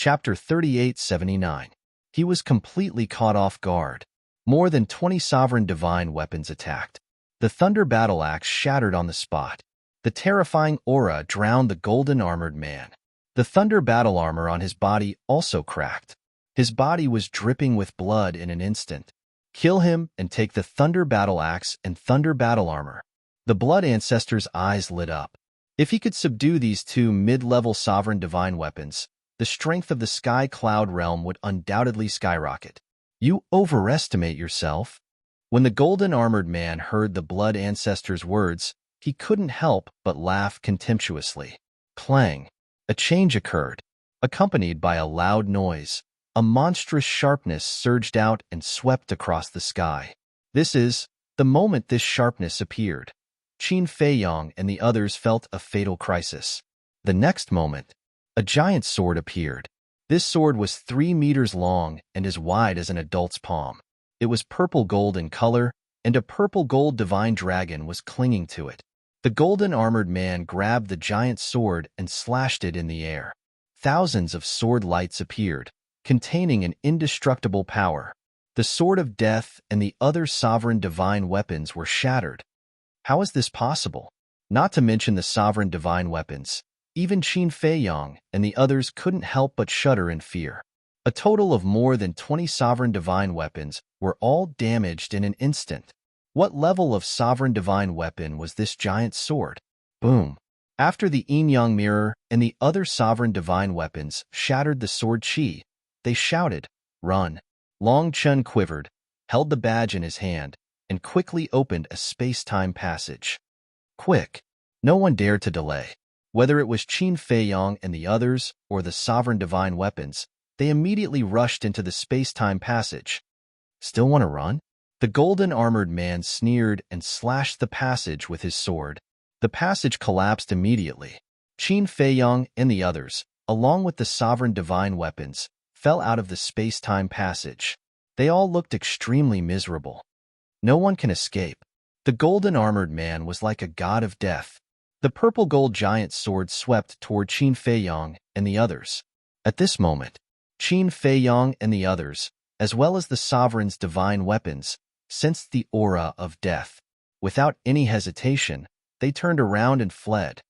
Chapter 3879. He was completely caught off guard. More than 20 sovereign divine weapons attacked. The thunder battle axe shattered on the spot. The terrifying aura drowned the golden-armored man. The thunder battle armor on his body also cracked. His body was dripping with blood in an instant. Kill him and take the thunder battle axe and thunder battle armor. The blood ancestor's eyes lit up. If he could subdue these two mid-level sovereign divine weapons, the strength of the sky cloud realm would undoubtedly skyrocket. You overestimate yourself. When the golden-armored man heard the blood ancestor's words, he couldn't help but laugh contemptuously. Clang! A change occurred, accompanied by a loud noise. A monstrous sharpness surged out and swept across the sky. The moment this sharpness appeared, Qin Feiyong and the others felt a fatal crisis. The next moment, a giant sword appeared. This sword was 3 meters long and as wide as an adult's palm. It was purple gold in color, and a purple gold divine dragon was clinging to it. The golden-armored man grabbed the giant sword and slashed it in the air. Thousands of sword lights appeared, containing an indestructible power. The sword of death and the other sovereign divine weapons were shattered. How is this possible? Not to mention the sovereign divine weapons. Even Qin Feiyong and the others couldn't help but shudder in fear. A total of more than 20 sovereign divine weapons were all damaged in an instant. What level of sovereign divine weapon was this giant sword? Boom! After the yin-yang mirror and the other sovereign divine weapons shattered the sword chi, they shouted, "Run!" Long Chun quivered, held the badge in his hand, and quickly opened a space-time passage. Quick! No one dared to delay. Whether it was Qin Feiyong and the others or the sovereign divine weapons, they immediately rushed into the space-time passage. Still want to run? The golden-armored man sneered and slashed the passage with his sword. The passage collapsed immediately. Qin Feiyong and the others, along with the sovereign divine weapons, fell out of the space-time passage. They all looked extremely miserable. No one can escape. The golden-armored man was like a god of death. The purple gold giant sword swept toward Qin Feiyong and the others. At this moment, Qin Feiyong and the others, as well as the sovereign's divine weapons, sensed the aura of death. Without any hesitation, they turned around and fled.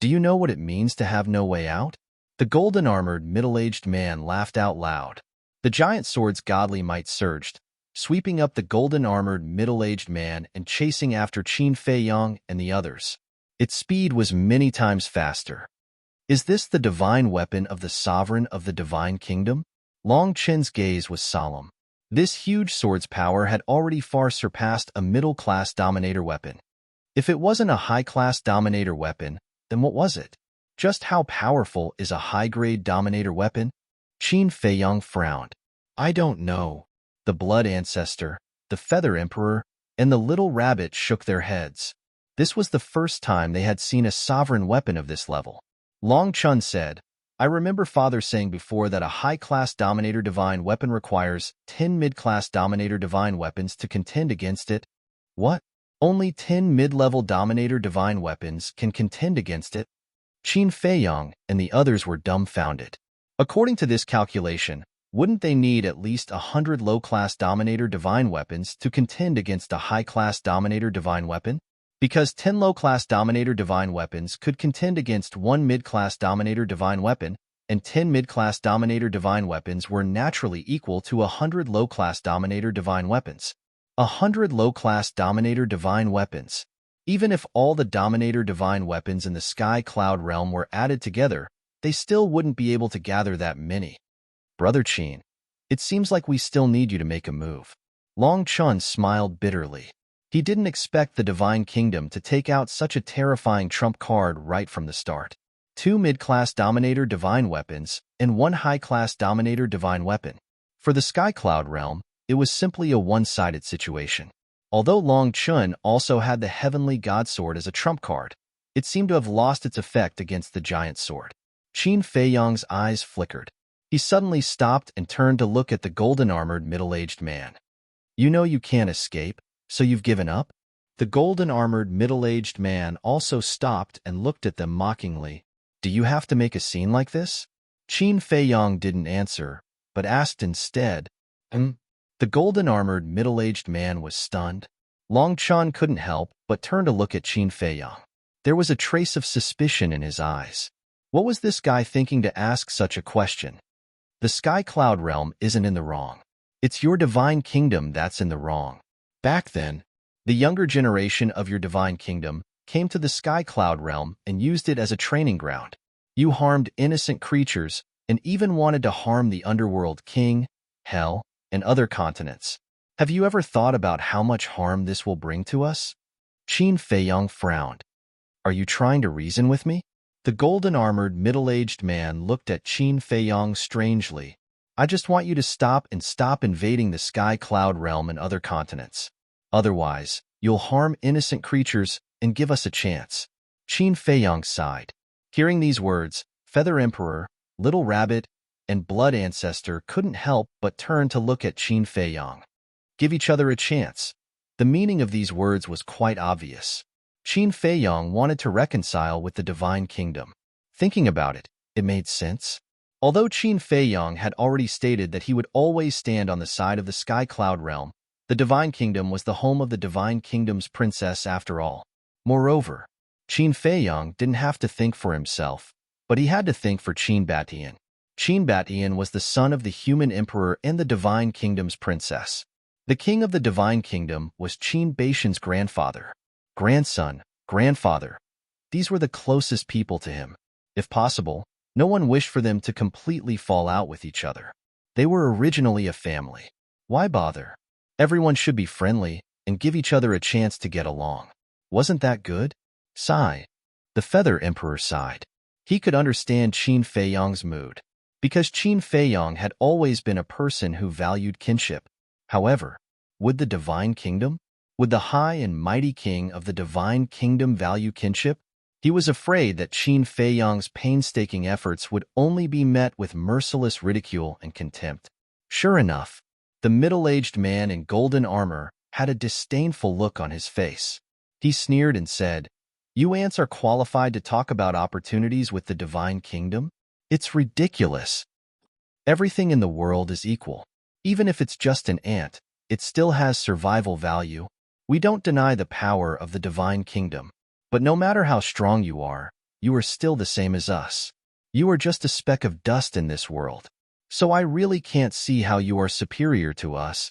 Do you know what it means to have no way out? The golden-armored middle-aged man laughed out loud. The giant sword's godly might surged, sweeping up the golden-armored middle-aged man and chasing after Qin Feiyong and the others. Its speed was many times faster. Is this the divine weapon of the sovereign of the divine kingdom? Long Chen's gaze was solemn. This huge sword's power had already far surpassed a middle-class dominator weapon. If it wasn't a high-class dominator weapon, then what was it? Just how powerful is a high-grade dominator weapon? Qin Feiyong frowned. I don't know. The blood ancestor, the feather emperor, and the little rabbit shook their heads. This was the first time they had seen a sovereign weapon of this level. Long Chun said, I remember Father saying before that a high-class dominator divine weapon requires 10 mid-class dominator divine weapons to contend against it. What? Only 10 mid-level dominator divine weapons can contend against it? Qin Feiyong and the others were dumbfounded. According to this calculation, wouldn't they need at least 100 low-class dominator divine weapons to contend against a high-class dominator divine weapon? Because 10 low-class dominator divine weapons could contend against 1 mid-class dominator divine weapon, and 10 mid-class dominator divine weapons were naturally equal to 100 low-class dominator divine weapons. 100 low-class dominator divine weapons. Even if all the dominator divine weapons in the sky cloud realm were added together, they still wouldn't be able to gather that many. Brother Qin, it seems like we still need you to make a move. Long Chun smiled bitterly. He didn't expect the Divine Kingdom to take out such a terrifying trump card right from the start. 2 mid-class Dominator Divine Weapons and 1 high-class Dominator Divine Weapon. For the Sky Cloud realm, it was simply a one-sided situation. Although Long Chun also had the Heavenly God Sword as a trump card, it seemed to have lost its effect against the giant sword. Qin Feiyong's eyes flickered. He suddenly stopped and turned to look at the golden-armored middle-aged man. You know you can't escape, so you've given up? The golden-armored middle-aged man also stopped and looked at them mockingly. Do you have to make a scene like this? Qin Feiyong didn't answer, but asked instead, "Hmm?" The golden-armored middle-aged man was stunned. Long Chan couldn't help but turn to look at Qin Feiyong. There was a trace of suspicion in his eyes. What was this guy thinking to ask such a question? The Sky Cloud realm isn't in the wrong. It's your divine kingdom that's in the wrong. Back then, the younger generation of your divine kingdom came to the Sky Cloud realm and used it as a training ground. You harmed innocent creatures and even wanted to harm the underworld king, hell, and other continents. Have you ever thought about how much harm this will bring to us? Qin Feiyong frowned. Are you trying to reason with me? The golden-armored middle-aged man looked at Qin Feiyong strangely. I just want you to stop invading the Sky Cloud realm and other continents. Otherwise, you'll harm innocent creatures and give us a chance. Qin Feiyong sighed. Hearing these words, Feather Emperor, Little Rabbit, and Blood Ancestor couldn't help but turn to look at Qin Feiyong. Give each other a chance. The meaning of these words was quite obvious. Qin Feiyong wanted to reconcile with the divine kingdom. Thinking about it, it made sense. Although Qin Feiyong had already stated that he would always stand on the side of the Sky Cloud realm, the divine kingdom was the home of the divine kingdom's princess after all. Moreover, Qin Feiyong didn't have to think for himself, but he had to think for Qin Batian. Qin Batian was the son of the human emperor and the divine kingdom's princess. The king of the divine kingdom was Qin Batian's grandfather. Grandson, grandfather. These were the closest people to him. If possible, no one wished for them to completely fall out with each other. They were originally a family. Why bother? Everyone should be friendly and give each other a chance to get along. Wasn't that good? Sigh. The Feather Emperor sighed. He could understand Qin Feiyong's mood, because Qin Feiyong had always been a person who valued kinship. However, would the divine kingdom? Would the high and mighty king of the divine kingdom value kinship? He was afraid that Qin Feiyong's painstaking efforts would only be met with merciless ridicule and contempt. Sure enough, the middle-aged man in golden armor had a disdainful look on his face. He sneered and said, "You ants are qualified to talk about opportunities with the divine kingdom? It's ridiculous. Everything in the world is equal. Even if it's just an ant, it still has survival value. We don't deny the power of the divine kingdom. But no matter how strong you are still the same as us. You are just a speck of dust in this world. So I really can't see how you are superior to us.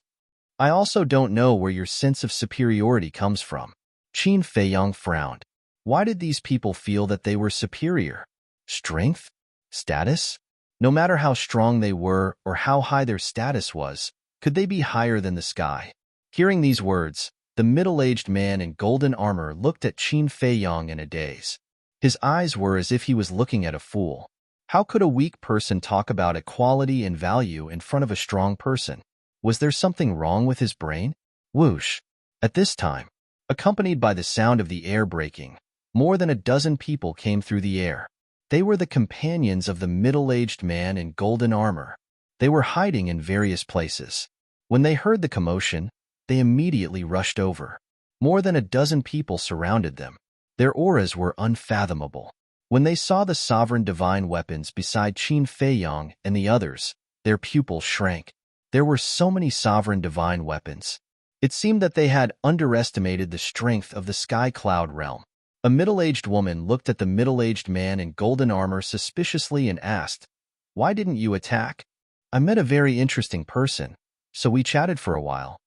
I also don't know where your sense of superiority comes from." Qin Feiyong frowned. Why did these people feel that they were superior? Strength? Status? No matter how strong they were or how high their status was, could they be higher than the sky? Hearing these words, the middle-aged man in golden armor looked at Qin Feiyong in a daze. His eyes were as if he was looking at a fool. How could a weak person talk about equality and value in front of a strong person? Was there something wrong with his brain? Whoosh! At this time, accompanied by the sound of the air breaking, more than a dozen people came through the air. They were the companions of the middle-aged man in golden armor. They were hiding in various places. When they heard the commotion, they immediately rushed over. More than a dozen people surrounded them. Their auras were unfathomable. When they saw the sovereign divine weapons beside Qin Feiyong and the others, their pupils shrank. There were so many sovereign divine weapons. It seemed that they had underestimated the strength of the Sky Cloud realm. A middle-aged woman looked at the middle-aged man in golden armor suspiciously and asked, "Why didn't you attack?" "I met a very interesting person, so we chatted for a while."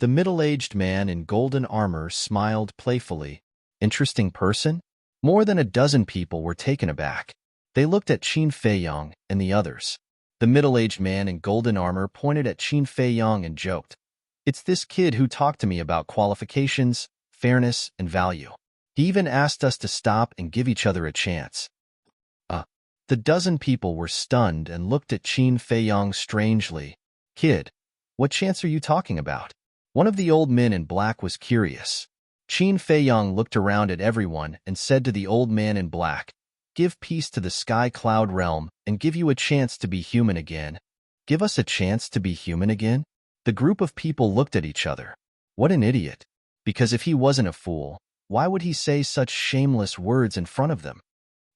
The middle-aged man in golden armor smiled playfully. Interesting person? More than a dozen people were taken aback. They looked at Qin Feiyong and the others. The middle-aged man in golden armor pointed at Qin Feiyong and joked, "It's this kid who talked to me about qualifications, fairness, and value. He even asked us to stop and give each other a chance." The dozen people were stunned and looked at Qin Feiyong strangely. "Kid, what chance are you talking about?" One of the old men in black was curious. Qin Feiyong looked around at everyone and said to the old man in black, "Give peace to the Sky Cloud realm and give you a chance to be human again." Give us a chance to be human again? The group of people looked at each other. What an idiot. Because if he wasn't a fool, why would he say such shameless words in front of them?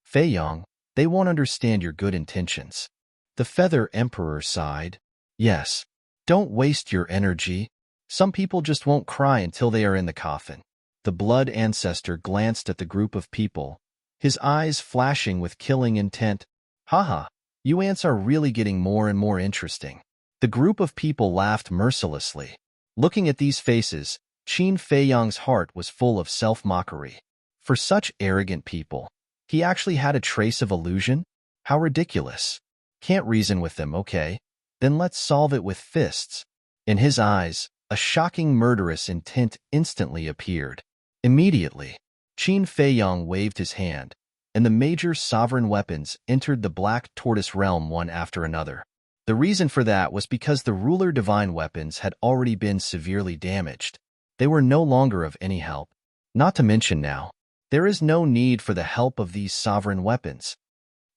"Feiyong, They won't understand your good intentions. The Feather Emperor sighed. Yes. Don't waste your energy. Some people just won't cry until they are in the coffin. The Blood Ancestor glanced at the group of people, his eyes flashing with killing intent. Haha, you ants are really getting more and more interesting. The group of people laughed mercilessly. Looking at these faces, Qin Feiyang's heart was full of self-mockery. For such arrogant people, he actually had a trace of illusion? How ridiculous. Can't reason with them, okay? Then let's solve it with fists. In his eyes, a shocking murderous intent instantly appeared. Immediately, Qin Feiyang waved his hand, and the major sovereign weapons entered the Black Tortoise realm one after another. The reason for that was because the ruler divine weapons had already been severely damaged. They were no longer of any help. Not to mention now, there is no need for the help of these sovereign weapons.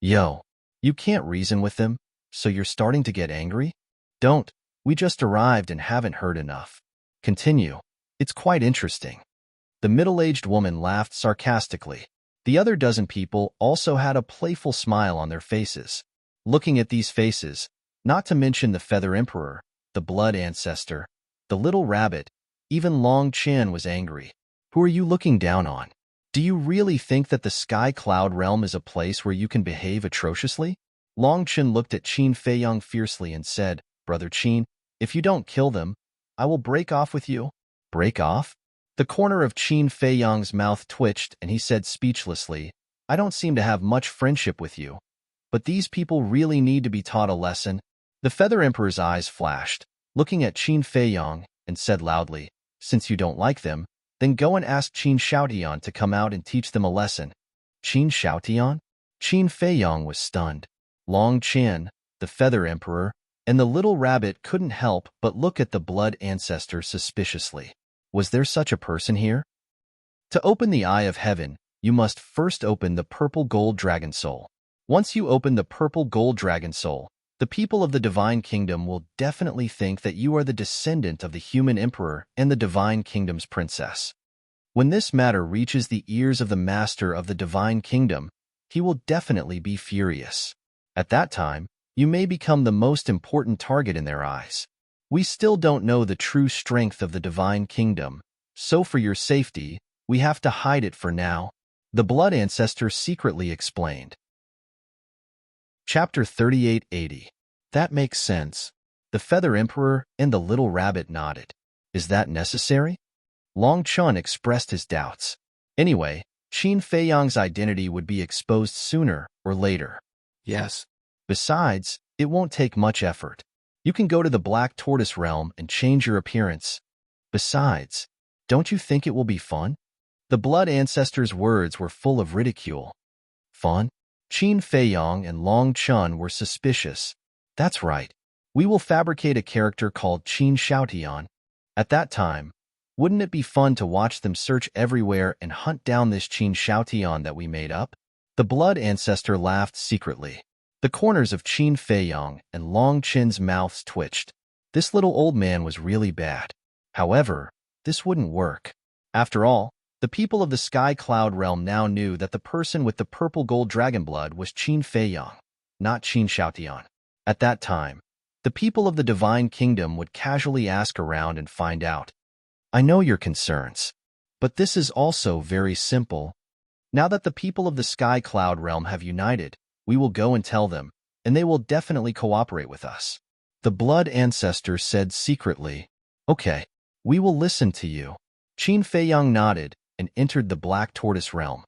Yo, you can't reason with them, so you're starting to get angry? Don't. We just arrived and haven't heard enough. Continue. It's quite interesting. The middle-aged woman laughed sarcastically. The other dozen people also had a playful smile on their faces. Looking at these faces, not to mention the Feather Emperor, the Blood Ancestor, the Little Rabbit, even Long Chen was angry. Who are you looking down on? Do you really think that the Sky Cloud Realm is a place where you can behave atrociously? Long Chen looked at Qin Feiyang fiercely and said, Brother Qin, if you don't kill them, I will break off with you. Break off? The corner of Qin Feiyang's mouth twitched and he said speechlessly, I don't seem to have much friendship with you, but these people really need to be taught a lesson. The Feather Emperor's eyes flashed, looking at Qin Feiyang, and said loudly, Since you don't like them, then go and ask Qin Shoutian to come out and teach them a lesson. Qin Shoutian? Qin Feiyang was stunned. Long Chen, the Feather Emperor, and the Little Rabbit couldn't help but look at the Blood Ancestor suspiciously. Was there such a person here? To open the Eye of Heaven, you must first open the Purple Gold Dragon Soul. Once you open the Purple Gold Dragon Soul, the people of the Divine Kingdom will definitely think that you are the descendant of the human emperor and the Divine Kingdom's princess. When this matter reaches the ears of the Master of the Divine Kingdom, he will definitely be furious. At that time, you may become the most important target in their eyes. We still don't know the true strength of the Divine Kingdom, so for your safety, we have to hide it for now, the Blood Ancestor secretly explained. Chapter 3880. That makes sense. The Feather Emperor and the Little Rabbit nodded. Is that necessary? Long Chen expressed his doubts. Anyway, Qin Feiyang's identity would be exposed sooner or later. Yes. Besides, it won't take much effort. You can go to the Black Tortoise realm and change your appearance. Besides, don't you think it will be fun? The Blood Ancestor's words were full of ridicule. Fun? Qin Feiyang and Long Chen were suspicious. That's right. We will fabricate a character called Qin Shoutian. At that time, wouldn't it be fun to watch them search everywhere and hunt down this Qin Shoutian that we made up? The Blood Ancestor laughed secretly. The corners of Qin Feiyang and Long Chen's mouths twitched. This little old man was really bad. However, this wouldn't work. After all, the people of the Sky Cloud Realm now knew that the person with the purple gold dragon blood was Qin Feiyang, not Qin Shoutian. At that time, the people of the Divine Kingdom would casually ask around and find out. I know your concerns, but this is also very simple. Now that the people of the Sky Cloud Realm have united, we will go and tell them, and they will definitely cooperate with us. The Blood Ancestor said secretly, Okay, we will listen to you. Qin Feiyang nodded and entered the Black Tortoise realm.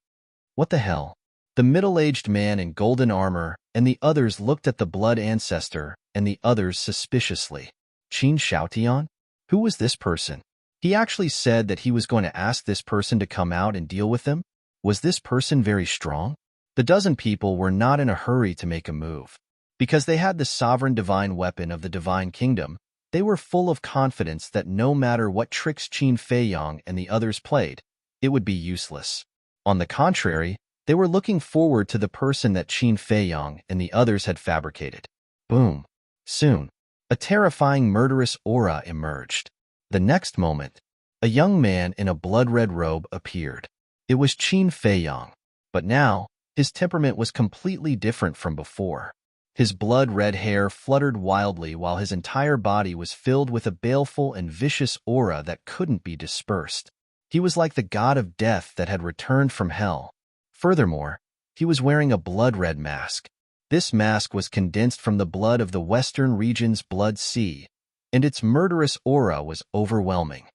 What the hell? The middle-aged man in golden armor and the others looked at the Blood Ancestor and the others suspiciously. Qin Shoutian? Who was this person? He actually said that he was going to ask this person to come out and deal with them? Was this person very strong? The dozen people were not in a hurry to make a move. Because they had the sovereign divine weapon of the Divine Kingdom, they were full of confidence that no matter what tricks Qin Feiyang and the others played, it would be useless. On the contrary, they were looking forward to the person that Qin Feiyang and the others had fabricated. Boom. Soon, a terrifying murderous aura emerged. The next moment, a young man in a blood-red robe appeared. It was Qin Feiyang. But now, His temperament was completely different from before. His blood-red hair fluttered wildly while his entire body was filled with a baleful and vicious aura that couldn't be dispersed. He was like the god of death that had returned from hell. Furthermore, he was wearing a blood-red mask. This mask was condensed from the blood of the western region's blood sea, and its murderous aura was overwhelming.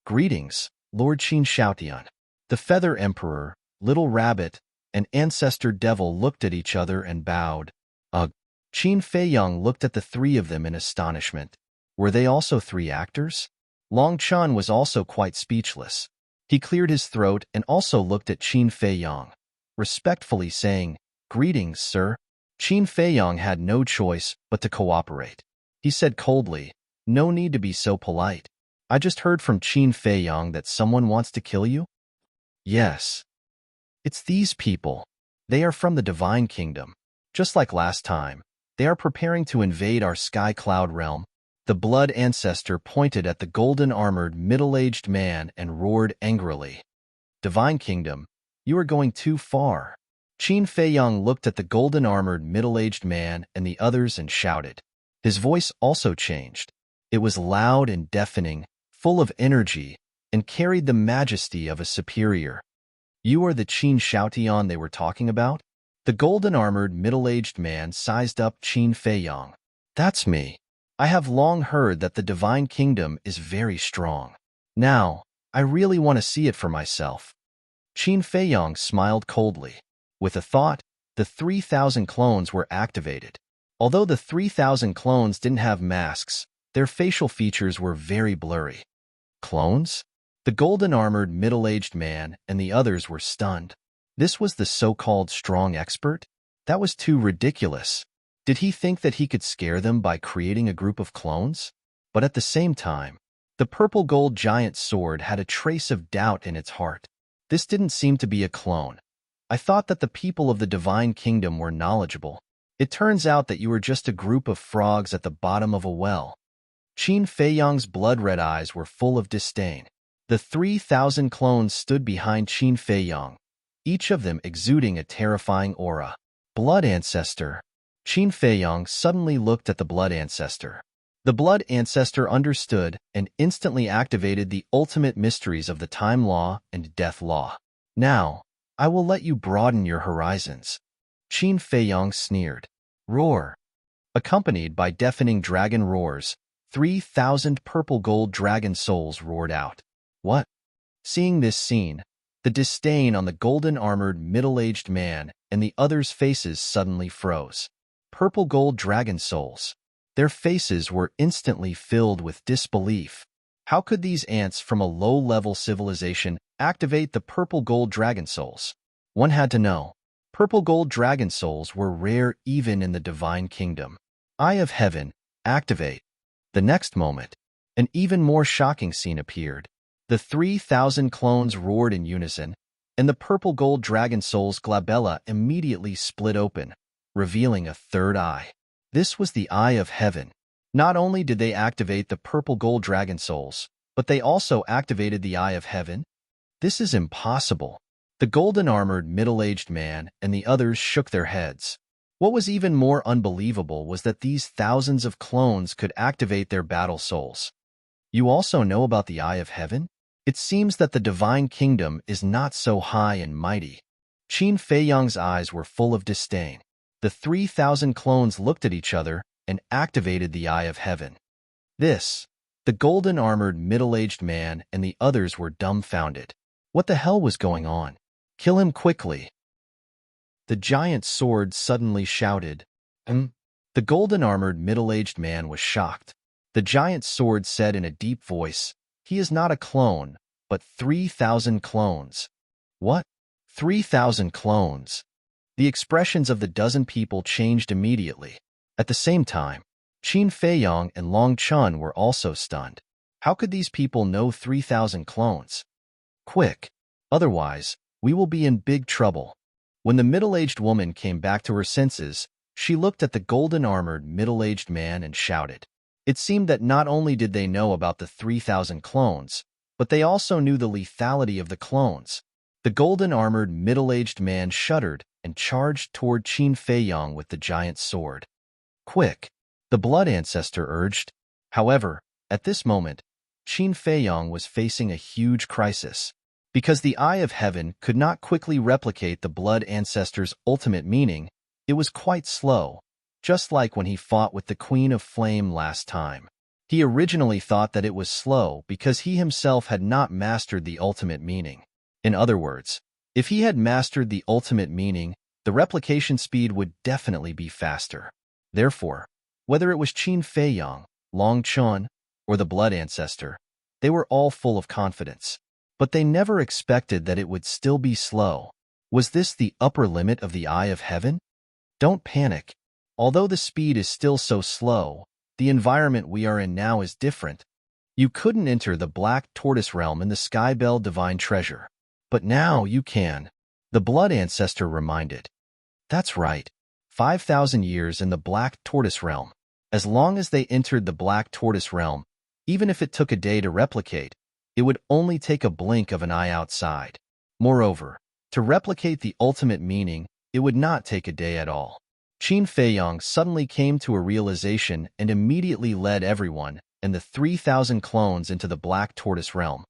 "Greetings, Lord Qin Shoutian." The Feather Emperor, Little Rabbit, and Ancestor Devil looked at each other and bowed. Ugh. Qin Feiyang looked at the three of them in astonishment. Were they also three actors? Long Chun was also quite speechless. He cleared his throat and also looked at Qin Feiyang, respectfully saying, "Greetings, sir." Qin Feiyang had no choice but to cooperate. He said coldly, "No need to be so polite. I just heard from Qin Feiyang that someone wants to kill you?" "Yes. It's these people. They are from the Divine Kingdom. Just like last time, they are preparing to invade our Sky Cloud realm." The Blood Ancestor pointed at the golden-armored middle-aged man and roared angrily. "Divine Kingdom, you are going too far." Qin Feiyang looked at the golden-armored middle-aged man and the others and shouted. His voice also changed. It was loud and deafening, full of energy, and carried the majesty of a superior. "You are the Qin Shoutian they were talking about?" The golden-armored middle-aged man sized up Qin Feiyang. "That's me. I have long heard that the Divine Kingdom is very strong. Now, I really want to see it for myself." Qin Feiyang smiled coldly. With a thought, the 3,000 clones were activated. Although the 3,000 clones didn't have masks, their facial features were very blurry. Clones? The golden-armored middle-aged man and the others were stunned. This was the so-called strong expert? That was too ridiculous. Did he think that he could scare them by creating a group of clones? But at the same time, the purple-gold giant sword had a trace of doubt in its heart. This didn't seem to be a clone. I thought that the people of the Divine Kingdom were knowledgeable. It turns out that you were just a group of frogs at the bottom of a well. Qin Feiyang's blood-red eyes were full of disdain. The 3,000 clones stood behind Qin Feiyang, each of them exuding a terrifying aura. "Blood Ancestor." Qin Feiyang suddenly looked at the Blood Ancestor. The Blood Ancestor understood and instantly activated the ultimate mysteries of the Time Law and Death Law. "Now, I will let you broaden your horizons." Qin Feiyang sneered. Roar. Accompanied by deafening dragon roars, 3,000 purple-gold dragon souls roared out. "What?" Seeing this scene, the disdain on the golden-armored middle-aged man and the others' faces suddenly froze. Purple-gold dragon souls. Their faces were instantly filled with disbelief. How could these ants from a low-level civilization activate the purple-gold dragon souls? One had to know. Purple-gold dragon souls were rare even in the Divine Kingdom. Eye of Heaven, activate. The next moment, an even more shocking scene appeared. The 3,000 clones roared in unison, and the purple-gold dragon soul's glabella immediately split open, revealing a third eye. This was the Eye of Heaven. Not only did they activate the purple-gold dragon souls, but they also activated the Eye of Heaven? This is impossible. The golden-armored middle-aged man and the others shook their heads. What was even more unbelievable was that these thousands of clones could activate their battle souls. You also know about the Eye of Heaven? It seems that the Divine Kingdom is not so high and mighty. Qin Feiyang's eyes were full of disdain. The 3,000 clones looked at each other and activated the Eye of Heaven. The golden-armored middle-aged man and the others were dumbfounded. What the hell was going on? Kill him quickly. The giant sword suddenly shouted. The golden-armored middle-aged man was shocked. The giant sword said in a deep voice, "He is not a clone, but 3,000 clones." What? 3,000 clones? The expressions of the dozen people changed immediately. At the same time, Qin Feiyang and Long Chun were also stunned. How could these people know 3,000 clones? Quick, otherwise, we will be in big trouble. When the middle-aged woman came back to her senses, she looked at the golden-armored middle-aged man and shouted. It seemed that not only did they know about the 3,000 clones, but they also knew the lethality of the clones. The golden-armored middle-aged man shuddered and charged toward Qin Feiyong with the giant sword. Quick! The blood ancestor urged. However, at this moment, Qin Feiyong was facing a huge crisis. Because the Eye of Heaven could not quickly replicate the blood ancestor's ultimate meaning, it was quite slow, just like when he fought with the Queen of Flame last time. He originally thought that it was slow because he himself had not mastered the ultimate meaning. In other words, if he had mastered the ultimate meaning, the replication speed would definitely be faster. Therefore, whether it was Qin Feiyong, Long Chun, or the blood ancestor, they were all full of confidence. But they never expected that it would still be slow. Was this the upper limit of the Eye of Heaven? Don't panic. Although the speed is still so slow, the environment we are in now is different. You couldn't enter the Black Tortoise realm in the Skybell Divine Treasure. But now you can. The blood ancestor reminded. That's right. 5,000 years in the Black Tortoise realm. As long as they entered the Black Tortoise realm, even if it took a day to replicate, it would only take a blink of an eye outside. Moreover, to replicate the ultimate meaning, it would not take a day at all. Qin Feiyong suddenly came to a realization and immediately led everyone and the 3,000 clones into the Black Tortoise realm.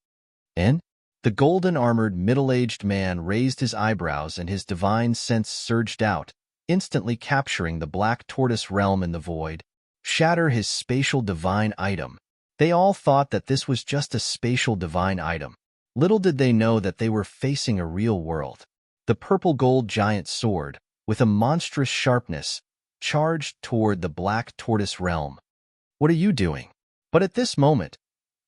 And the golden-armored middle-aged man raised his eyebrows and his divine sense surged out, instantly capturing the Black Tortoise realm in the void. Shatter his spatial divine item. They all thought that this was just a spatial divine item. Little did they know that they were facing a real world. The purple-gold giant sword, with a monstrous sharpness, charged toward the Black Tortoise realm. What are you doing? But at this moment,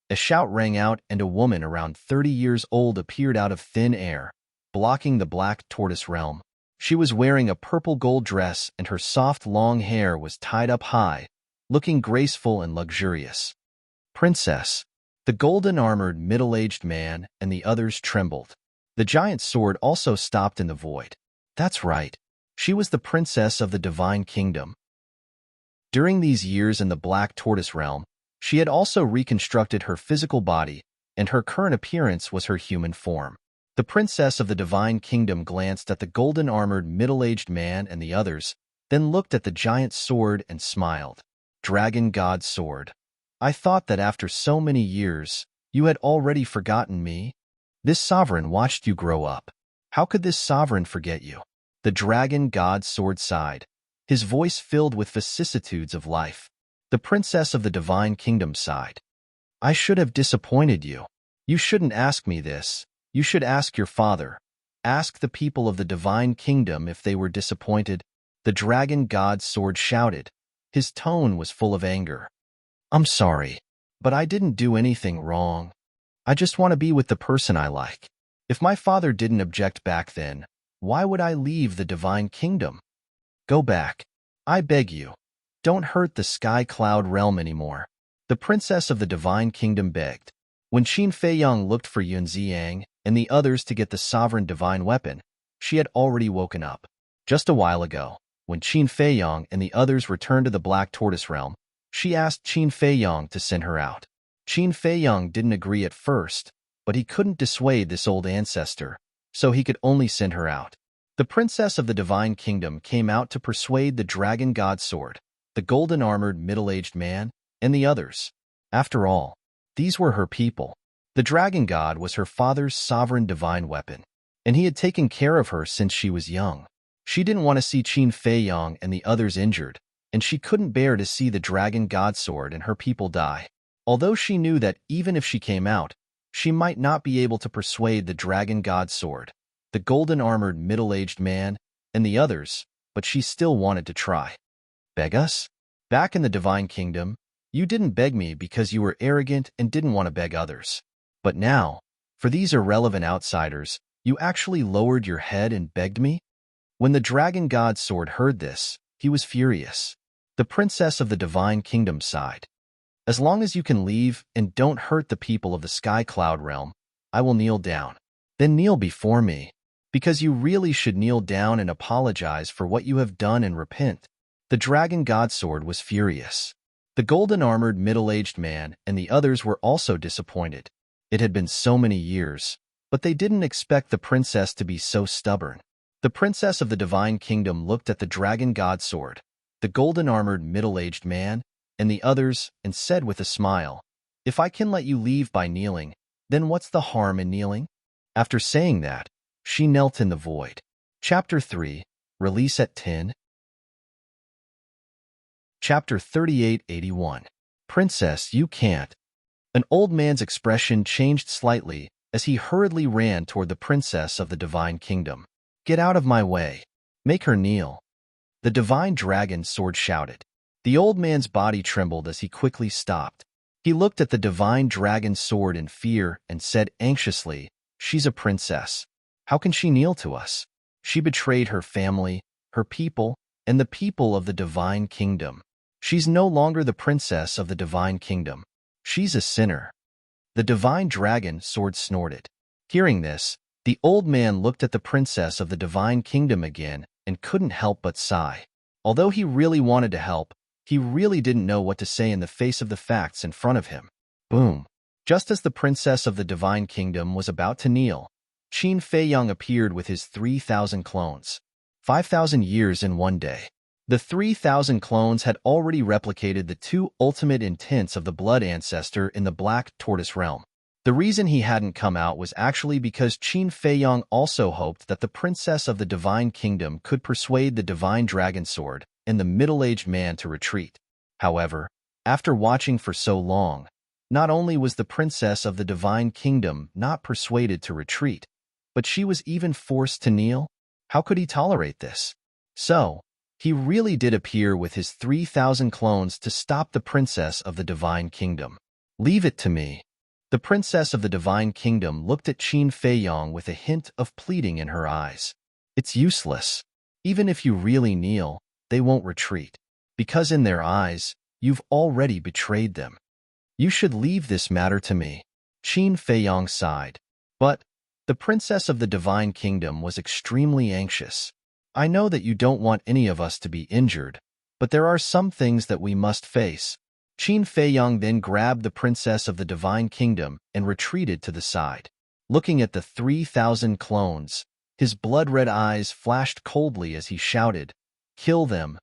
a shout rang out and a woman around 30 years old appeared out of thin air, blocking the Black Tortoise realm. She was wearing a purple-gold dress and her soft long hair was tied up high, looking graceful and luxurious. Princess. The golden-armored middle-aged man and the others trembled. The giant sword also stopped in the void. That's right. She was the princess of the Divine Kingdom. During these years in the Black Tortoise realm, she had also reconstructed her physical body, and her current appearance was her human form. The princess of the Divine Kingdom glanced at the golden-armored middle-aged man and the others, then looked at the giant sword and smiled. Dragon God Sword. I thought that after so many years, you had already forgotten me. This sovereign watched you grow up. How could this sovereign forget you? The Dragon God Sword sighed, his voice filled with vicissitudes of life. The princess of the Divine Kingdom sighed. I should have disappointed you. You shouldn't ask me this. You should ask your father. Ask the people of the Divine Kingdom if they were disappointed. The Dragon God Sword shouted. His tone was full of anger. I'm sorry, but I didn't do anything wrong. I just want to be with the person I like. If my father didn't object back then, why would I leave the Divine Kingdom? Go back. I beg you. Don't hurt the Sky Cloud realm anymore. The princess of the Divine Kingdom begged. When Qin Feiyong looked for Yun Ziyang and the others to get the sovereign divine weapon, she had already woken up. Just a while ago, when Qin Feiyong and the others returned to the Black Tortoise realm, she asked Qin Feiyong to send her out. Qin Feiyong didn't agree at first, but he couldn't dissuade this old ancestor, so he could only send her out. The princess of the Divine Kingdom came out to persuade the Dragon God Sword, the golden-armored middle-aged man, and the others. After all, these were her people. The Dragon God was her father's sovereign divine weapon, and he had taken care of her since she was young. She didn't want to see Qin Feiyong and the others injured, and she couldn't bear to see the Dragon God Sword and her people die. Although she knew that even if she came out, she might not be able to persuade the Dragon God Sword, the golden-armored middle-aged man, and the others, but she still wanted to try. Beg us? Back in the Divine Kingdom, you didn't beg me because you were arrogant and didn't want to beg others. But now, for these irrelevant outsiders, you actually lowered your head and begged me? When the Dragon God Sword heard this, he was furious. The princess of the Divine Kingdom sighed. As long as you can leave and don't hurt the people of the Sky Cloud realm, I will kneel down. Then kneel before me, because you really should kneel down and apologize for what you have done and repent. The Dragon God Sword was furious. The golden-armored middle-aged man and the others were also disappointed. It had been so many years, but they didn't expect the princess to be so stubborn. The princess of the divine kingdom looked at the dragon god sword, the golden-armored middle-aged man, and the others, and said with a smile, "If I can let you leave by kneeling, then what's the harm in kneeling?" After saying that, she knelt in the void. Chapter 3, Release at 10. Chapter 3881. Princess, you can't. An old man's expression changed slightly as he hurriedly ran toward the princess of the divine kingdom. "Get out of my way. Make her kneel." The divine dragon sword shouted. The old man's body trembled as he quickly stopped. He looked at the divine dragon sword in fear and said anxiously, "She's a princess. How can she kneel to us? She betrayed her family, her people, and the people of the divine kingdom. She's no longer the princess of the divine kingdom. She's a sinner." The divine dragon sword snorted. Hearing this, the old man looked at the princess of the divine kingdom again and couldn't help but sigh. Although he really wanted to help, he really didn't know what to say in the face of the facts in front of him. Boom! Just as the princess of the divine kingdom was about to kneel, Qin Feiyang appeared with his 3,000 clones. 5,000 years in one day. The 3,000 clones had already replicated the two ultimate intents of the blood ancestor in the Black Tortoise realm. The reason he hadn't come out was actually because Qin Feiyang also hoped that the princess of the divine kingdom could persuade the divine dragon sword and the middle-aged man to retreat. However, after watching for so long, not only was the princess of the divine kingdom not persuaded to retreat, but she was even forced to kneel. How could he tolerate this? So, he really did appear with his 3,000 clones to stop the princess of the divine kingdom. "Leave it to me." The princess of the divine kingdom looked at Qin Feiyang with a hint of pleading in her eyes. "It's useless. Even if you really kneel, they won't retreat, because in their eyes, you've already betrayed them. You should leave this matter to me." Qin Feiyang sighed. But the princess of the divine kingdom was extremely anxious. "I know that you don't want any of us to be injured, but there are some things that we must face." Qin Feiyang then grabbed the princess of the divine kingdom and retreated to the side. Looking at the 3,000 clones, his blood-red eyes flashed coldly as he shouted, "Kill them."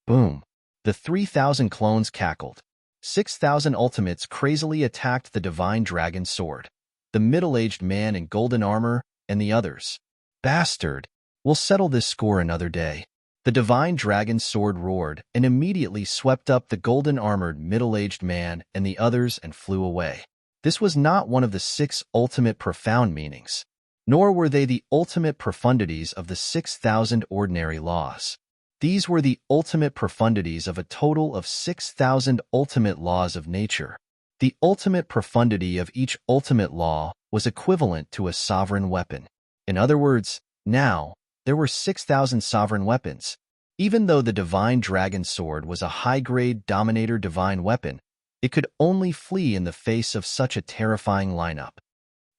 Boom! The 3,000 clones cackled. 6,000 ultimates crazily attacked the divine dragon sword, the middle-aged man in golden armor, and the others. "Bastard! We'll settle this score another day." The divine dragon sword roared and immediately swept up the golden-armored middle-aged man and the others and flew away. This was not one of the 6 ultimate profound meanings, nor were they the ultimate profundities of the 6,000 ordinary laws. These were the ultimate profundities of a total of 6,000 ultimate laws of nature. The ultimate profundity of each ultimate law was equivalent to a sovereign weapon. In other words, now, there were 6,000 sovereign weapons. Even though the divine dragon sword was a high-grade dominator divine weapon, it could only flee in the face of such a terrifying lineup.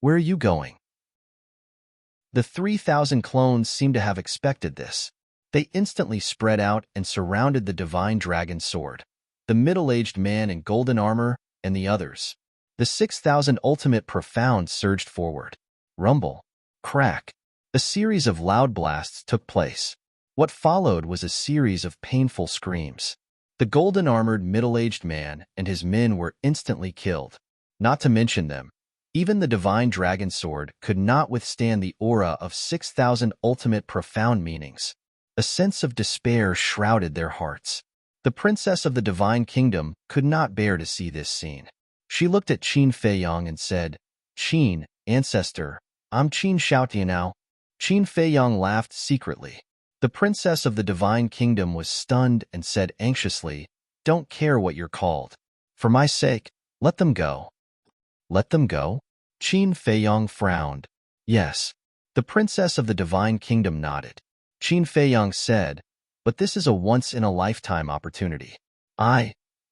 "Where are you going?" The 3,000 clones seemed to have expected this. They instantly spread out and surrounded the divine dragon sword, the middle-aged man in golden armor, and the others. The 6,000 ultimate profound surged forward. Rumble. Crack. A series of loud blasts took place. What followed was a series of painful screams. The golden-armored middle-aged man and his men were instantly killed. Not to mention them, even the divine dragon sword could not withstand the aura of 6,000 ultimate profound meanings. A sense of despair shrouded their hearts. The princess of the divine kingdom could not bear to see this scene. She looked at Qin Feiyang and said, "Qin, ancestor, I'm Qin Xiaotianao." Qin Feiyang laughed secretly. The princess of the divine kingdom was stunned and said anxiously, "Don't care what you're called. For my sake, let them go." "Let them go?" Qin Feiyang frowned. "Yes." The princess of the divine kingdom nodded. Qin Feiyang said, "But this is a once-in-a-lifetime opportunity.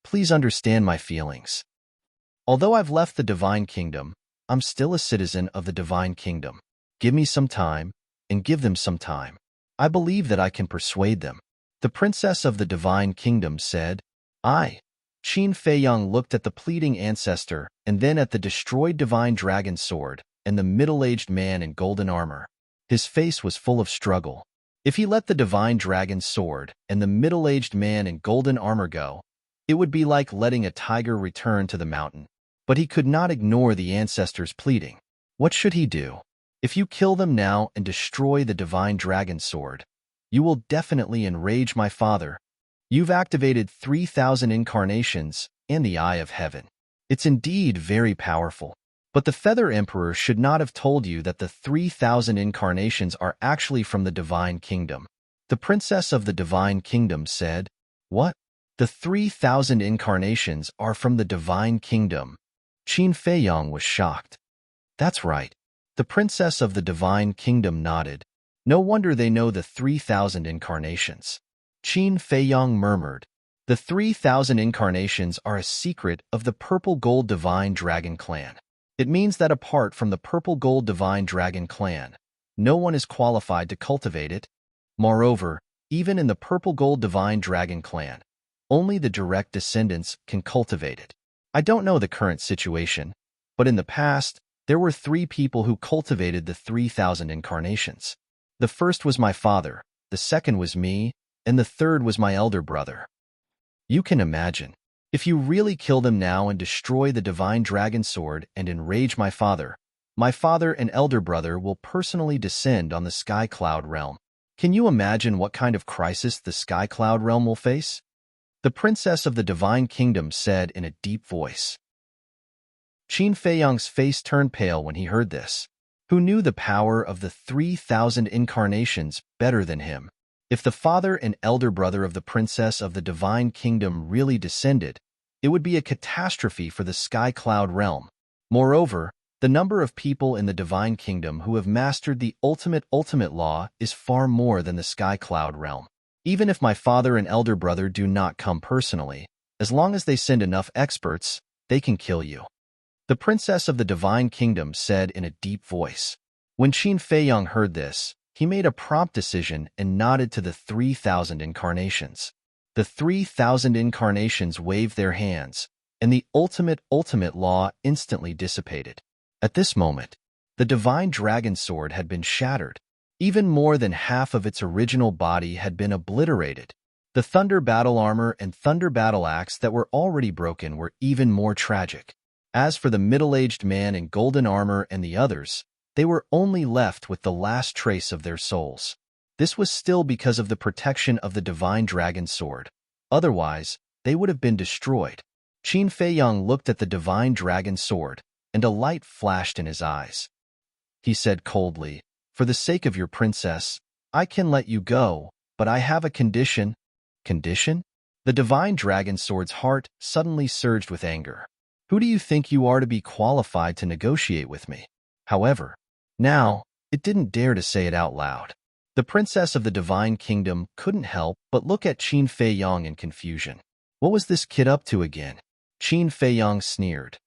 Please understand my feelings. Although I've left the divine kingdom, I'm still a citizen of the divine kingdom. Give me some time, and give them some time. I believe that I can persuade them." The princess of the divine kingdom said, "I." Qin Feiyang looked at the pleading ancestor and then at the destroyed divine dragon sword and the middle-aged man in golden armor. His face was full of struggle. If he let the divine dragon's sword and the middle-aged man in golden armor go, it would be like letting a tiger return to the mountain. But he could not ignore the ancestors' pleading. What should he do? If you kill them now and destroy the divine dragon sword, you will definitely enrage my father. You've activated 3,000 incarnations and the Eye of Heaven. It's indeed very powerful. But the Feather Emperor should not have told you that the 3,000 incarnations are actually from the Divine Kingdom. The Princess of the Divine Kingdom said, "What? The 3,000 incarnations are from the Divine Kingdom?" Qin Feiyang was shocked. That's right. The Princess of the Divine Kingdom nodded. No wonder they know the 3,000 incarnations. Qin Feiyang murmured, "The 3,000 incarnations are a secret of the Purple Gold Divine Dragon Clan. It means that apart from the Purple Gold Divine Dragon Clan, no one is qualified to cultivate it. Moreover, even in the Purple Gold Divine Dragon Clan, only the direct descendants can cultivate it. I don't know the current situation, but in the past, there were 3 people who cultivated the 3,000 incarnations. The first was my father, the second was me, and the third was my elder brother. You can imagine. If you really kill them now and destroy the divine dragon sword and enrage my father and elder brother will personally descend on the Sky Cloud realm. Can you imagine what kind of crisis the Sky Cloud realm will face?" The Princess of the Divine Kingdom said in a deep voice. Qin Feiyang's face turned pale when he heard this. Who knew the power of the 3,000 incarnations better than him? If the father and elder brother of the Princess of the Divine Kingdom really descended, it would be a catastrophe for the Sky Cloud realm. Moreover, the number of people in the Divine Kingdom who have mastered the ultimate law is far more than the Sky Cloud realm. Even if my father and elder brother do not come personally, as long as they send enough experts, they can kill you. The Princess of the Divine Kingdom said in a deep voice. When Qin Feiyang heard this, he made a prompt decision and nodded to the 3,000 incarnations. The 3,000 incarnations waved their hands, and the ultimate law instantly dissipated. At this moment, the divine dragon sword had been shattered. Even more than half of its original body had been obliterated. The thunder battle armor and thunder battle axe that were already broken were even more tragic. As for the middle-aged man in golden armor and the others, they were only left with the last trace of their souls. This was still because of the protection of the divine dragon sword. Otherwise, they would have been destroyed. Qin Feiyang looked at the divine dragon sword, and a light flashed in his eyes. He said coldly, "For the sake of your princess, I can let you go, but I have a condition." Condition? The divine dragon sword's heart suddenly surged with anger. Who do you think you are to be qualified to negotiate with me? However, now, it didn't dare to say it out loud. The Princess of the Divine Kingdom couldn't help but look at Qin Feiyang in confusion. What was this kid up to again? Qin Feiyang sneered.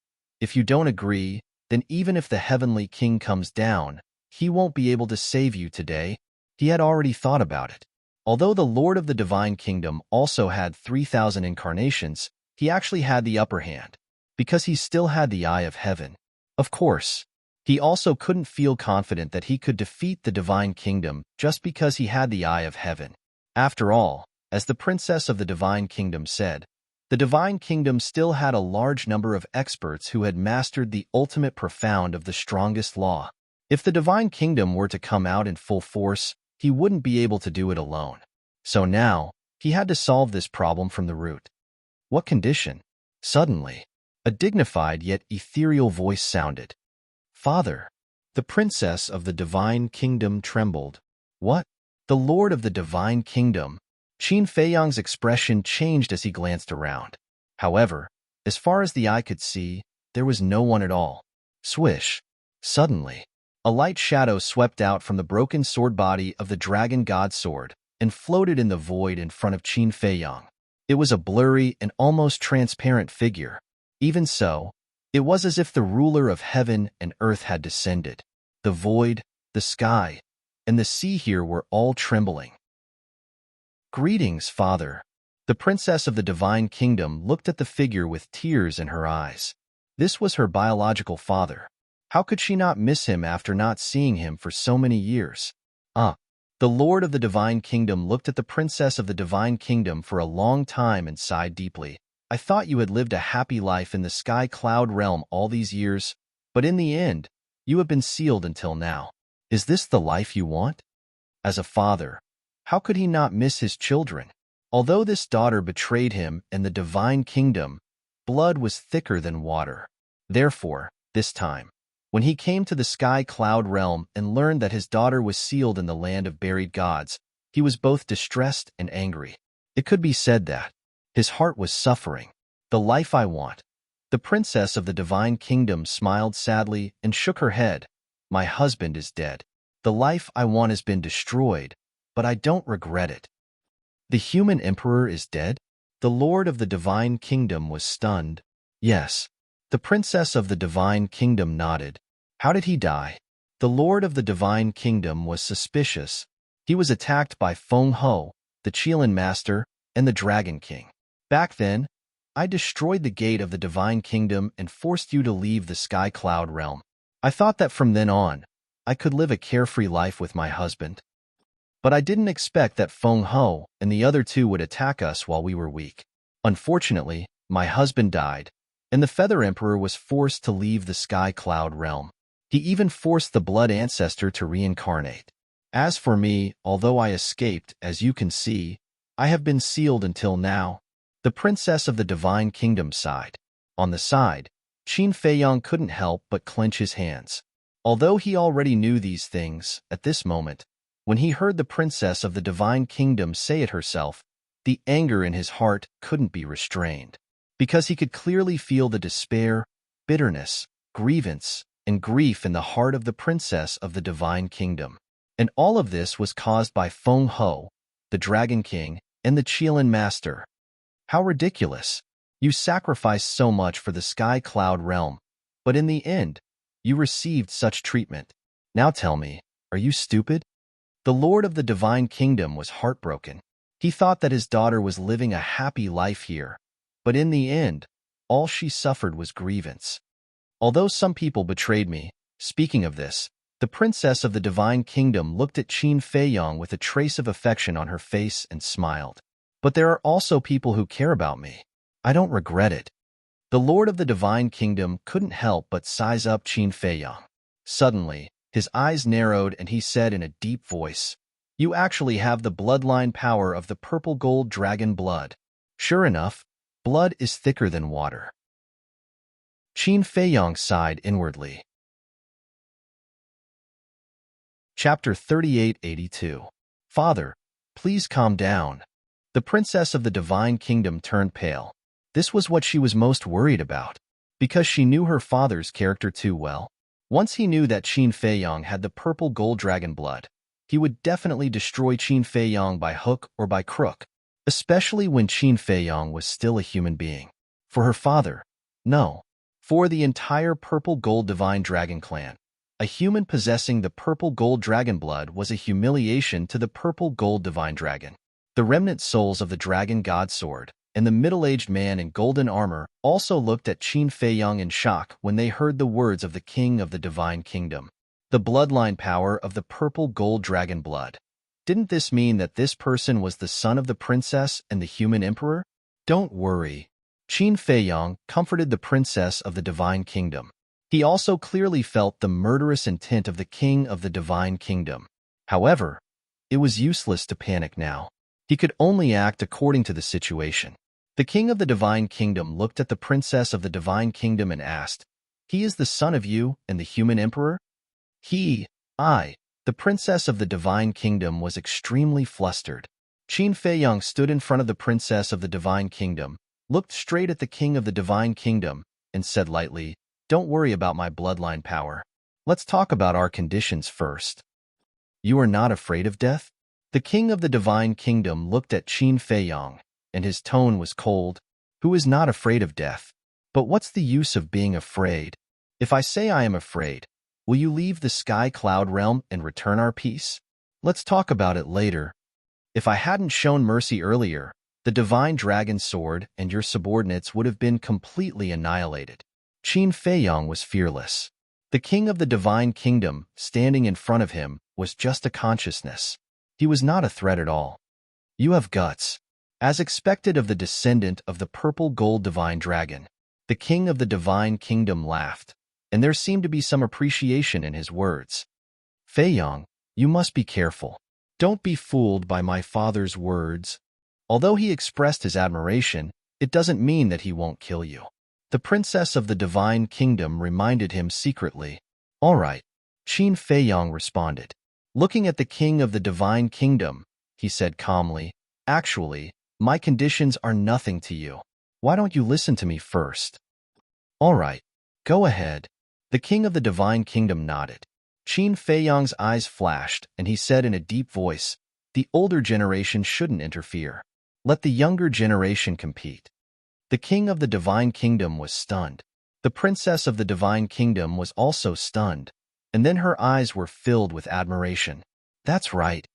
If you don't agree, then even if the Heavenly King comes down, he won't be able to save you today. He had already thought about it. Although the Lord of the Divine Kingdom also had 3,000 incarnations, he actually had the upper hand, because he still had the Eye of Heaven. Of course, he also couldn't feel confident that he could defeat the Divine Kingdom just because he had the Eye of Heaven. After all, as the Princess of the Divine Kingdom said, the Divine Kingdom still had a large number of experts who had mastered the ultimate profound of the strongest law. If the Divine Kingdom were to come out in full force, he wouldn't be able to do it alone. So now, he had to solve this problem from the root. What condition? Suddenly, a dignified yet ethereal voice sounded. "Father." The Princess of the Divine Kingdom trembled. What? The Lord of the Divine Kingdom? Qin Feiyang's expression changed as he glanced around. However, as far as the eye could see, there was no one at all. Swish! Suddenly, a light shadow swept out from the broken sword body of the Dragon God Sword and floated in the void in front of Qin Feiyang. It was a blurry and almost transparent figure. Even so, it was as if the ruler of heaven and earth had descended. The void, the sky, and the sea here were all trembling. "Greetings, Father." The Princess of the Divine Kingdom looked at the figure with tears in her eyes. This was her biological father. How could she not miss him after not seeing him for so many years? The The Lord of the Divine Kingdom looked at the Princess of the Divine Kingdom for a long time and sighed deeply. I thought you had lived a happy life in the sky cloud realm all these years, but in the end, you have been sealed until now. Is this the life you want? As a father, how could he not miss his children? Although this daughter betrayed him and the Divine Kingdom, blood was thicker than water. Therefore, this time, when he came to the sky cloud realm and learned that his daughter was sealed in the land of buried gods, he was both distressed and angry. It could be said that his heart was suffering. The life I want. The princess of the Divine Kingdom smiled sadly and shook her head. My husband is dead. The life I want has been destroyed, but I don't regret it. The human emperor is dead? The Lord of the Divine Kingdom was stunned. Yes. The princess of the Divine Kingdom nodded. How did he die? The Lord of the Divine Kingdom was suspicious. He was attacked by Feng Ho, the Qilin Master, and the Dragon King. Back then, I destroyed the gate of the Divine Kingdom and forced you to leave the Sky Cloud realm. I thought that from then on, I could live a carefree life with my husband. But I didn't expect that Feng Ho and the other two would attack us while we were weak. Unfortunately, my husband died, and the Feather Emperor was forced to leave the Sky Cloud realm. He even forced the Blood Ancestor to reincarnate. As for me, although I escaped, as you can see, I have been sealed until now. The Princess of the Divine Kingdom sighed. On the side, Qin Feiyang couldn't help but clench his hands. Although he already knew these things, at this moment, when he heard the Princess of the Divine Kingdom say it herself, the anger in his heart couldn't be restrained, because he could clearly feel the despair, bitterness, grievance, and grief in the heart of the Princess of the Divine Kingdom. And all of this was caused by Feng Ho, the Dragon King, and the Qilin Master. How ridiculous! You sacrificed so much for the Sky Cloud realm, but in the end, you received such treatment. Now tell me, are you stupid? The Lord of the Divine Kingdom was heartbroken. He thought that his daughter was living a happy life here, but in the end, all she suffered was grievance. Although some people betrayed me, speaking of this, the Princess of the Divine Kingdom looked at Qin Feiyang with a trace of affection on her face and smiled. But there are also people who care about me. I don't regret it. The Lord of the Divine Kingdom couldn't help but size up Qin Feiyang. Suddenly, his eyes narrowed and he said in a deep voice, You actually have the bloodline power of the purple gold dragon blood. Sure enough, blood is thicker than water. Qin Feiyang sighed inwardly. Chapter 3882. Father, please calm down. The Princess of the Divine Kingdom turned pale. This was what she was most worried about, because she knew her father's character too well. Once he knew that Qin Feiyang had the purple gold dragon blood, he would definitely destroy Qin Feiyang by hook or by crook, especially when Qin Feiyang was still a human being. For her father, no. For the entire purple gold divine dragon clan, a human possessing the purple gold dragon blood was a humiliation to the purple gold divine dragon. The remnant souls of the dragon god sword and the middle-aged man in golden armor also looked at Qin Feiyang in shock when they heard the words of the king of the Divine Kingdom. The bloodline power of the purple gold dragon blood. Didn't this mean that this person was the son of the princess and the human emperor? Don't worry. Qin Feiyang comforted the princess of the Divine Kingdom. He also clearly felt the murderous intent of the king of the Divine Kingdom. However, it was useless to panic now. He could only act according to the situation. The king of the Divine Kingdom looked at the princess of the Divine Kingdom and asked, He is the son of you and the human emperor? The princess of the Divine Kingdom was extremely flustered. Qin Feiyang stood in front of the princess of the Divine Kingdom, looked straight at the king of the Divine Kingdom, and said lightly, Don't worry about my bloodline power. Let's talk about our conditions first. You are not afraid of death? The king of the Divine Kingdom looked at Qin Feiyang, and his tone was cold. Who is not afraid of death? But what's the use of being afraid? If I say I am afraid, will you leave the sky cloud realm and return our peace? Let's talk about it later. If I hadn't shown mercy earlier, the divine dragon sword and your subordinates would have been completely annihilated. Qin Feiyang was fearless. The king of the Divine Kingdom, standing in front of him, was just a consciousness. He was not a threat at all. You have guts. As expected of the descendant of the purple gold divine dragon, the king of the divine kingdom laughed, and there seemed to be some appreciation in his words. Fei Yong, you must be careful. Don't be fooled by my father's words. Although he expressed his admiration, it doesn't mean that he won't kill you. The princess of the divine kingdom reminded him secretly. All right, Qin Fei Yong responded. Looking at the king of the divine kingdom, he said calmly, actually, my conditions are nothing to you. Why don't you listen to me first? All right, go ahead. The king of the divine kingdom nodded. Qin Fei Yong's eyes flashed, and he said in a deep voice, the older generation shouldn't interfere. Let the younger generation compete. The king of the divine kingdom was stunned. The princess of the divine kingdom was also stunned, and then her eyes were filled with admiration. That's right.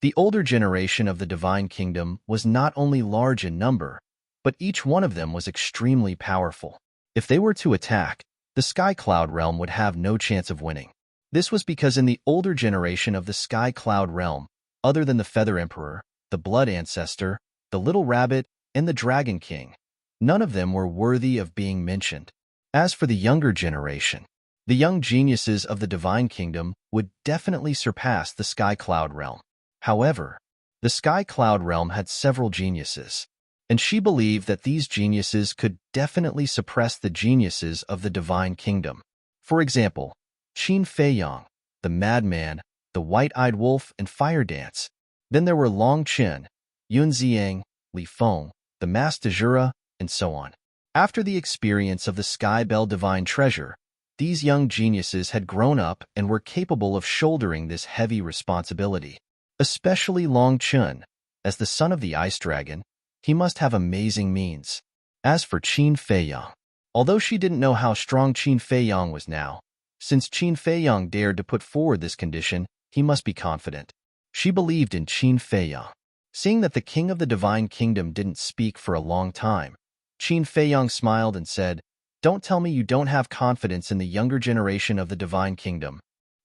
The older generation of the divine kingdom was not only large in number, but each one of them was extremely powerful. If they were to attack, the Sky Cloud realm would have no chance of winning. This was because in the older generation of the Sky Cloud realm, other than the Feather Emperor, the Blood Ancestor, the Little Rabbit, and the Dragon King, none of them were worthy of being mentioned. As for the younger generation, the young geniuses of the Divine Kingdom would definitely surpass the Sky Cloud realm. However, the Sky Cloud realm had several geniuses, and she believed that these geniuses could definitely suppress the geniuses of the Divine Kingdom. For example, Qin Fei Yong, the Madman, the White-Eyed Wolf, and Fire Dance. Then there were Long Chen, Yun Ziang, Li Feng, the Master Jura, and so on. After the experience of the Sky Bell Divine Treasure, these young geniuses had grown up and were capable of shouldering this heavy responsibility. Especially Long Chen, as the son of the Ice Dragon, he must have amazing means. As for Qin Fei Yong, although she didn't know how strong Qin Fei Yong was now, since Qin Fei Yong dared to put forward this condition, he must be confident. She believed in Qin Fei Yong. Seeing that the king of the Divine Kingdom didn't speak for a long time, Qin Fei Yong smiled and said, Don't tell me you don't have confidence in the younger generation of the Divine Kingdom.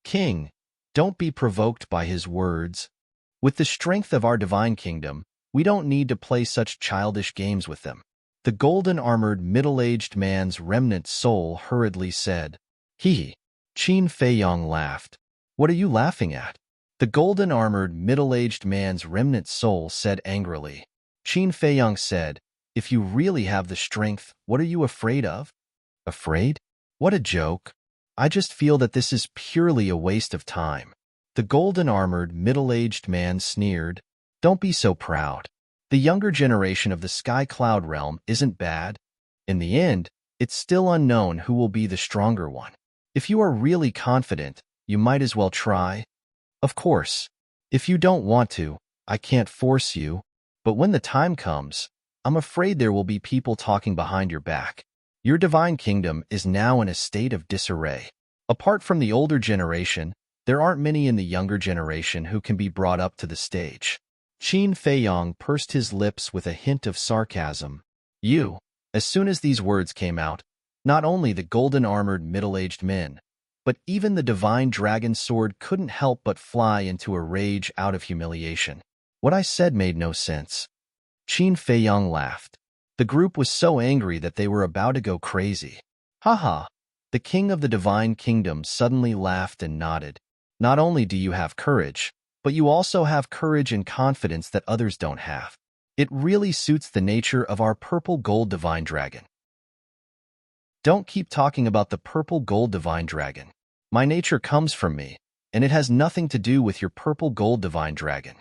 King, don't be provoked by his words. With the strength of our Divine Kingdom, we don't need to play such childish games with them. The golden-armored middle-aged man's remnant soul hurriedly said. He. Qin Fei Yong laughed. What are you laughing at? The golden-armored middle-aged man's remnant soul said angrily. Qin Fei Yong said, If you really have the strength, what are you afraid of? Afraid? What a joke. I just feel that this is purely a waste of time. The golden-armored middle-aged man sneered. Don't be so proud. The younger generation of the Sky Cloud realm isn't bad. In the end, it's still unknown who will be the stronger one. If you are really confident, you might as well try. Of course, if you don't want to, I can't force you, but when the time comes, I'm afraid there will be people talking behind your back. Your Divine Kingdom is now in a state of disarray. Apart from the older generation, there aren't many in the younger generation who can be brought up to the stage. Qin Fei Yong pursed his lips with a hint of sarcasm. You. As soon as these words came out, not only the golden-armored middle-aged men, but even the divine dragon sword couldn't help but fly into a rage out of humiliation. What I said made no sense. Qin Fei Yong laughed. The group was so angry that they were about to go crazy. Haha. The king of the Divine Kingdom suddenly laughed and nodded. Not only do you have courage, but you also have courage and confidence that others don't have. It really suits the nature of our purple gold divine dragon. Don't keep talking about the purple gold divine dragon. My nature comes from me, and it has nothing to do with your purple gold divine dragon.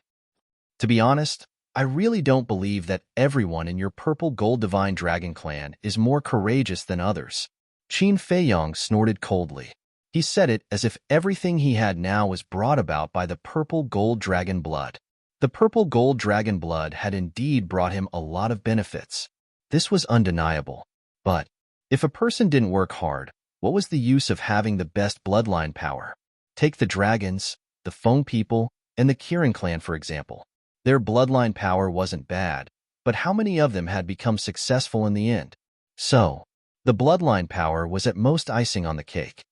To be honest, I really don't believe that everyone in your purple gold divine dragon clan is more courageous than others. Qin Fei Yong snorted coldly. He said it as if everything he had now was brought about by the purple gold dragon blood. The purple gold dragon blood had indeed brought him a lot of benefits. This was undeniable. But if a person didn't work hard, what was the use of having the best bloodline power? Take the dragons, the Feng people, and the Kirin clan for example. Their bloodline power wasn't bad, but how many of them had become successful in the end? So, the bloodline power was at most icing on the cake.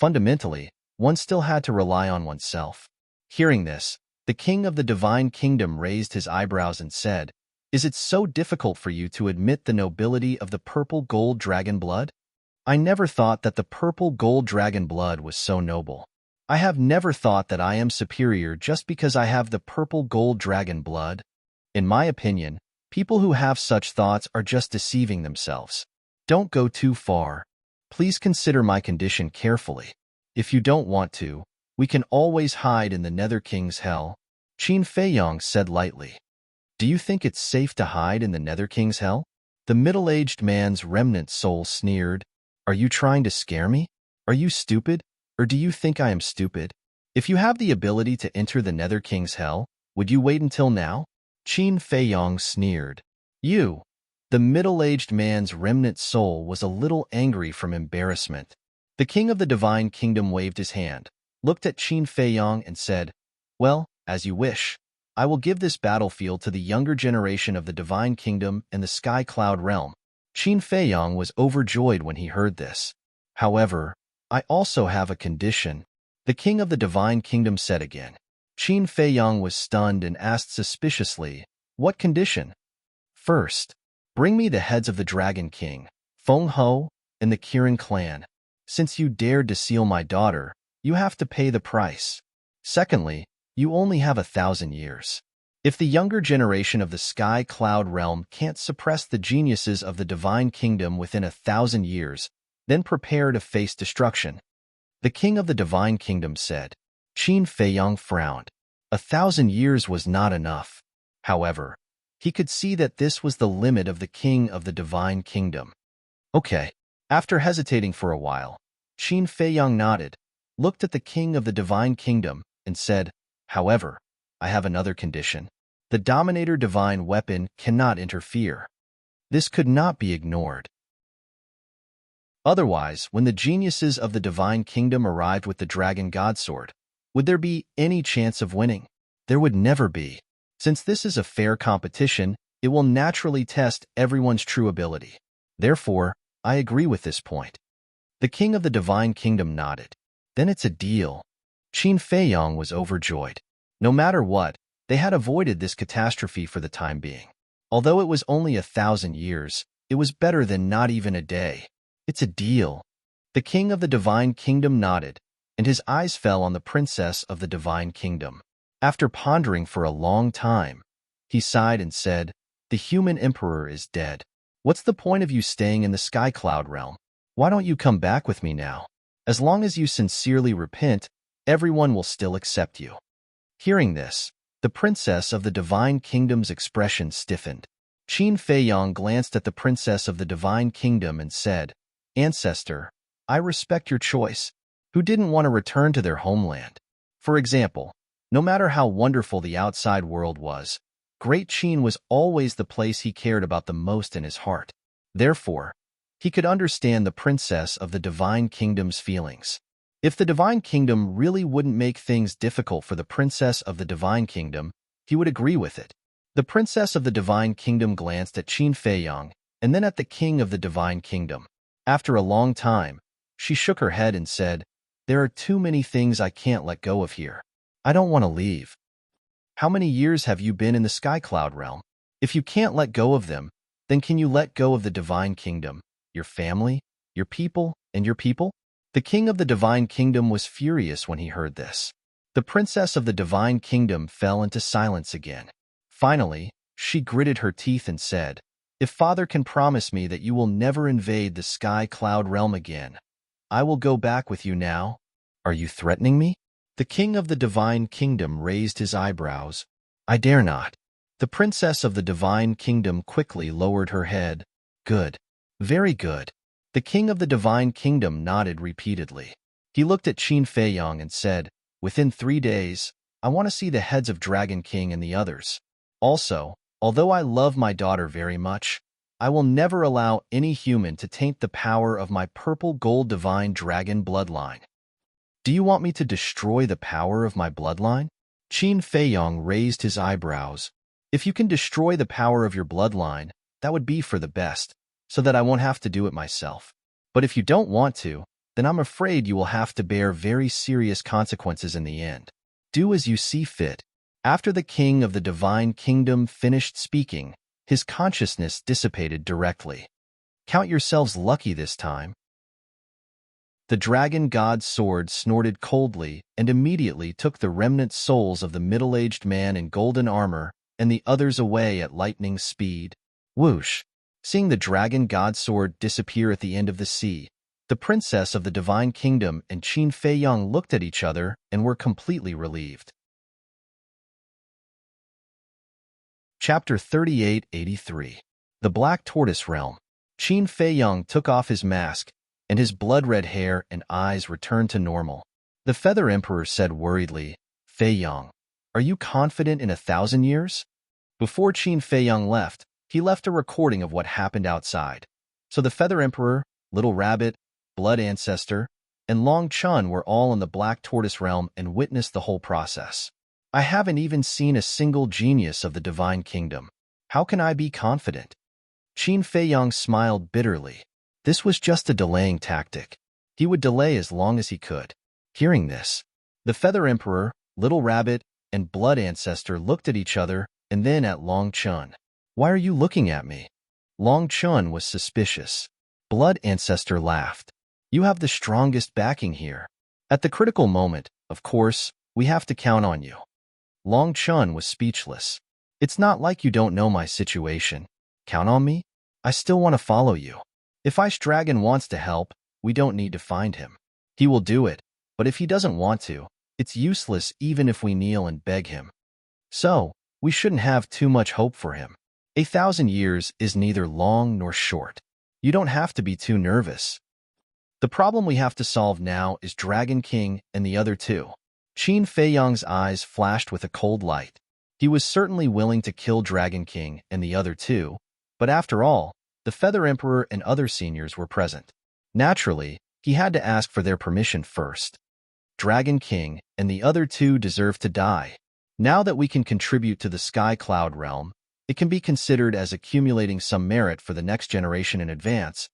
Fundamentally, one still had to rely on oneself. Hearing this, The king of the divine kingdom raised his eyebrows and said, "Is it so difficult for you to admit the nobility of the purple gold dragon blood? I never thought that the purple gold dragon blood was so noble. I have never thought that I am superior just because I have the purple gold dragon blood. In my opinion, people who have such thoughts are just deceiving themselves. Don't go too far. Please consider my condition carefully. If you don't want to, we can always hide in the Nether King's hell," Qin Feiyong said lightly. "Do you think it's safe to hide in the Nether King's hell?" The middle-aged man's remnant soul sneered. "Are you trying to scare me? Are you stupid? Or do you think I am stupid? If you have the ability to enter the Nether King's hell, would you wait until now?" Qin Feiyong sneered. "You." The middle-aged man's remnant soul was a little angry from embarrassment. The king of the divine kingdom waved his hand, looked at Qin Feiyong and said, "Well, as you wish. I will give this battlefield to the younger generation of the divine kingdom and the sky cloud realm." Qin Feiyong was overjoyed when he heard this. "However, I also have a condition," the king of the divine kingdom said again. Qin Feiyong was stunned and asked suspiciously, "What condition?" "First, bring me the heads of the Dragon King, Feng Ho, and the Kirin clan. Since you dared to steal my daughter, you have to pay the price. Secondly, you only have 1,000 years. If the younger generation of the Sky Cloud realm can't suppress the geniuses of the Divine Kingdom within 1,000 years, then prepare to face destruction." The king of the Divine Kingdom said. Qin Feiyong frowned. 1,000 years was not enough. However, he could see that this was the limit of the king of the Divine Kingdom. "Okay." After hesitating for a while, Qin Feiyong nodded, looked at the king of the Divine Kingdom, and said, "However, I have another condition. The Dominator divine weapon cannot interfere. This could not be ignored. Otherwise, when the geniuses of the Divine Kingdom arrived with the Dragon Godsword, would there be any chance of winning? There would never be. Since this is a fair competition, it will naturally test everyone's true ability. Therefore, I agree with this point." The king of the Divine Kingdom nodded. "Then it's a deal." Qin Feiyong was overjoyed. No matter what, they had avoided this catastrophe for the time being. Although it was only 1,000 years, it was better than not even a day. "It's a deal." The king of the Divine Kingdom nodded, and his eyes fell on the princess of the Divine Kingdom. After pondering for a long time, he sighed and said, "The human emperor is dead. What's the point of you staying in the Sky Cloud realm? Why don't you come back with me now? As long as you sincerely repent, everyone will still accept you." Hearing this, the princess of the Divine Kingdom's expression stiffened. Qin Feiyong glanced at the princess of the Divine Kingdom and said, "Ancestor, I respect your choice. Who didn't want to return to their homeland? For example, no matter how wonderful the outside world was, Great Qin was always the place he cared about the most in his heart. Therefore, he could understand the princess of the Divine Kingdom's feelings. If the Divine Kingdom really wouldn't make things difficult for the princess of the Divine Kingdom, he would agree with it. The princess of the Divine Kingdom glanced at Qin Feiyong and then at the king of the Divine Kingdom. After a long time, she shook her head and said, "There are too many things I can't let go of here. I don't want to leave." "How many years have you been in the Sky Cloud realm? If you can't let go of them, then can you let go of the Divine Kingdom, your family, your people, and your people?" The king of the Divine Kingdom was furious when he heard this. The princess of the Divine Kingdom fell into silence again. Finally, she gritted her teeth and said, "If Father can promise me that you will never invade the Sky Cloud realm again, I will go back with you now." "Are you threatening me?" The king of the Divine Kingdom raised his eyebrows. "I dare not." The princess of the Divine Kingdom quickly lowered her head. "Good. Very good." The king of the Divine Kingdom nodded repeatedly. He looked at Qin Feiyong and said, "Within 3 days, I want to see the heads of Dragon King and the others. Also, although I love my daughter very much, I will never allow any human to taint the power of my purple gold divine dragon bloodline." "Do you want me to destroy the power of my bloodline?" Qin Feiyong raised his eyebrows. "If you can destroy the power of your bloodline, that would be for the best, so that I won't have to do it myself. But if you don't want to, then I'm afraid you will have to bear very serious consequences in the end. Do as you see fit." After the king of the divine kingdom finished speaking, his consciousness dissipated directly. Count yourselves lucky this time. The dragon god's sword snorted coldly and immediately took the remnant souls of the middle-aged man in golden armor and the others away at lightning speed. Whoosh! Seeing the dragon god's sword disappear at the end of the sea, the princess of the divine kingdom and Qin Feiyang looked at each other and were completely relieved. Chapter 3883. The Black Tortoise Realm. Qin Feiyang took off his mask, and his blood-red hair and eyes returned to normal. The Feather Emperor said worriedly, "Feiyang, are you confident in 1,000 years?" Before Qin Feiyang left, he left a recording of what happened outside. So the Feather Emperor, Little Rabbit, Blood Ancestor, and Long Chun were all in the Black Tortoise Realm and witnessed the whole process. I haven't even seen a single genius of the Divine Kingdom. How can I be confident? Qin Feiyang smiled bitterly. This was just a delaying tactic. He would delay as long as he could. Hearing this, the Feather Emperor, Little Rabbit, and Blood Ancestor looked at each other and then at Long Chun. "Why are you looking at me?" Long Chun was suspicious. Blood Ancestor laughed. "You have the strongest backing here. At the critical moment, of course, we have to count on you." Long Chun was speechless. "It's not like you don't know my situation. Count on me? I still want to follow you. If Ice Dragon wants to help, we don't need to find him. He will do it, but if he doesn't want to, it's useless even if we kneel and beg him. So, we shouldn't have too much hope for him. 1,000 years is neither long nor short. You don't have to be too nervous. The problem we have to solve now is Dragon King and the other two." Qin Feiyang's eyes flashed with a cold light. He was certainly willing to kill Dragon King and the other two, but after all, the Feather Emperor and other seniors were present. Naturally, he had to ask for their permission first. Dragon King and the other two deserve to die. Now that we can contribute to the Sky Cloud Realm, it can be considered as accumulating some merit for the next generation in advance.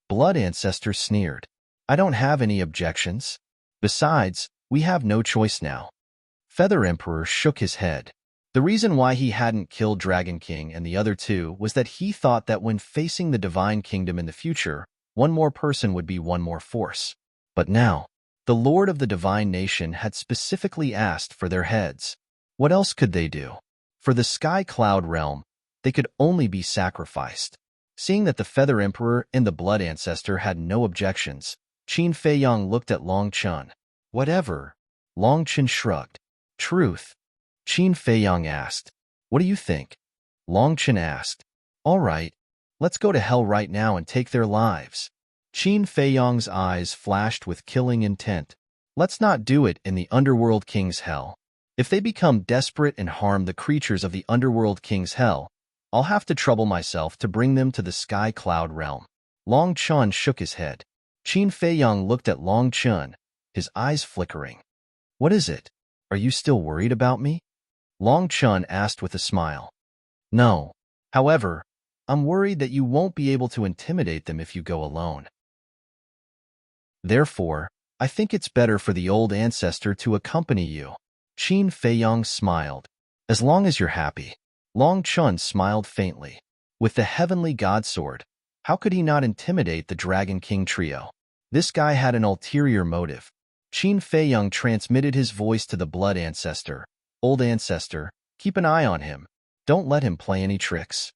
Blood Ancestor sneered. "I don't have any objections. Besides, we have no choice now." Feather Emperor shook his head. The reason why he hadn't killed Dragon King and the other two was that he thought that when facing the Divine Kingdom in the future, one more person would be one more force. But now, the Lord of the Divine Nation had specifically asked for their heads. What else could they do? For the Sky Cloud Realm, they could only be sacrificed. Seeing that the Feather Emperor and the Blood Ancestor had no objections, Qin Feiyang looked at Long Chun. "Whatever." Long Chun shrugged. "Truth?" Qin Feiyang asked. "What do you think?" Long Chun asked. "All right, let's go to hell right now and take their lives." Qin Feiyang's eyes flashed with killing intent. "Let's not do it in the Underworld King's hell. If they become desperate and harm the creatures of the Underworld King's hell, I'll have to trouble myself to bring them to the Sky Cloud Realm." Long Chun shook his head. Qin Feiyang looked at Long Chun, his eyes flickering. "What is it? Are you still worried about me?" Long Chun asked with a smile. "No. However, I'm worried that you won't be able to intimidate them if you go alone. Therefore, I think it's better for the old ancestor to accompany you." Qin Feiyang smiled. "As long as you're happy." Long Chun smiled faintly. With the heavenly god sword, how could he not intimidate the Dragon King trio? This guy had an ulterior motive. Qin Feiyang transmitted his voice to the Blood Ancestor. "Old Ancestor, keep an eye on him. Don't let him play any tricks."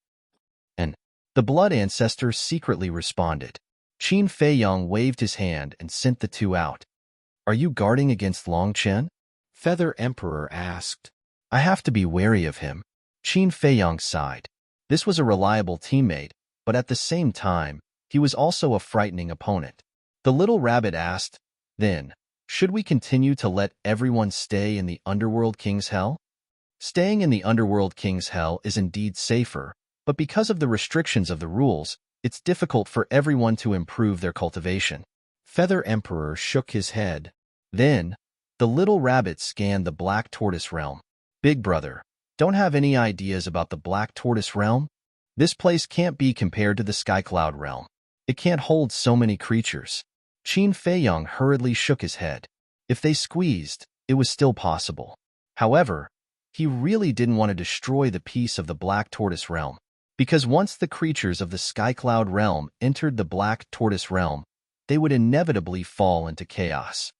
And the Blood Ancestor secretly responded. Qin Feiyang waved his hand and sent the two out. "Are you guarding against Long Chen?" Feather Emperor asked. "I have to be wary of him." Qin Feiyang sighed. This was a reliable teammate, but at the same time, he was also a frightening opponent. The Little Rabbit asked, "Then, should we continue to let everyone stay in the Underworld King's Hell?" Staying in the Underworld King's Hell is indeed safer, but because of the restrictions of the rules, it's difficult for everyone to improve their cultivation. Feather Emperor shook his head. Then, the Little Rabbit scanned the Black Tortoise Realm. "Big brother, don't have any ideas about the Black Tortoise Realm? This place can't be compared to the Sky Cloud Realm. It can't hold so many creatures." Qin Feiyang hurriedly shook his head. If they squeezed, it was still possible. However, He really didn't want to destroy the peace of the Black Tortoise realm, because once the creatures of the Skycloud realm entered the Black Tortoise realm, they would inevitably fall into chaos.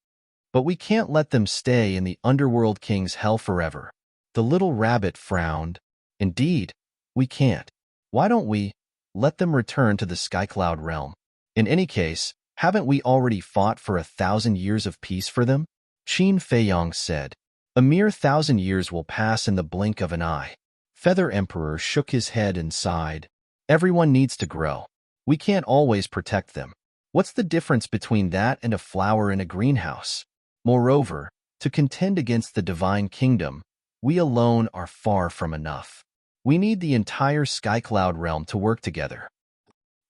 But we can't let them stay in the Underworld King's hell forever. The little rabbit frowned. Indeed, we can't. Why don't we let them return to the Skycloud realm? In any case, haven't we already fought for 1,000 years of peace for them? Qin Feiyong said. A mere 1,000 years will pass in the blink of an eye. Feather Emperor shook his head and sighed. Everyone needs to grow. We can't always protect them. What's the difference between that and a flower in a greenhouse? Moreover, to contend against the divine kingdom, we alone are far from enough. We need the entire Skycloud realm to work together.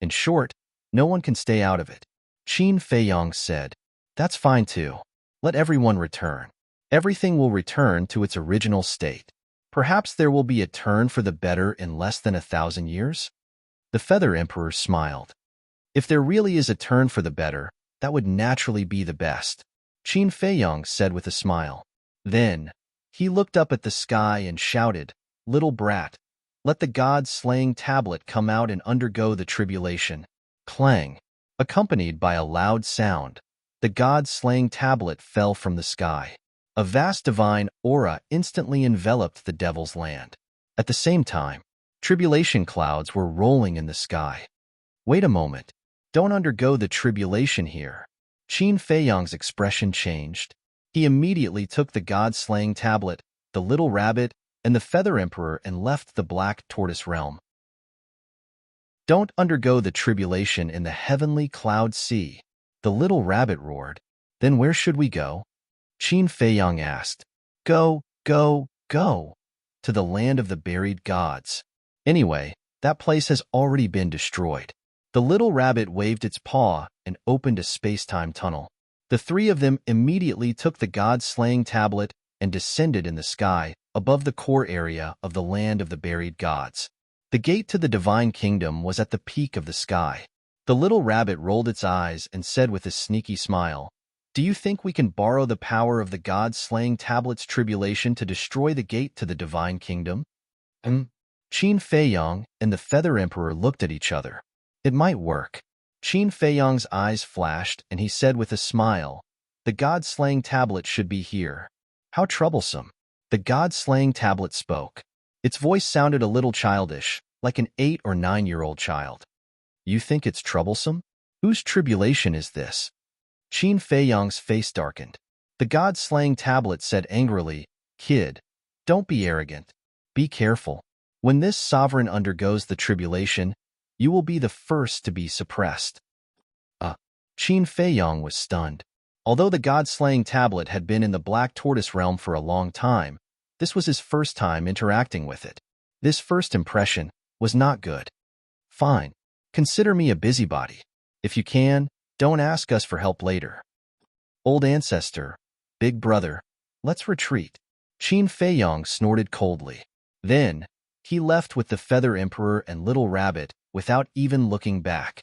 In short, no one can stay out of it. Qin Feiyong said. That's fine too. Let everyone return. Everything will return to its original state. Perhaps there will be a turn for the better in less than 1,000 years? The Feather Emperor smiled. If there really is a turn for the better, that would naturally be the best, Qin Feiyong said with a smile. Then, he looked up at the sky and shouted, Little brat, let the god-slaying tablet come out and undergo the tribulation. Clang. Accompanied by a loud sound, the god-slaying tablet fell from the sky. A vast divine aura instantly enveloped the devil's land. At the same time, tribulation clouds were rolling in the sky. Wait a moment. Don't undergo the tribulation here. Qin Feiyong's expression changed. He immediately took the god-slaying tablet, the little rabbit, and the Feather Emperor and left the Black Tortoise realm. Don't undergo the tribulation in the heavenly cloud sea, the little rabbit roared. Then where should we go? Qin Feiyong asked. Go, go, go, to the land of the buried gods. Anyway, that place has already been destroyed. The little rabbit waved its paw and opened a space-time tunnel. The three of them immediately took the god-slaying tablet and descended in the sky above the core area of the land of the buried gods. The gate to the divine kingdom was at the peak of the sky. The little rabbit rolled its eyes and said with a sneaky smile, Do you think we can borrow the power of the god-slaying tablet's tribulation to destroy the gate to the divine kingdom? Qin Feiyong and the Feather Emperor looked at each other. It might work. Qin Feiyong's eyes flashed, and he said with a smile, The god-slaying tablet should be here. How troublesome. The god-slaying tablet spoke. Its voice sounded a little childish, like an 8 or 9-year-old child. You think it's troublesome? Whose tribulation is this? Qin Feiyong's face darkened. The god-slaying tablet said angrily, Kid, don't be arrogant. Be careful. When this sovereign undergoes the tribulation, you will be the first to be suppressed. Qin Feiyong was stunned. Although the god-slaying tablet had been in the Black Tortoise realm for a long time, this was his first time interacting with it. This first impression was not good. Fine. Consider me a busybody. If you can, don't ask us for help later. Old ancestor, big brother, let's retreat. Qin Feiyong snorted coldly. Then, he left with the Feather Emperor and Little Rabbit without even looking back.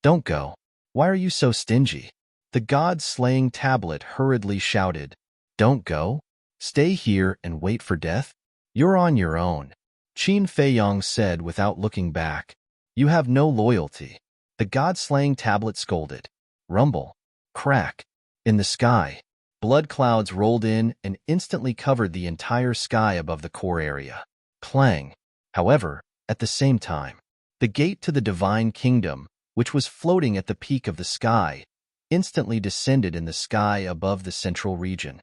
Don't go. Why are you so stingy? The god-slaying tablet hurriedly shouted. Don't go? Stay here and wait for death? You're on your own. Qin Feiyong said without looking back. You have no loyalty. The god-slaying tablet scolded. Rumble. Crack. In the sky, blood clouds rolled in and instantly covered the entire sky above the core area. Clang. However, at the same time, the gate to the divine kingdom, which was floating at the peak of the sky, instantly descended in the sky above the central region.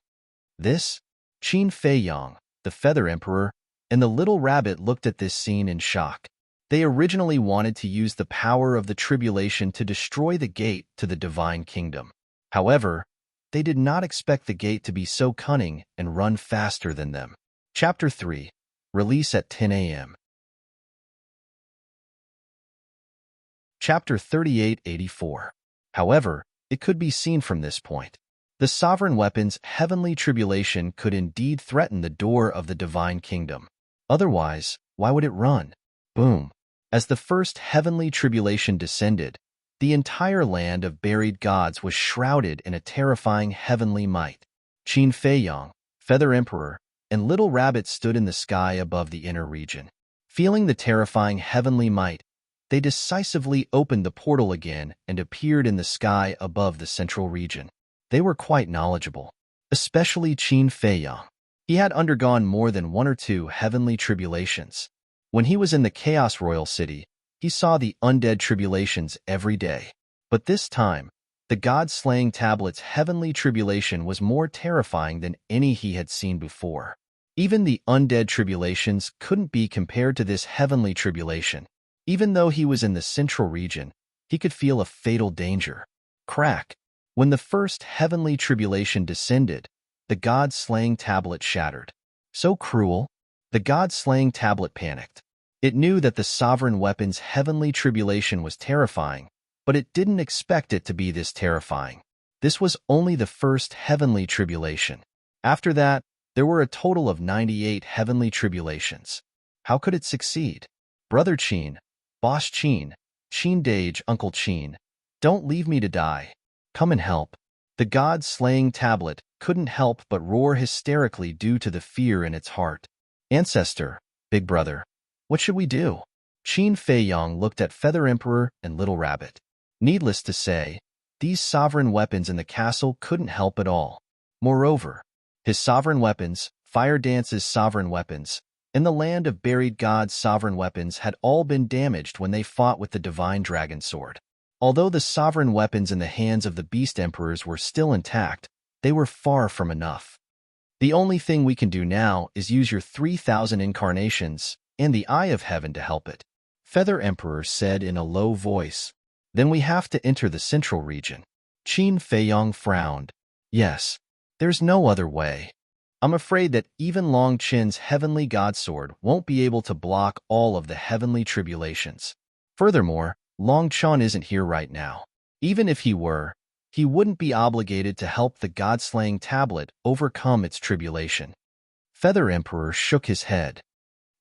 This? Qin Feiyong, the Feather Emperor, and the little rabbit looked at this scene in shock. They originally wanted to use the power of the tribulation to destroy the gate to the divine kingdom. However, they did not expect the gate to be so cunning and run faster than them. Chapter 3. Release at 10 a.m. Chapter 3884. However, it could be seen from this point. The sovereign weapon's heavenly tribulation could indeed threaten the door of the divine kingdom. Otherwise, why would it run? Boom. As the first heavenly tribulation descended, the entire land of buried gods was shrouded in a terrifying heavenly might. Qin Feiyong, Feather Emperor, and Little Rabbit stood in the sky above the inner region. Feeling the terrifying heavenly might, they decisively opened the portal again and appeared in the sky above the central region. They were quite knowledgeable, especially Qin Feiyang. He had undergone more than one or two heavenly tribulations. When he was in the Chaos Royal City, he saw the undead tribulations every day. But this time, the God-slaying tablet's heavenly tribulation was more terrifying than any he had seen before. Even the undead tribulations couldn't be compared to this heavenly tribulation. Even though he was in the central region, he could feel a fatal danger. Crack! When the first heavenly tribulation descended, the God-slaying tablet shattered. So cruel, the God-slaying tablet panicked. It knew that the sovereign weapon's heavenly tribulation was terrifying, but it didn't expect it to be this terrifying. This was only the first heavenly tribulation. After that, there were a total of 98 heavenly tribulations. How could it succeed? Brother Qin, Boss Qin, Qin Dage, Uncle Qin, don't leave me to die. Come and help. The God-slaying tablet couldn't help but roar hysterically due to the fear in its heart. Ancestor, big brother, what should we do? Qin Feiyang looked at Feather Emperor and Little Rabbit. Needless to say, these sovereign weapons in the castle couldn't help at all. Moreover, his sovereign weapons, Fire Dance's sovereign weapons, and the Land of Buried Gods' sovereign weapons had all been damaged when they fought with the Divine Dragon Sword. Although the sovereign weapons in the hands of the Beast Emperors were still intact, they were far from enough. The only thing we can do now is use your 3,000 incarnations and the Eye of Heaven to help it, Feather Emperor said in a low voice. Then we have to enter the central region. Qin Feiyang frowned. Yes, there's no other way. I'm afraid that even Long Qin's heavenly god sword won't be able to block all of the heavenly tribulations. Furthermore, Long Qin isn't here right now. Even if he were, he wouldn't be obligated to help the god-slaying tablet overcome its tribulation. Feather Emperor shook his head.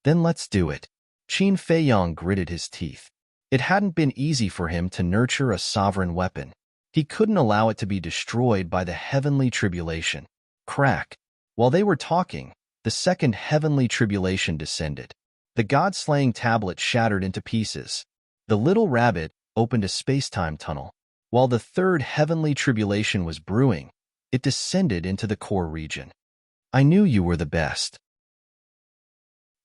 Then let's do it. Qin Feiyang gritted his teeth. It hadn't been easy for him to nurture a sovereign weapon. He couldn't allow it to be destroyed by the heavenly tribulation. Crack! While they were talking, the second heavenly tribulation descended. The god-slaying tablet shattered into pieces. The Little Rabbit opened a space-time tunnel. While the third heavenly tribulation was brewing, it descended into the core region. I knew you were the best.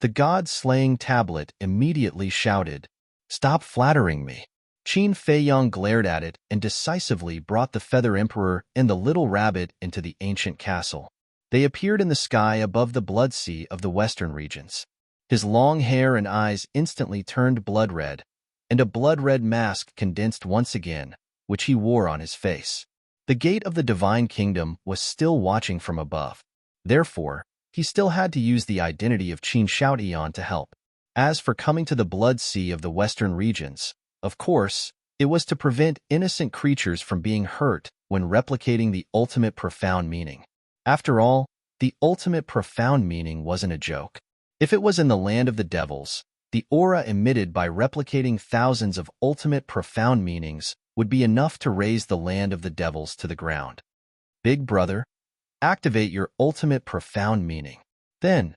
The god-slaying tablet immediately shouted, Stop flattering me. Qin Feiyang glared at it and decisively brought the Feather Emperor and the Little Rabbit into the ancient castle. They appeared in the sky above the blood sea of the western regions. His long hair and eyes instantly turned blood red, and a blood-red mask condensed once again, which he wore on his face. The gate of the Divine Kingdom was still watching from above. Therefore, he still had to use the identity of Qin Shoutian to help. As for coming to the blood sea of the western regions, of course, it was to prevent innocent creatures from being hurt when replicating the ultimate profound meaning. After all, the ultimate profound meaning wasn't a joke. If it was in the land of the devils, the aura emitted by replicating thousands of ultimate profound meanings would be enough to raise the land of the devils to the ground. Big brother, activate your ultimate profound meaning. Then,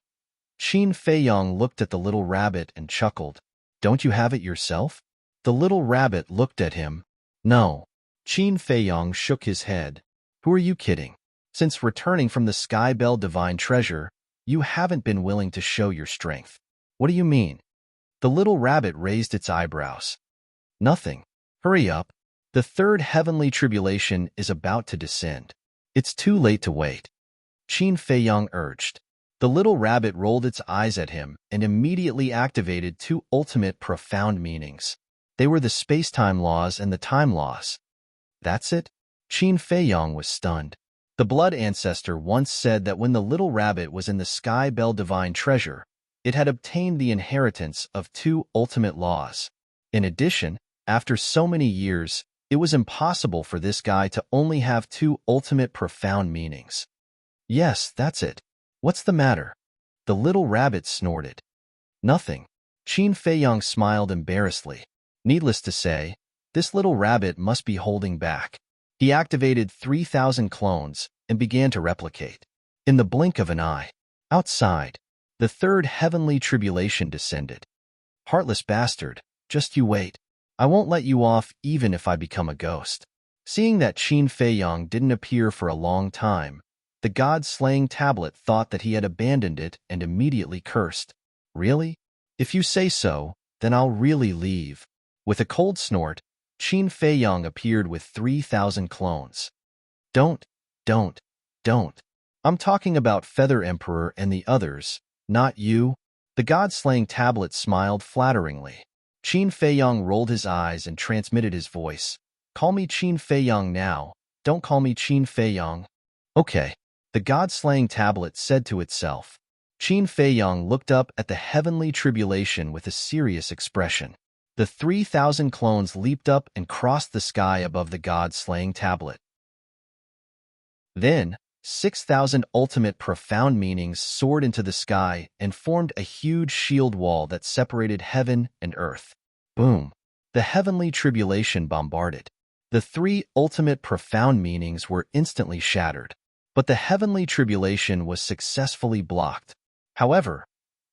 Qin Feiyang looked at the Little Rabbit and chuckled. Don't you have it yourself? The Little Rabbit looked at him. No. Qin Feiyang shook his head. Who are you kidding? Since returning from the Sky Bell Divine Treasure, you haven't been willing to show your strength. What do you mean? The Little Rabbit raised its eyebrows. Nothing. Hurry up. The third heavenly tribulation is about to descend. It's too late to wait. Qin Feiyang urged. The Little Rabbit rolled its eyes at him and immediately activated two ultimate profound meanings. They were the space-time laws and the time laws. That's it? Qin Feiyang was stunned. The Blood Ancestor once said that when the Little Rabbit was in the Sky Bell Divine Treasure, it had obtained the inheritance of two ultimate laws. In addition, after so many years, it was impossible for this guy to only have two ultimate profound meanings. Yes, that's it. What's the matter? The Little Rabbit snorted. Nothing. Qin Feiyang smiled embarrassedly. Needless to say, this Little Rabbit must be holding back. He activated 3,000 clones and began to replicate. In the blink of an eye, Outside, the third heavenly tribulation descended. Heartless bastard, just you wait. I won't let you off even if I become a ghost. Seeing that Qin Feiyang didn't appear for a long time, the god-slaying tablet thought that he had abandoned it and immediately cursed. Really? If you say so, then I'll really leave. With a cold snort, Qin Feiyang appeared with 3,000 clones. Don't. I'm talking about Feather Emperor and the others, not you. The god-slaying tablet smiled flatteringly. Qin Feiyang rolled his eyes and transmitted his voice. Call me Qin Feiyang now. Don't call me Qin Feiyang. Okay, the god-slaying tablet said to itself. Qin Feiyang looked up at the heavenly tribulation with a serious expression. The 3,000 clones leaped up and crossed the sky above the god-slaying tablet. Then, 6,000 ultimate profound meanings soared into the sky and formed a huge shield wall that separated heaven and earth. Boom! The heavenly tribulation bombarded. The three ultimate profound meanings were instantly shattered, but the heavenly tribulation was successfully blocked. However,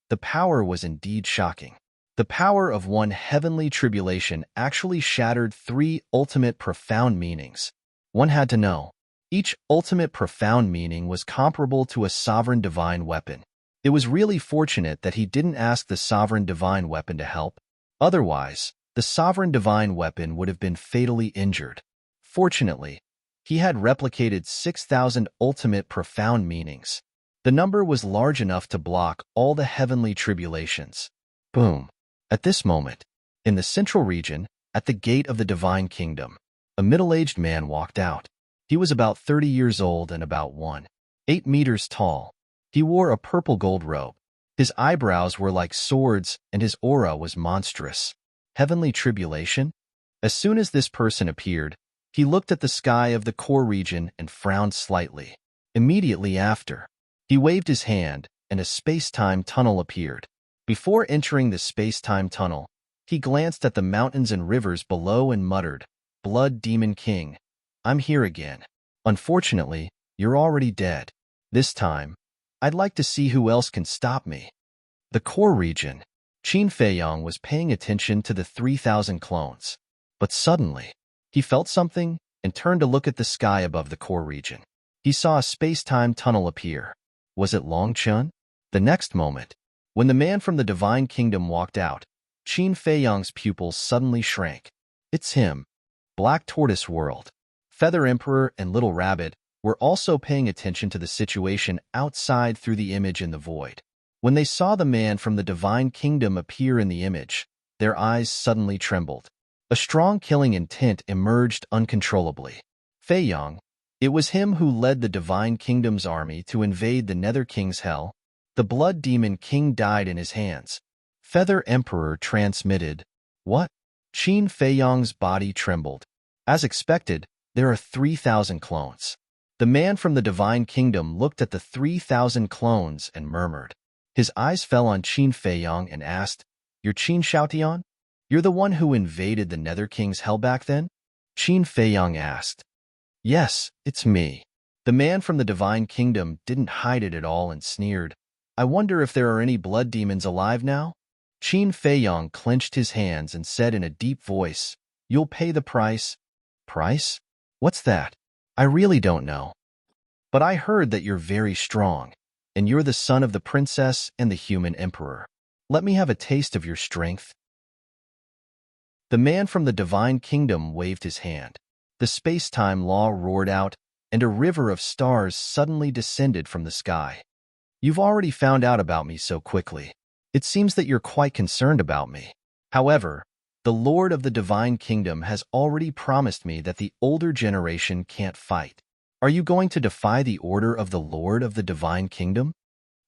the power was indeed shocking. The power of one heavenly tribulation actually shattered three ultimate profound meanings. One had to know. Each ultimate profound meaning was comparable to a sovereign divine weapon. It was really fortunate that he didn't ask the sovereign divine weapon to help. Otherwise, the sovereign divine weapon would have been fatally injured. Fortunately, he had replicated 6,000 ultimate profound meanings. The number was large enough to block all the heavenly tribulations. Boom! At this moment, in the central region, at the gate of the divine kingdom, a middle-aged man walked out. He was about 30 years old and about 1.8 meters tall. He wore a purple gold robe. His eyebrows were like swords and his aura was monstrous. Heavenly tribulation? As soon as this person appeared, he looked at the sky of the core region and frowned slightly. Immediately after, he waved his hand and a space-time tunnel appeared. Before entering the space-time tunnel, he glanced at the mountains and rivers below and muttered, "Blood Demon King, I'm here again. Unfortunately, you're already dead. This time, I'd like to see who else can stop me." The core region. Qin Feiyang was paying attention to the 3,000 clones. But suddenly, he felt something and turned to look at the sky above the core region. He saw a space-time tunnel appear. Was it Long Chun? The next moment, when the man from the divine kingdom walked out, Qin Feiyang's pupils suddenly shrank. It's him. Black Tortoise World. Feather Emperor and Little Rabbit were also paying attention to the situation outside through the image in the void. When they saw the man from the divine kingdom appear in the image, their eyes suddenly trembled. A strong killing intent emerged uncontrollably. Feiyang, it was him who led the divine kingdom's army to invade the Nether King's hell. The Blood Demon King died in his hands. Feather Emperor transmitted. What? Qin Feiyang's body trembled. As expected, there are 3,000 clones. The man from the divine kingdom looked at the 3,000 clones and murmured. His eyes fell on Qin Feiyang and asked, "You're Qin Xiaotian? You're the one who invaded the Nether King's hell back then?" Qin Feiyang asked. "Yes, it's me." The man from the divine kingdom didn't hide it at all and sneered. "I wonder if there are any blood demons alive now?" Qin Feiyang clenched his hands and said in a deep voice, "You'll pay the price." "Price? What's that?" "I really don't know. But I heard that you're very strong, and you're the son of the princess and the human emperor. Let me have a taste of your strength." The man from the divine kingdom waved his hand. The space-time law roared out, and a river of stars suddenly descended from the sky. "You've already found out about me so quickly. It seems that you're quite concerned about me. However, the Lord of the Divine Kingdom has already promised me that the older generation can't fight. Are you going to defy the order of the Lord of the Divine Kingdom?"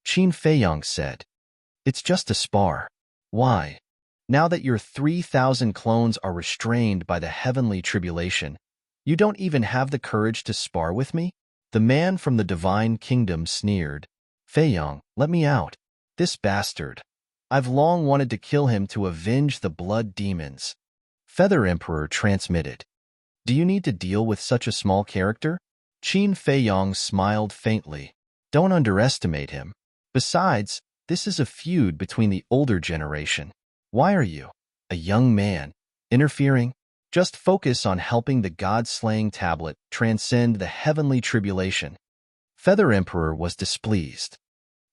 Qin Feiyang said. "It's just a spar." "Why? Now that your 3,000 clones are restrained by the heavenly tribulation, you don't even have the courage to spar with me?" The man from the Divine Kingdom sneered. "Feiyang, let me out. This bastard. I've long wanted to kill him to avenge the blood demons." Feather Emperor transmitted. "Do you need to deal with such a small character?" Qin Feiyang smiled faintly. "Don't underestimate him. Besides, this is a feud between the older generation. Why are you, a young man, interfering? Just focus on helping the god-slaying tablet transcend the heavenly tribulation. Feather Emperor was displeased.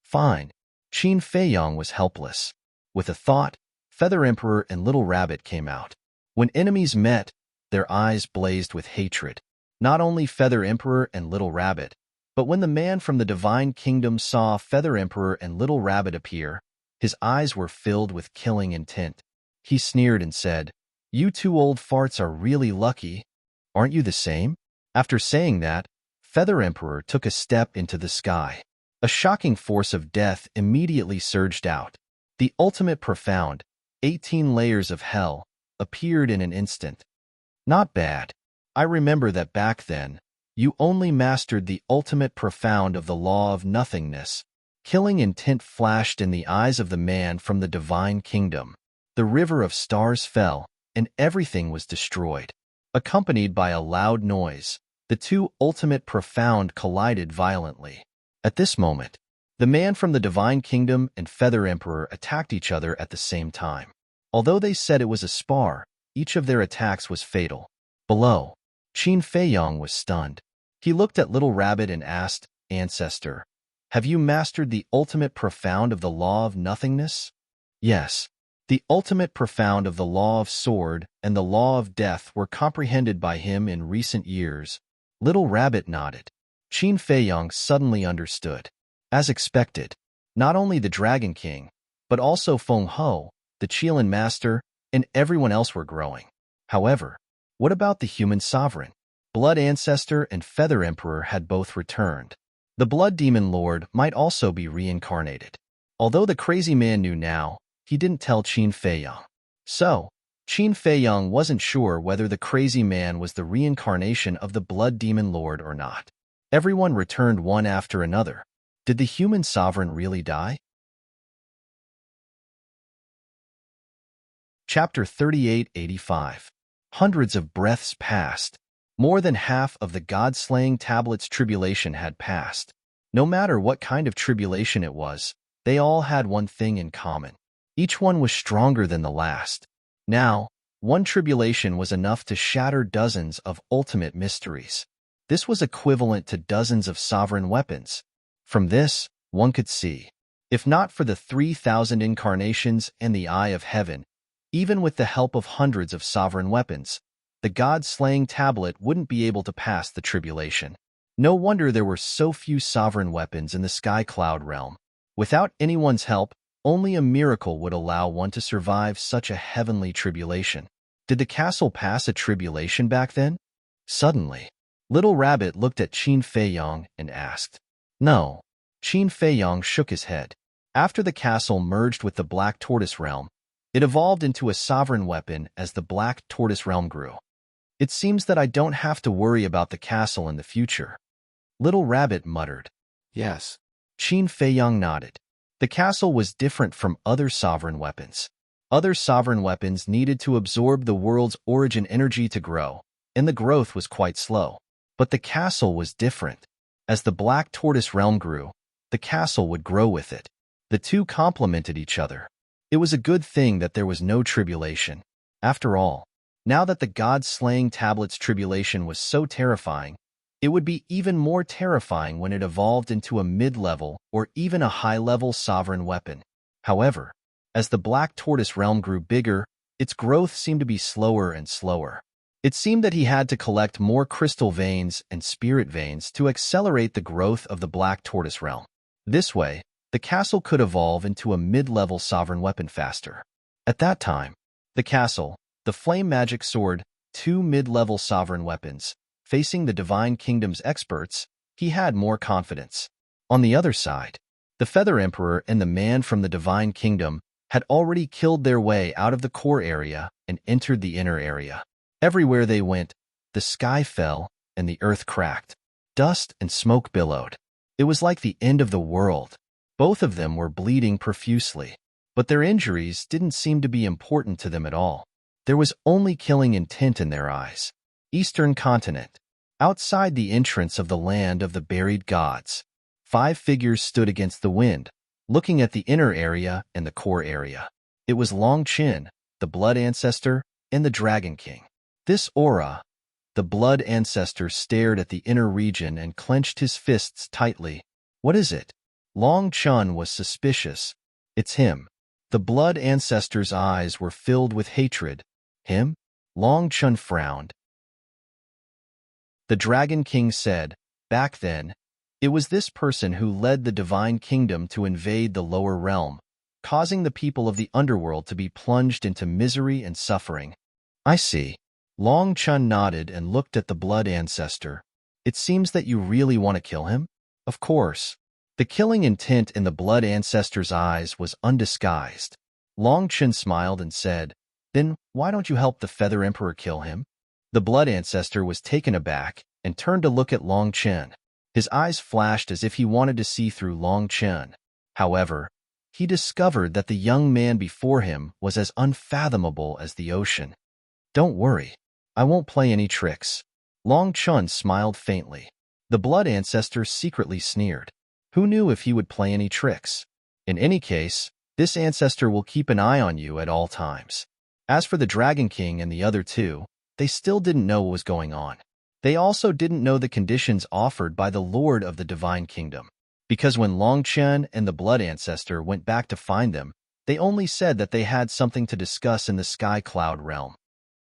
Fine. Qin Feiyong was helpless. With a thought, Feather Emperor and Little Rabbit came out. When enemies met, their eyes blazed with hatred. Not only Feather Emperor and Little Rabbit, but when the man from the Divine Kingdom saw Feather Emperor and Little Rabbit appear, his eyes were filled with killing intent. He sneered and said, "You two old farts are really lucky. Aren't you the same?" After saying that, Feather Emperor took a step into the sky. A shocking force of death immediately surged out. The ultimate profound, 18 layers of hell, appeared in an instant. Not bad. I remember that back then, you only mastered the ultimate profound of the law of nothingness. Killing intent flashed in the eyes of the man from the Divine Kingdom. The river of stars fell, and everything was destroyed. Accompanied by a loud noise, the two ultimate profound collided violently. At this moment, the man from the Divine Kingdom and Feather Emperor attacked each other at the same time. Although they said it was a spar, each of their attacks was fatal. Below, Qin Feiyong was stunned. He looked at Little Rabbit and asked, "Ancestor, have you mastered the ultimate profound of the law of nothingness?" "Yes. The ultimate profound of the law of sword and the law of death were comprehended by him in recent years." Little Rabbit nodded. Qin Feiyong suddenly understood. As expected, not only the Dragon King, but also Feng Ho, the Qilin Master, and everyone else were growing. However, what about the human sovereign? Blood Ancestor and Feather Emperor had both returned. The Blood Demon Lord might also be reincarnated. Although the crazy man knew now, he didn't tell Qin Feiyong. So, Qin Feiyong wasn't sure whether the crazy man was the reincarnation of the Blood Demon Lord or not. Everyone returned one after another. Did the human sovereign really die? Chapter 3885. Hundreds of breaths passed. More than half of the god-slaying tablet's tribulation had passed. No matter what kind of tribulation it was, they all had one thing in common. Each one was stronger than the last. Now, one tribulation was enough to shatter dozens of ultimate mysteries. This was equivalent to dozens of sovereign weapons. From this, one could see, if not for the 3,000 incarnations and the Eye of Heaven, even with the help of hundreds of sovereign weapons, the god-slaying tablet wouldn't be able to pass the tribulation. No wonder there were so few sovereign weapons in the Sky Cloud realm. Without anyone's help, only a miracle would allow one to survive such a heavenly tribulation. Did the castle pass a tribulation back then? Suddenly, Little Rabbit looked at Qin Feiyong and asked. No. Qin Feiyong shook his head. After the castle merged with the Black Tortoise realm, it evolved into a sovereign weapon as the Black Tortoise realm grew. It seems that I don't have to worry about the castle in the future. Little Rabbit muttered. Yes. Qin Feiyong nodded. The castle was different from other sovereign weapons. Other sovereign weapons needed to absorb the world's origin energy to grow, and the growth was quite slow. But the castle was different. As the Black Tortoise realm grew, the castle would grow with it. The two complemented each other. It was a good thing that there was no tribulation. After all, now that the god-slaying tablet's tribulation was so terrifying, it would be even more terrifying when it evolved into a mid-level or even a high-level sovereign weapon. However, as the Black Tortoise realm grew bigger, its growth seemed to be slower and slower. It seemed that he had to collect more crystal veins and spirit veins to accelerate the growth of the Black Tortoise realm. This way, the castle could evolve into a mid-level sovereign weapon faster. At that time, the castle, the flame magic sword, two mid-level sovereign weapons, facing the Divine Kingdom's experts, he had more confidence. On the other side, the Feather Emperor and the man from the Divine Kingdom had already killed their way out of the core area and entered the inner area. Everywhere they went, the sky fell and the earth cracked. Dust and smoke billowed. It was like the end of the world. Both of them were bleeding profusely, but their injuries didn't seem to be important to them at all. There was only killing intent in their eyes. Eastern continent. Outside the entrance of the land of the buried gods, 5 figures stood against the wind, looking at the inner area and the core area. It was Long Qin, the Blood Ancestor, and the Dragon King. This aura, the Blood Ancestor stared at the inner region and clenched his fists tightly. What is it? Long Chun was suspicious. It's him. The Blood Ancestor's eyes were filled with hatred. Him? Long Chun frowned. The Dragon King said, back then, it was this person who led the Divine Kingdom to invade the lower realm, causing the people of the underworld to be plunged into misery and suffering. I see. Long Chun nodded and looked at the Blood Ancestor. It seems that you really want to kill him? Of course. The killing intent in the Blood Ancestor's eyes was undisguised. Long Chun smiled and said, then why don't you help the Feather Emperor kill him? The Blood Ancestor was taken aback and turned to look at Long Chun. His eyes flashed as if he wanted to see through Long Chun. However, he discovered that the young man before him was as unfathomable as the ocean. Don't worry, I won't play any tricks. Long Chun smiled faintly. The Blood Ancestor secretly sneered. Who knew if he would play any tricks? In any case, this ancestor will keep an eye on you at all times. As for the Dragon King and the other two, they still didn't know what was going on. They also didn't know the conditions offered by the Lord of the Divine Kingdom, because when Long Chen and the Blood Ancestor went back to find them, they only said that they had something to discuss in the Sky Cloud realm.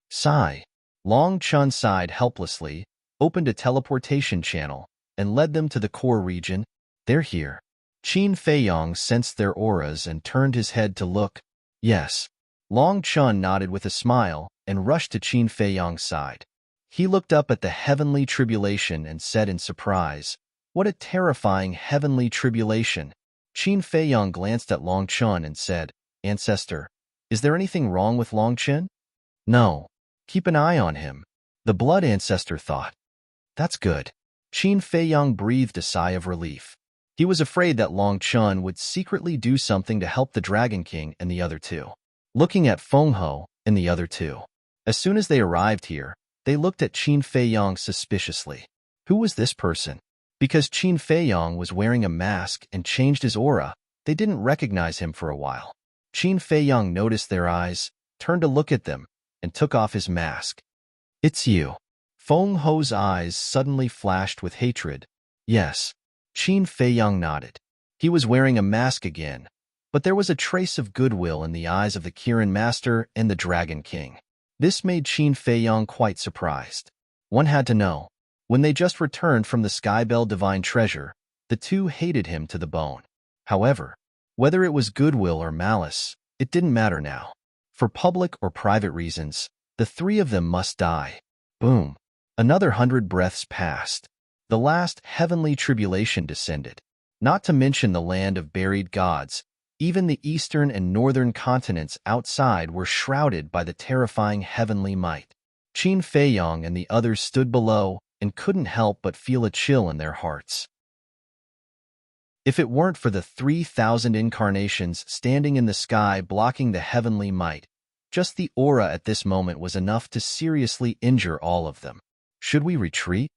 Sigh. Long Chun sighed helplessly, opened a teleportation channel, and led them to the core region. They're here. Qin Feiyong sensed their auras and turned his head to look. Yes. Long Chun nodded with a smile and rushed to Qin Feiyong's side. He looked up at the heavenly tribulation and said in surprise, what a terrifying heavenly tribulation. Qin Feiyong glanced at Long Chun and said, Ancestor, is there anything wrong with Long Chen? No. Keep an eye on him. The Blood Ancestor thought. That's good. Qin Feiyong breathed a sigh of relief. He was afraid that Long Chun would secretly do something to help the Dragon King and the other two. Looking at Feng Ho and the other two. As soon as they arrived here, they looked at Qin Feiyong suspiciously. Who was this person? Because Qin Feiyong was wearing a mask and changed his aura, they didn't recognize him for a while. Qin Feiyong noticed their eyes, turned to look at them, and took off his mask. It's you. Feng Ho's eyes suddenly flashed with hatred. Yes. Qin Feiyong nodded. He was wearing a mask again, but there was a trace of goodwill in the eyes of the Kirin Master and the Dragon King. This made Qin Feiyong quite surprised. One had to know. When they just returned from the Skybell Divine Treasure, the two hated him to the bone. However, whether it was goodwill or malice, it didn't matter now. For public or private reasons, the three of them must die. Boom. Another 100 breaths passed. The last heavenly tribulation descended. Not to mention the land of buried gods, even the eastern and northern continents outside were shrouded by the terrifying heavenly might. Qin Feiyong and the others stood below and couldn't help but feel a chill in their hearts. If it weren't for the 3,000 incarnations standing in the sky blocking the heavenly might, just the aura at this moment was enough to seriously injure all of them. Should we retreat?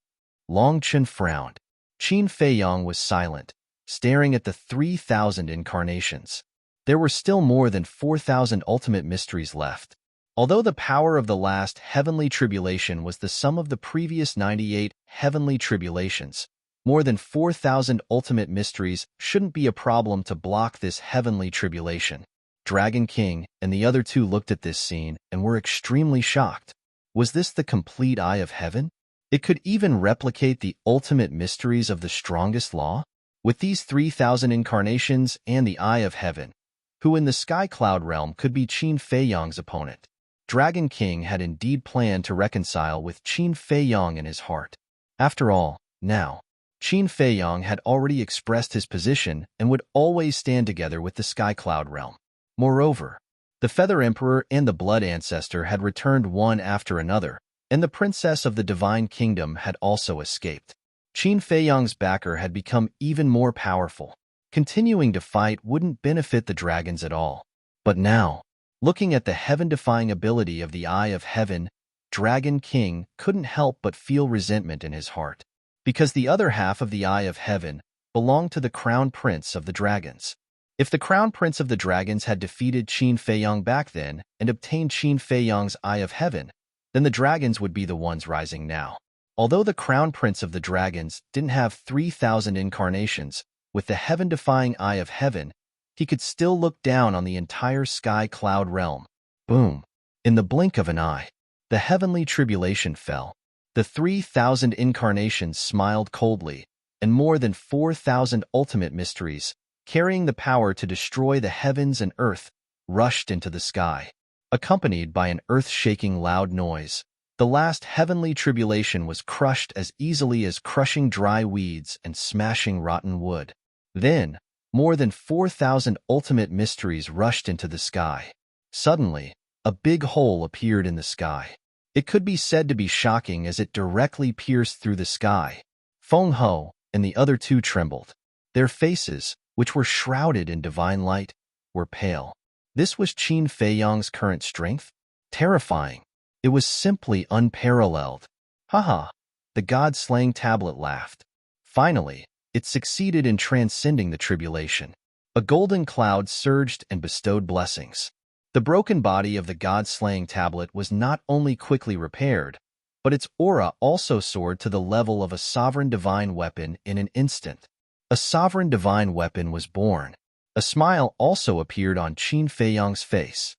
Long Chen frowned. Qin Feiyong was silent, staring at the 3,000 incarnations. There were still more than 4,000 ultimate mysteries left. Although the power of the last heavenly tribulation was the sum of the previous 98 heavenly tribulations, more than 4,000 ultimate mysteries shouldn't be a problem to block this heavenly tribulation. Dragon King and the other two looked at this scene and were extremely shocked. Was this the complete Eye of Heaven? It could even replicate the ultimate mysteries of the strongest law? With these 3,000 incarnations and the Eye of Heaven, who in the Sky Cloud realm could be Qin Feiyong's opponent? Dragon King had indeed planned to reconcile with Qin Feiyong in his heart. After all, now, Qin Feiyong had already expressed his position and would always stand together with the Sky Cloud realm. Moreover, the Feather Emperor and the Blood Ancestor had returned one after another, and the Princess of the Divine Kingdom had also escaped. Qin Feiyong's backer had become even more powerful. Continuing to fight wouldn't benefit the dragons at all. But now, looking at the heaven-defying ability of the Eye of Heaven, Dragon King couldn't help but feel resentment in his heart. Because the other half of the Eye of Heaven belonged to the Crown Prince of the Dragons. If the crown prince of the dragons had defeated Qin Feiyang back then and obtained Qin Feiyang's Eye of Heaven, then the dragons would be the ones rising now. Although the crown prince of the dragons didn't have 3,000 incarnations, with the heaven-defying Eye of Heaven, he could still look down on the entire sky cloud realm. Boom! In the blink of an eye, the heavenly tribulation fell. The 3,000 incarnations smiled coldly, and more than 4,000 ultimate mysteries, carrying the power to destroy the heavens and earth, rushed into the sky. Accompanied by an earth-shaking loud noise, the last heavenly tribulation was crushed as easily as crushing dry weeds and smashing rotten wood. Then, more than 4,000 ultimate mysteries rushed into the sky. Suddenly, a big hole appeared in the sky. It could be said to be shocking as it directly pierced through the sky. Feng Ho and the other two trembled. Their faces, which were shrouded in divine light, were pale. This was Qin Feiyang's current strength? Terrifying. It was simply unparalleled. Haha, the god-slaying tablet laughed. Finally, it succeeded in transcending the tribulation. A golden cloud surged and bestowed blessings. The broken body of the god-slaying tablet was not only quickly repaired, but its aura also soared to the level of a sovereign divine weapon in an instant. A sovereign divine weapon was born. A smile also appeared on Qin Feiyang's face.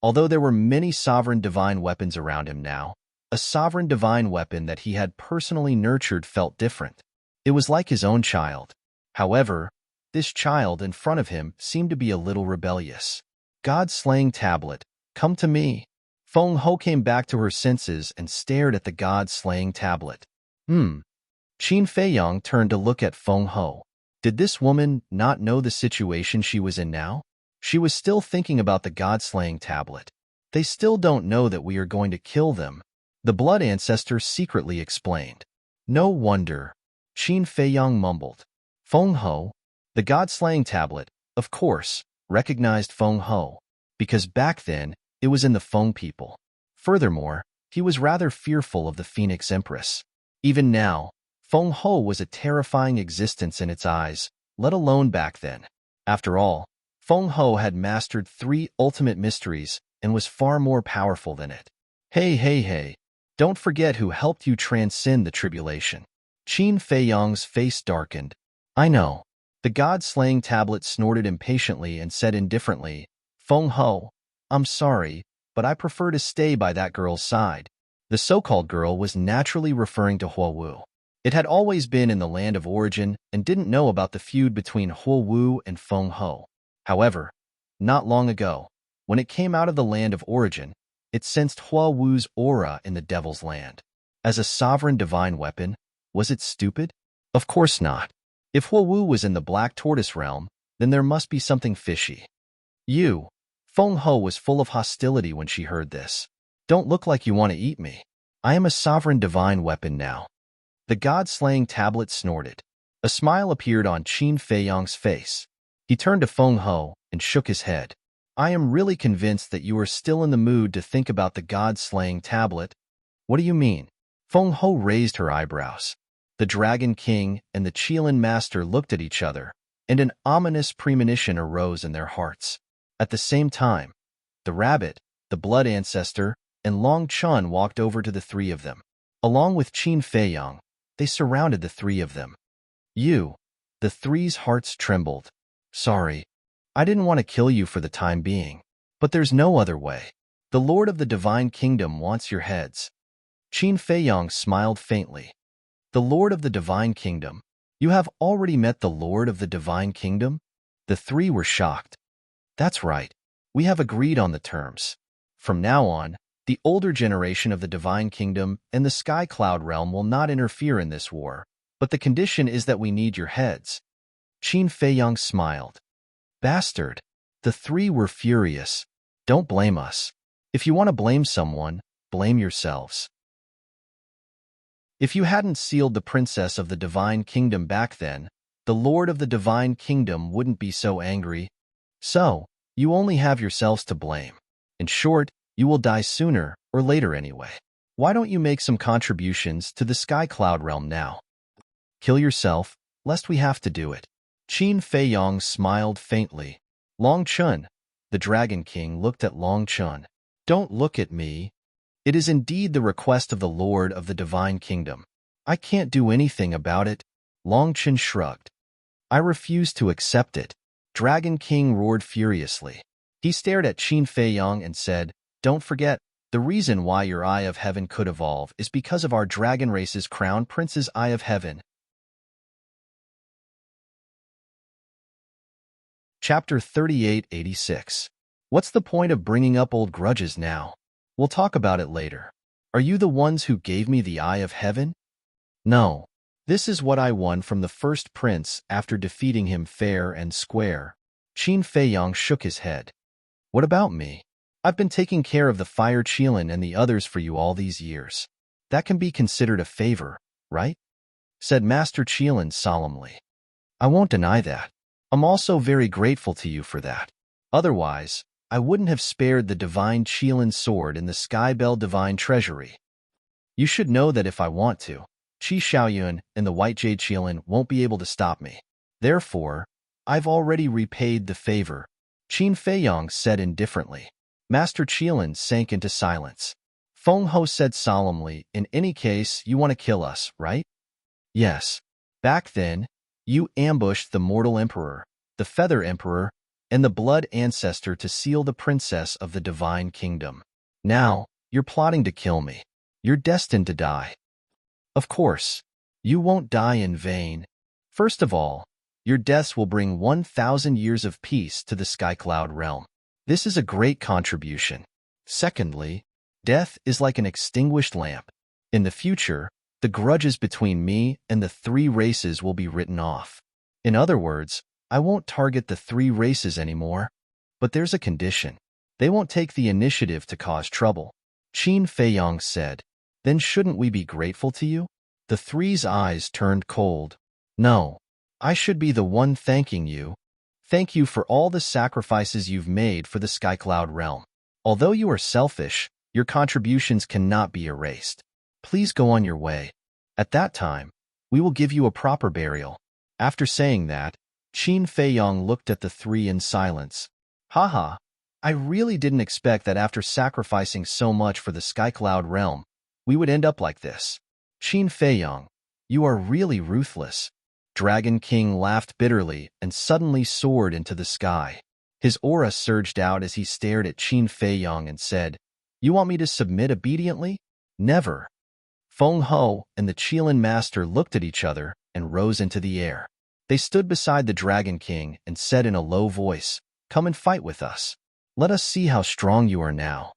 Although there were many sovereign divine weapons around him now, a sovereign divine weapon that he had personally nurtured felt different. It was like his own child. However, this child in front of him seemed to be a little rebellious. God-slaying tablet, come to me. Feng Ho came back to her senses and stared at the god-slaying tablet. Qin Feiyang turned to look at Feng Ho. Did this woman not know the situation she was in now? She was still thinking about the god-slaying tablet. They still don't know that we are going to kill them, the blood ancestor secretly explained. No wonder, Qin Feiyang mumbled. Feng Ho, the god-slaying tablet, of course, recognized Feng Ho, because back then it was in the Feng people. Furthermore, he was rather fearful of the Phoenix Empress. Even now, Feng Ho was a terrifying existence in its eyes, let alone back then. After all, Feng Ho had mastered 3 ultimate mysteries and was far more powerful than it. Hey, don't forget who helped you transcend the tribulation. Qin Feiyang's face darkened. I know. The god-slaying tablet snorted impatiently and said indifferently, Feng Ho, I'm sorry, but I prefer to stay by that girl's side. The so-called girl was naturally referring to Huo Wu. It had always been in the land of origin and didn't know about the feud between Huo Wu and Feng Ho. However, not long ago, when it came out of the land of origin, it sensed Huo Wu's aura in the devil's land. As a sovereign divine weapon, was it stupid? Of course not. If Huo Wu was in the Black Tortoise realm, then there must be something fishy. Feng Ho was full of hostility when she heard this. Don't look like you want to eat me. I am a sovereign divine weapon now. The god-slaying tablet snorted. A smile appeared on Qin Feiyang's face. He turned to Feng Ho and shook his head. I am really convinced that you are still in the mood to think about the god-slaying tablet. What do you mean? Feng Ho raised her eyebrows. The Dragon King and the Qilin Master looked at each other, and an ominous premonition arose in their hearts. At the same time, the rabbit, the blood ancestor, and Long Chun walked over to the 3 of them. Along with Qin Feiyang, they surrounded the 3 of them. The 3's hearts trembled. Sorry, I didn't want to kill you for the time being, but there's no other way. The Lord of the Divine Kingdom wants your heads. Qin Feiyang smiled faintly. The Lord of the Divine Kingdom? You have already met the Lord of the Divine Kingdom? The 3 were shocked. That's right. We have agreed on the terms. From now on, the older generation of the Divine Kingdom and the Sky Cloud Realm will not interfere in this war, but the condition is that we need your heads. Qin Feiyang smiled. Bastard. The 3 were furious. Don't blame us. If you want to blame someone, blame yourselves. If you hadn't sealed the princess of the Divine Kingdom back then, the Lord of the Divine Kingdom wouldn't be so angry. So, you only have yourselves to blame. In short, you will die sooner or later anyway. Why don't you make some contributions to the Sky Cloud Realm now? Kill yourself, lest we have to do it. Qin Feiyong smiled faintly. Long Chun, the Dragon King, looked at Long Chun. Don't look at me. It is indeed the request of the Lord of the Divine Kingdom. I can't do anything about it. Long Chun shrugged. I refuse to accept it. Dragon King roared furiously. He stared at Qin Feiyong and said, Don't forget, the reason why your Eye of Heaven could evolve is because of our dragon race's crown prince's Eye of Heaven. Chapter 3886. What's the point of bringing up old grudges now? We'll talk about it later. Are you the ones who gave me the Eye of Heaven? No. This is what I won from the first prince after defeating him fair and square. Qin Feiyong shook his head. What about me? I've been taking care of the Fire Qilin and the others for you all these years. That can be considered a favor, right? Said Master Qilin solemnly. I won't deny that. I'm also very grateful to you for that. Otherwise, I wouldn't have spared the Divine Qilin sword in the Sky Bell Divine Treasury. You should know that if I want to, Qi Xiaoyun and the White Jade Qilin won't be able to stop me. Therefore, I've already repaid the favor, Qin Feiyong said indifferently. Master Qilin sank into silence. Feng Ho said solemnly, In any case, you want to kill us, right? Yes. Back then, you ambushed the Mortal Emperor, the Feather Emperor, and the Blood Ancestor to seal the Princess of the Divine Kingdom. Now, you're plotting to kill me. You're destined to die. Of course, you won't die in vain. First of all, your deaths will bring 1,000 years of peace to the Sky Cloud realm. This is a great contribution. Secondly, death is like an extinguished lamp. In the future, the grudges between me and the three races will be written off. In other words, I won't target the three races anymore. But there's a condition. They won't take the initiative to cause trouble. Qin Feiyong said. Then shouldn't we be grateful to you? The three's eyes turned cold. No, I should be the one thanking you. Thank you for all the sacrifices you've made for the Sky Cloud realm. Although you are selfish, your contributions cannot be erased. Please go on your way. At that time, we will give you a proper burial. After saying that, Qin Feiyong looked at the three in silence. Haha, I really didn't expect that after sacrificing so much for the Sky Cloud realm, we would end up like this. Qin Feiyong, you are really ruthless. Dragon King laughed bitterly and suddenly soared into the sky. His aura surged out as he stared at Qin Feiyong and said, You want me to submit obediently? Never. Feng Ho and the Qilin Master looked at each other and rose into the air. They stood beside the Dragon King and said in a low voice, Come and fight with us. Let us see how strong you are now.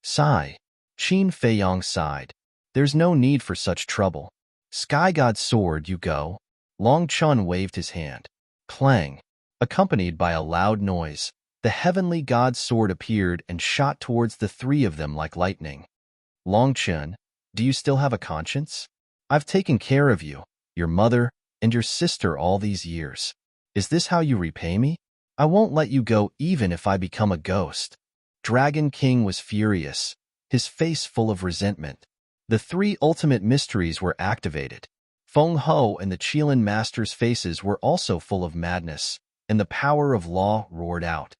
Sigh. Qin Feiyong sighed. There's no need for such trouble. Sky God's sword, you go. Long Chun waved his hand. Clang. Accompanied by a loud noise, the heavenly God's sword appeared and shot towards the three of them like lightning. Long Chun, do you still have a conscience? I've taken care of you, your mother, and your sister all these years. Is this how you repay me? I won't let you go even if I become a ghost. Dragon King was furious, his face full of resentment. The three ultimate mysteries were activated. Feng Ho and the Qilin Master's faces were also full of madness, and the power of law roared out.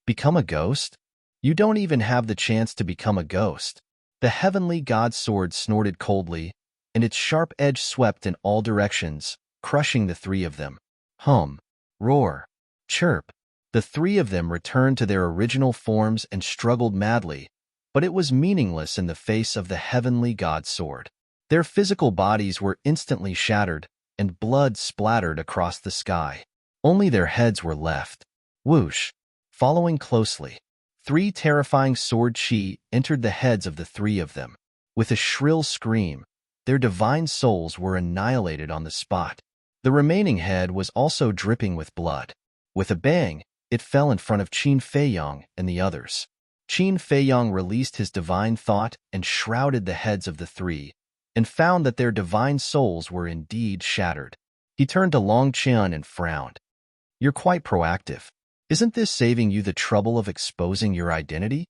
Become a ghost? You don't even have the chance to become a ghost. The heavenly God's sword snorted coldly, and its sharp edge swept in all directions, crushing the three of them. Hum, roar, chirp. The three of them returned to their original forms and struggled madly, but it was meaningless in the face of the heavenly God's sword. Their physical bodies were instantly shattered, and blood splattered across the sky. Only their heads were left. Whoosh! Following closely, three terrifying sword chi entered the heads of the three of them. With a shrill scream, their divine souls were annihilated on the spot. The remaining head was also dripping with blood. With a bang, it fell in front of Qin Feiyong and the others. Qin Feiyong released his divine thought and shrouded the heads of the three, and found that their divine souls were indeed shattered. He turned to Long Qian and frowned. You're quite proactive. Isn't this saving you the trouble of exposing your identity?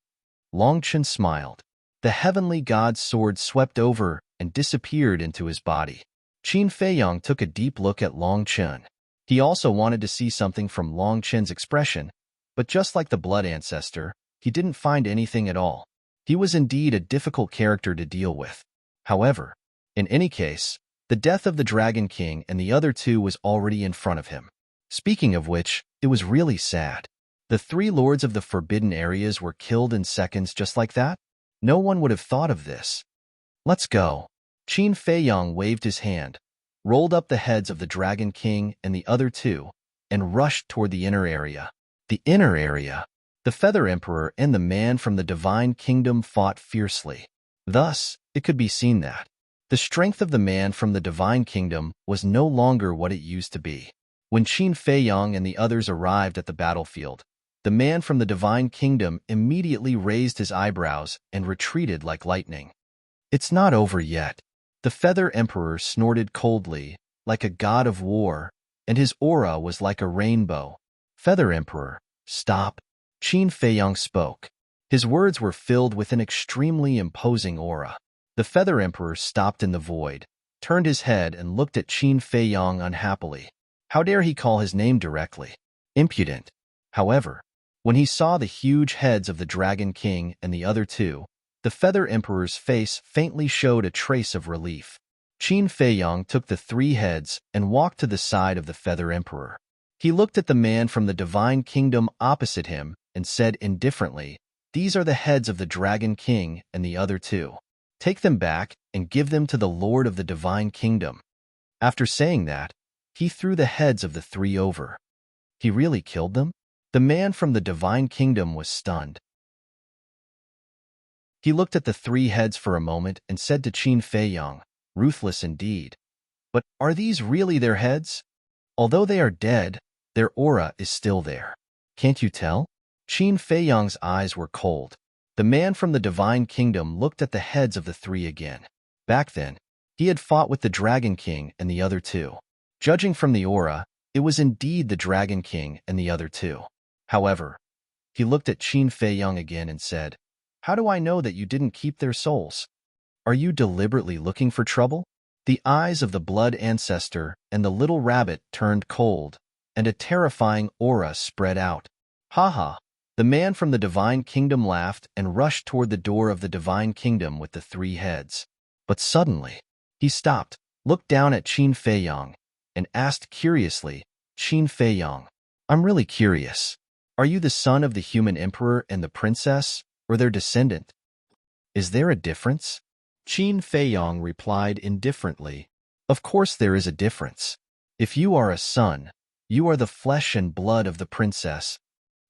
Long Qian smiled. The heavenly God's sword swept over and disappeared into his body. Qin Feiyang took a deep look at Long Chen. He also wanted to see something from Long Chen's expression, but just like the blood ancestor, he didn't find anything at all. He was indeed a difficult character to deal with. However, in any case, the death of the Dragon King and the other two was already in front of him. Speaking of which, it was really sad. The three lords of the forbidden areas were killed in seconds just like that? No one would have thought of this. Let's go. Qin Feiyang waved his hand, rolled up the heads of the Dragon King and the other two, and rushed toward the inner area. The inner area. The Feather Emperor and the man from the Divine Kingdom fought fiercely. Thus, it could be seen that the strength of the man from the Divine Kingdom was no longer what it used to be. When Qin Feiyang and the others arrived at the battlefield, the man from the Divine Kingdom immediately raised his eyebrows and retreated like lightning. It's not over yet. The Feather Emperor snorted coldly, like a god of war, and his aura was like a rainbow. Feather Emperor, stop. Qin Feiyang spoke. His words were filled with an extremely imposing aura. The Feather Emperor stopped in the void, turned his head and looked at Qin Feiyang unhappily. How dare he call his name directly? Impudent. However, when he saw the huge heads of the Dragon King and the other two, the Feather Emperor's face faintly showed a trace of relief. Qin Feiyang took the three heads and walked to the side of the Feather Emperor. He looked at the man from the Divine Kingdom opposite him and said indifferently, "These are the heads of the Dragon King and the other two. Take them back and give them to the Lord of the Divine Kingdom." After saying that, he threw the heads of the three over. He really killed them? The man from the Divine Kingdom was stunned. He looked at the three heads for a moment and said to Qin Feiyang, "Ruthless indeed. But are these really their heads? Although they are dead, their aura is still there. Can't you tell?" Qin Feiyang's eyes were cold. The man from the Divine Kingdom looked at the heads of the three again. Back then, he had fought with the Dragon King and the other two. Judging from the aura, it was indeed the Dragon King and the other two. However, he looked at Qin Feiyang again and said, "How do I know that you didn't keep their souls? Are you deliberately looking for trouble?" The eyes of the blood ancestor and the little rabbit turned cold, and a terrifying aura spread out. "Ha!" The man from the Divine Kingdom laughed and rushed toward the door of the Divine Kingdom with the three heads. But suddenly, he stopped, looked down at Qin Feiyang, and asked curiously, "Qin Feiyang, I'm really curious. Are you the son of the human emperor and the princess, or their descendant? Is there a difference?" Qin Feiyang replied indifferently, "Of course there is a difference. If you are a son, you are the flesh and blood of the princess.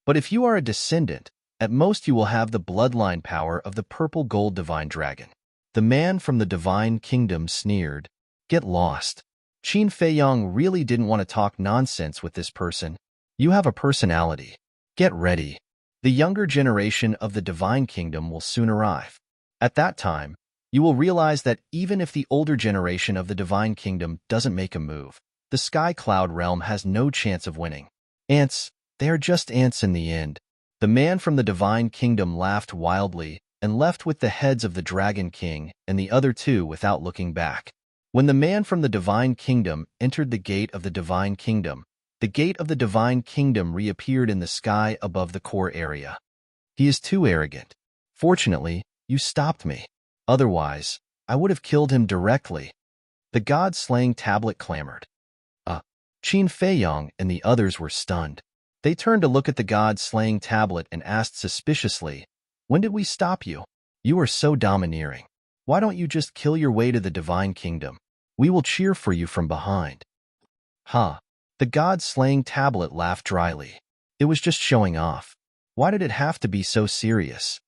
But if you are a descendant, at most you will have the bloodline power of the purple gold divine dragon." The man from the Divine Kingdom sneered, "Get lost." Qin Feiyang really didn't want to talk nonsense with this person. "You have a personality. Get ready. The younger generation of the Divine Kingdom will soon arrive. At that time, you will realize that even if the older generation of the Divine Kingdom doesn't make a move, the Sky Cloud realm has no chance of winning. Ants, they are just ants in the end." The man from the Divine Kingdom laughed wildly and left with the heads of the Dragon King and the other two without looking back. When the man from the Divine Kingdom entered the gate of the Divine Kingdom, the gate of the Divine Kingdom reappeared in the sky above the core area. "He is too arrogant. Fortunately, you stopped me. Otherwise, I would have killed him directly." The god-slaying tablet clamored. Qin Feiyang and the others were stunned. They turned to look at the god-slaying tablet and asked suspiciously, "When did we stop you? You are so domineering. Why don't you just kill your way to the Divine Kingdom? We will cheer for you from behind." The god-slaying tablet laughed dryly. It was just showing off. Why did it have to be so serious?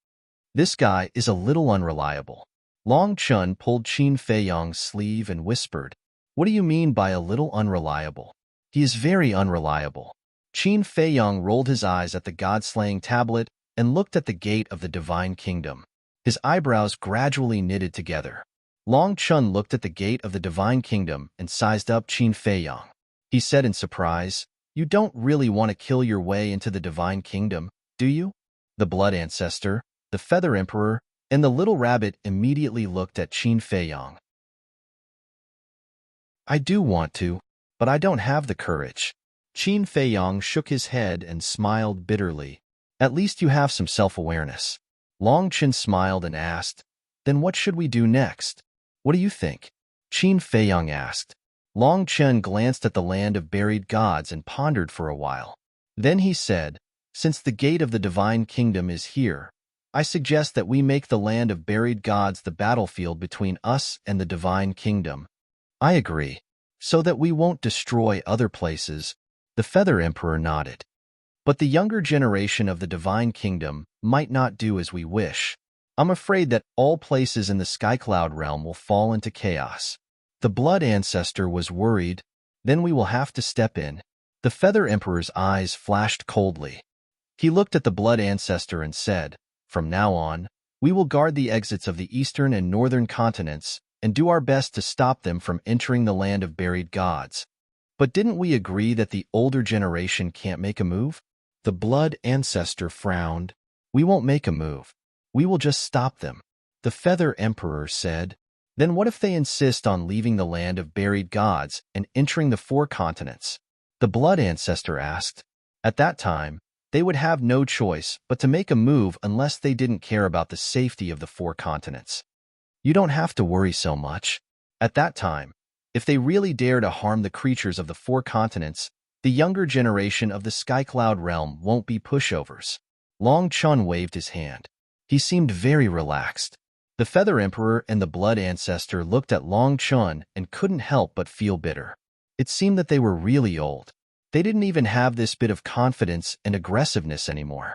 This guy is a little unreliable. Long Chun pulled Qin Feiyang's sleeve and whispered, "What do you mean by a little unreliable?" "He is very unreliable." Qin Feiyang rolled his eyes at the god-slaying tablet and looked at the gate of the Divine Kingdom. His eyebrows gradually knitted together. Long Chun looked at the gate of the Divine Kingdom and sized up Qin Feiyang. He said in surprise, "You don't really want to kill your way into the Divine Kingdom, do you?" The Blood Ancestor, the Feather Emperor, and the Little Rabbit immediately looked at Qin Feiyang. I do want to, but I don't have the courage. Qin Feiyang shook his head and smiled bitterly. At least you have some self-awareness. Long Chen smiled and asked, then what should we do next? What do you think? Qin Feiyang asked. Long Chen glanced at the land of buried gods and pondered for a while. Then he said, since the gate of the divine kingdom is here, I suggest that we make the land of buried gods the battlefield between us and the divine kingdom. I agree. So that we won't destroy other places. The Feather Emperor nodded. But the younger generation of the divine kingdom might not do as we wish. I'm afraid that all places in the Skycloud realm will fall into chaos. The Blood Ancestor was worried. Then we will have to step in. The Feather Emperor's eyes flashed coldly. He looked at the Blood Ancestor and said, from now on, we will guard the exits of the eastern and northern continents and do our best to stop them from entering the land of buried gods. But didn't we agree that the older generation can't make a move? The Blood Ancestor frowned. We won't make a move. We will just stop them. The Feather Emperor said, then what if they insist on leaving the land of buried gods and entering the 4 continents? The Blood Ancestor asked. At that time, they would have no choice but to make a move unless they didn't care about the safety of the 4 continents. You don't have to worry so much. At that time, if they really dare to harm the creatures of the 4 continents, the younger generation of the Skycloud realm won't be pushovers. Long Chun waved his hand. He seemed very relaxed. The Feather Emperor and the Blood Ancestor looked at Long Chun and couldn't help but feel bitter. It seemed that they were really old. They didn't even have this bit of confidence and aggressiveness anymore.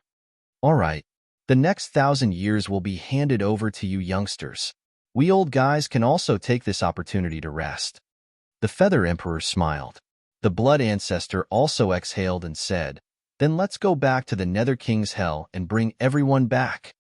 All right, the next 1,000 years will be handed over to you youngsters. We old guys can also take this opportunity to rest. The Feather Emperor smiled. The Blood Ancestor also exhaled and said, then let's go back to the Nether King's Hell and bring everyone back.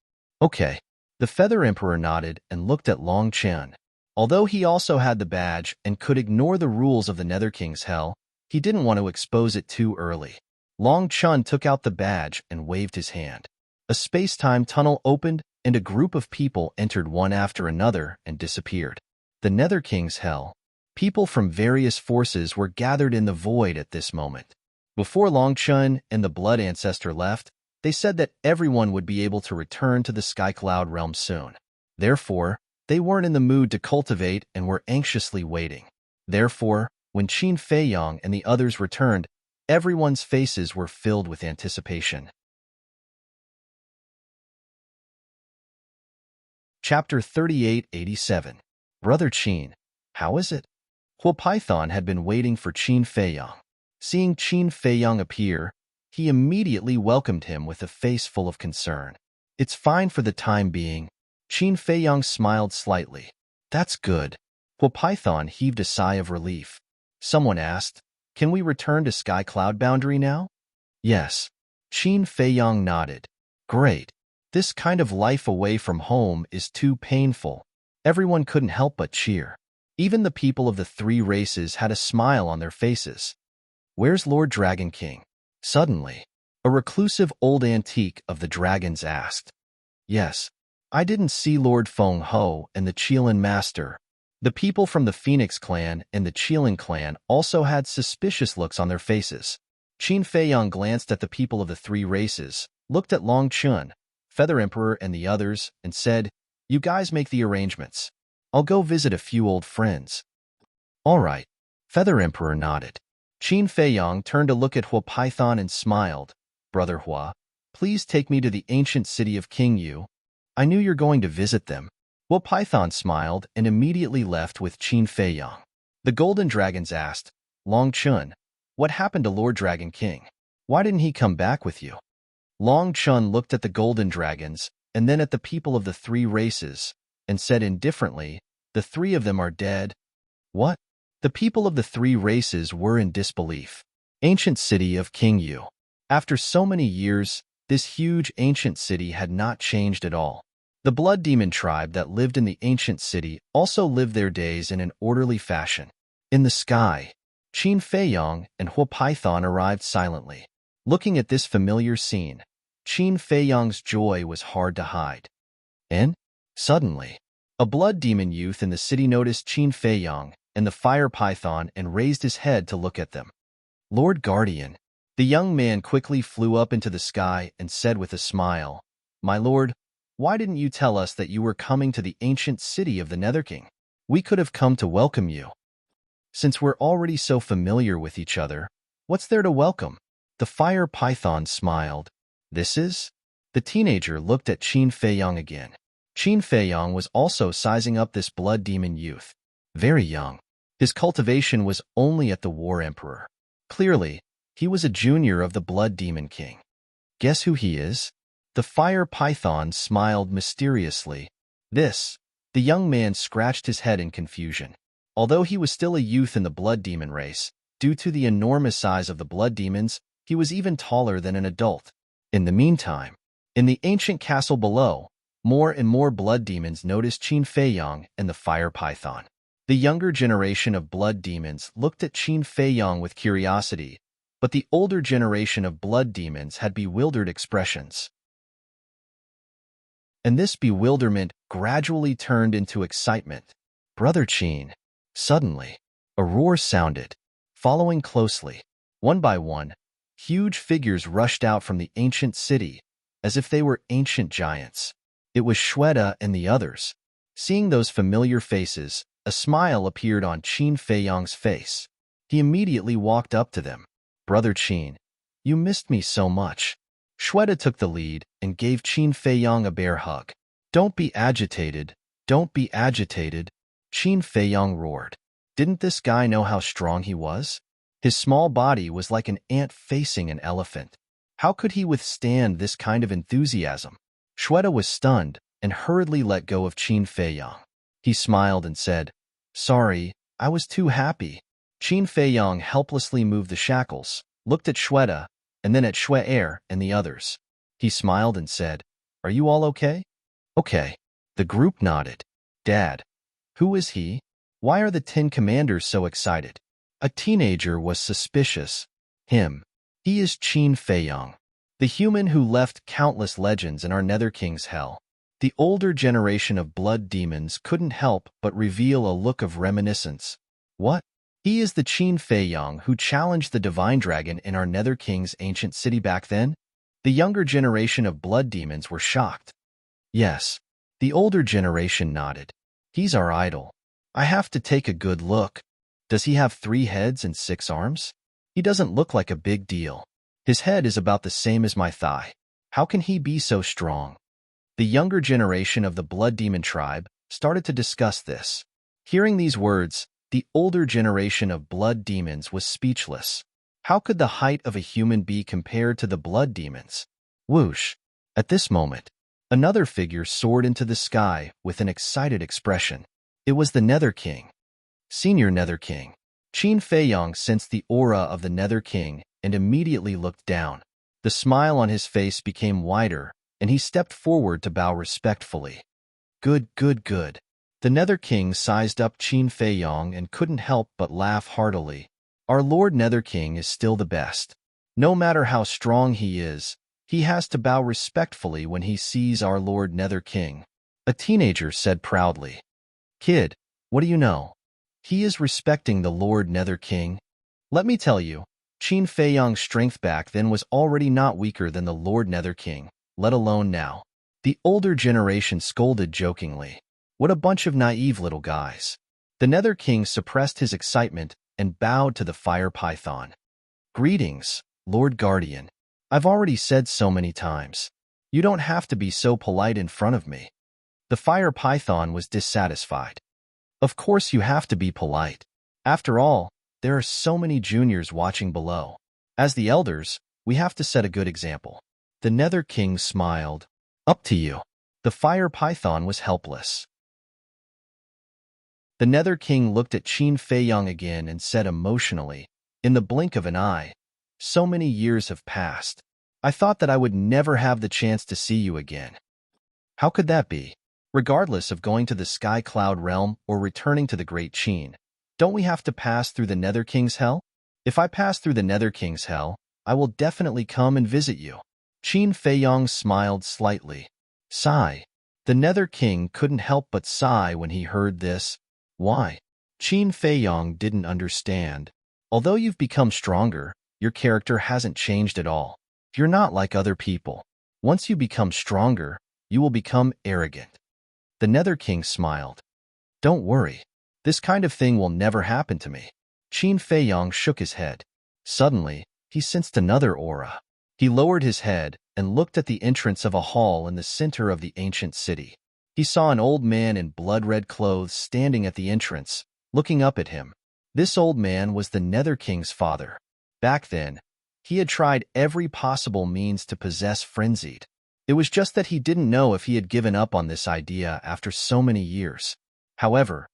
Okay. The Feather Emperor nodded and looked at Long Chen. Although he also had the badge and could ignore the rules of the Nether King's Hell, he didn't want to expose it too early. Long Chen took out the badge and waved his hand. A space-time tunnel opened and a group of people entered one after another and disappeared. The Nether King's Hell. People from various forces were gathered in the void at this moment. Before Long Chen and the Blood Ancestor left, they said that everyone would be able to return to the Skycloud realm soon. Therefore, they weren't in the mood to cultivate and were anxiously waiting. Therefore, when Qin Feiyang and the others returned, everyone's faces were filled with anticipation. Chapter 3887. Brother Qin, how is it? Huo Python had been waiting for Qin Feiyang. Seeing Qin Feiyang appear, he immediately welcomed him with a face full of concern. It's fine for the time being. Qin Feiyang smiled slightly. That's good. Huo Python heaved a sigh of relief. Someone asked, can we return to Sky Cloud Boundary now? Yes. Qin Feiyang nodded. Great. This kind of life away from home is too painful. Everyone couldn't help but cheer. Even the people of the 3 races had a smile on their faces. Where's Lord Dragon King? Suddenly, a reclusive old antique of the dragons asked. Yes, I didn't see Lord Feng Ho and the Qilin Master. The people from the Phoenix clan and the Qilin clan also had suspicious looks on their faces. Qin Feiyang glanced at the people of the 3 races, looked at Long Chun, Feather Emperor and the others, and said, you guys make the arrangements. I'll go visit a few old friends. All right. Feather Emperor nodded. Qin Feiyang turned to look at Huo Python and smiled. Brother Hua, please take me to the ancient city of King Yu. I knew you're going to visit them. Huo Python smiled and immediately left with Qin Feiyang. The Golden Dragons asked, Long Chun, what happened to Lord Dragon King? Why didn't he come back with you? Long Chun looked at the Golden Dragons and then at the people of the 3 races and said indifferently, the 3 of them are dead. What? The people of the 3 races were in disbelief. Ancient city of King Yu. After so many years, this huge ancient city had not changed at all. The Blood Demon tribe that lived in the ancient city also lived their days in an orderly fashion. In the sky, Qin Feiyang and Huo Python arrived silently. Looking at this familiar scene, Qin Feiyang's joy was hard to hide. And, suddenly, a Blood Demon youth in the city noticed Qin Feiyang and the fire python and raised his head to look at them. Lord Guardian. The young man quickly flew up into the sky and said with a smile, My lord, why didn't you tell us that you were coming to the ancient city of the Nether King? We could have come to welcome you. Since we're already so familiar with each other, what's there to welcome? The fire python smiled. This is? The teenager looked at Qin Feiyang again. Qin Feiyang was also sizing up this blood demon youth. Very young. His cultivation was only at the War Emperor. Clearly, he was a junior of the Blood Demon King. Guess who he is? The fire python smiled mysteriously. This. The young man scratched his head in confusion. Although he was still a youth in the blood demon race, due to the enormous size of the blood demons, he was even taller than an adult. In the meantime, in the ancient castle below, more and more blood demons noticed Qin Feiyang and the fire python. The younger generation of blood demons looked at Qin Feiyang with curiosity, but the older generation of blood demons had bewildered expressions. And this bewilderment gradually turned into excitement. Brother Qin. Suddenly, a roar sounded. Following closely, one by one, huge figures rushed out from the ancient city, as if they were ancient giants. It was Shweta and the others. Seeing those familiar faces, a smile appeared on Qin Feiyang's face. He immediately walked up to them. Brother Qin, you missed me so much. Shweta took the lead and gave Qin Feiyang a bear hug. Don't be agitated, don't be agitated, Qin Feiyang roared. Didn't this guy know how strong he was? His small body was like an ant facing an elephant. How could he withstand this kind of enthusiasm? Shweta was stunned and hurriedly let go of Qin Feiyang. He smiled and said, Sorry, I was too happy. Qin Feiyang helplessly moved the shackles, looked at Shweta, and then at Shwe and the others. He smiled and said, Are you all okay? Okay. The group nodded. Dad. Who is he? Why are the 10 commanders so excited? A teenager was suspicious. Him. He is Qin Feiyang, the human who left countless legends in our Nether King's hell. The older generation of blood demons couldn't help but reveal a look of reminiscence. What? He is the Qin Feiyang who challenged the divine dragon in our Nether King's ancient city back then? The younger generation of blood demons were shocked. Yes. The older generation nodded. He's our idol. I have to take a good look. Does he have 3 heads and 6 arms? He doesn't look like a big deal. His head is about the same as my thigh. How can he be so strong? The younger generation of the blood demon tribe started to discuss this. Hearing these words, the older generation of blood demons was speechless. How could the height of a human be compared to the blood demons? Whoosh! At this moment, another figure soared into the sky with an excited expression. It was the Nether King. Senior Nether King. Qin Feiyang sensed the aura of the Nether King and immediately looked down. The smile on his face became wider, and he stepped forward to bow respectfully. Good, good, good. The Nether King sized up Qin Feiyang and couldn't help but laugh heartily. Our Lord Nether King is still the best. No matter how strong he is, he has to bow respectfully when he sees our Lord Nether King. A teenager said proudly. Kid, what do you know? He is respecting the Lord Nether King. Let me tell you, Qin Feiyang's strength back then was already not weaker than the Lord Nether King, let alone now. The older generation scolded jokingly. What a bunch of naive little guys. The Nether King suppressed his excitement and bowed to the fire python. Greetings, Lord Guardian. I've already said so many times. You don't have to be so polite in front of me. The fire python was dissatisfied. Of course you have to be polite. After all, there are so many juniors watching below. As the elders, we have to set a good example. The Nether King smiled. Up to you. The fire python was helpless. The Nether King looked at Qin Feiyang again and said emotionally, in the blink of an eye, so many years have passed. I thought that I would never have the chance to see you again. How could that be? Regardless of going to the Sky Cloud realm or returning to the Great Qin, don't we have to pass through the Nether King's hell? If I pass through the Nether King's hell, I will definitely come and visit you. Qin Feiyang smiled slightly. Sigh. The Nether King couldn't help but sigh when he heard this. Why? Qin Feiyong didn't understand. Although you've become stronger, your character hasn't changed at all. You're not like other people. Once you become stronger, you will become arrogant. The Nether King smiled. Don't worry. This kind of thing will never happen to me. Qin Feiyong shook his head. Suddenly, he sensed another aura. He lowered his head and looked at the entrance of a hall in the center of the ancient city. He saw an old man in blood-red clothes standing at the entrance, looking up at him. This old man was the Nether King's father. Back then, he had tried every possible means to possess Frenzied. It was just that he didn't know if he had given up on this idea after so many years. However,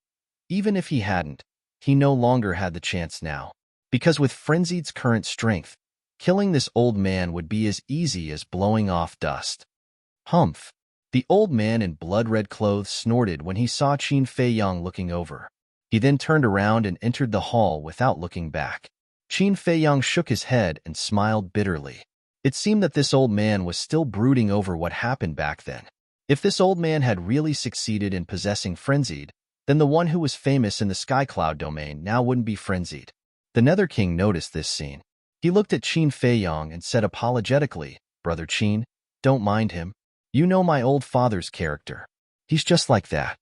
even if he hadn't, he no longer had the chance now. Because with Frenzied's current strength, killing this old man would be as easy as blowing off dust. Humph! The old man in blood-red clothes snorted when he saw Qin Feiyong looking over. He then turned around and entered the hall without looking back. Qin Feiyong shook his head and smiled bitterly. It seemed that this old man was still brooding over what happened back then. If this old man had really succeeded in possessing Frenzied, then the one who was famous in the Skycloud domain now wouldn't be Frenzied. The Nether King noticed this scene. He looked at Qin Feiyong and said apologetically, "Brother Qin, don't mind him. You know my old father's character. He's just like that."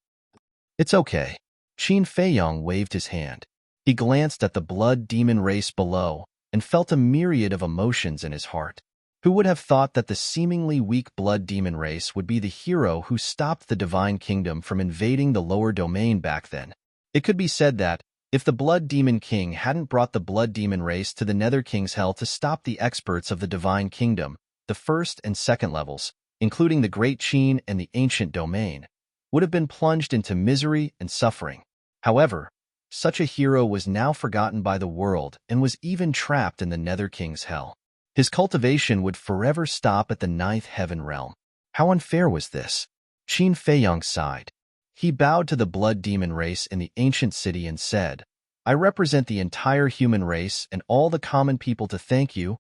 "It's okay." Qin Feiyong waved his hand. He glanced at the blood demon race below and felt a myriad of emotions in his heart. Who would have thought that the seemingly weak blood demon race would be the hero who stopped the Divine Kingdom from invading the lower domain back then? It could be said that, if the Blood Demon King hadn't brought the Blood Demon race to the Nether King's Hell to stop the experts of the Divine Kingdom, the first and second levels, including the Great Qin and the Ancient Domain, would have been plunged into misery and suffering. However, such a hero was now forgotten by the world and was even trapped in the Nether King's Hell. His cultivation would forever stop at the ninth heaven realm. How unfair was this? Qin Feiyong sighed. He bowed to the blood demon race in the ancient city and said, "I represent the entire human race and all the common people to thank you."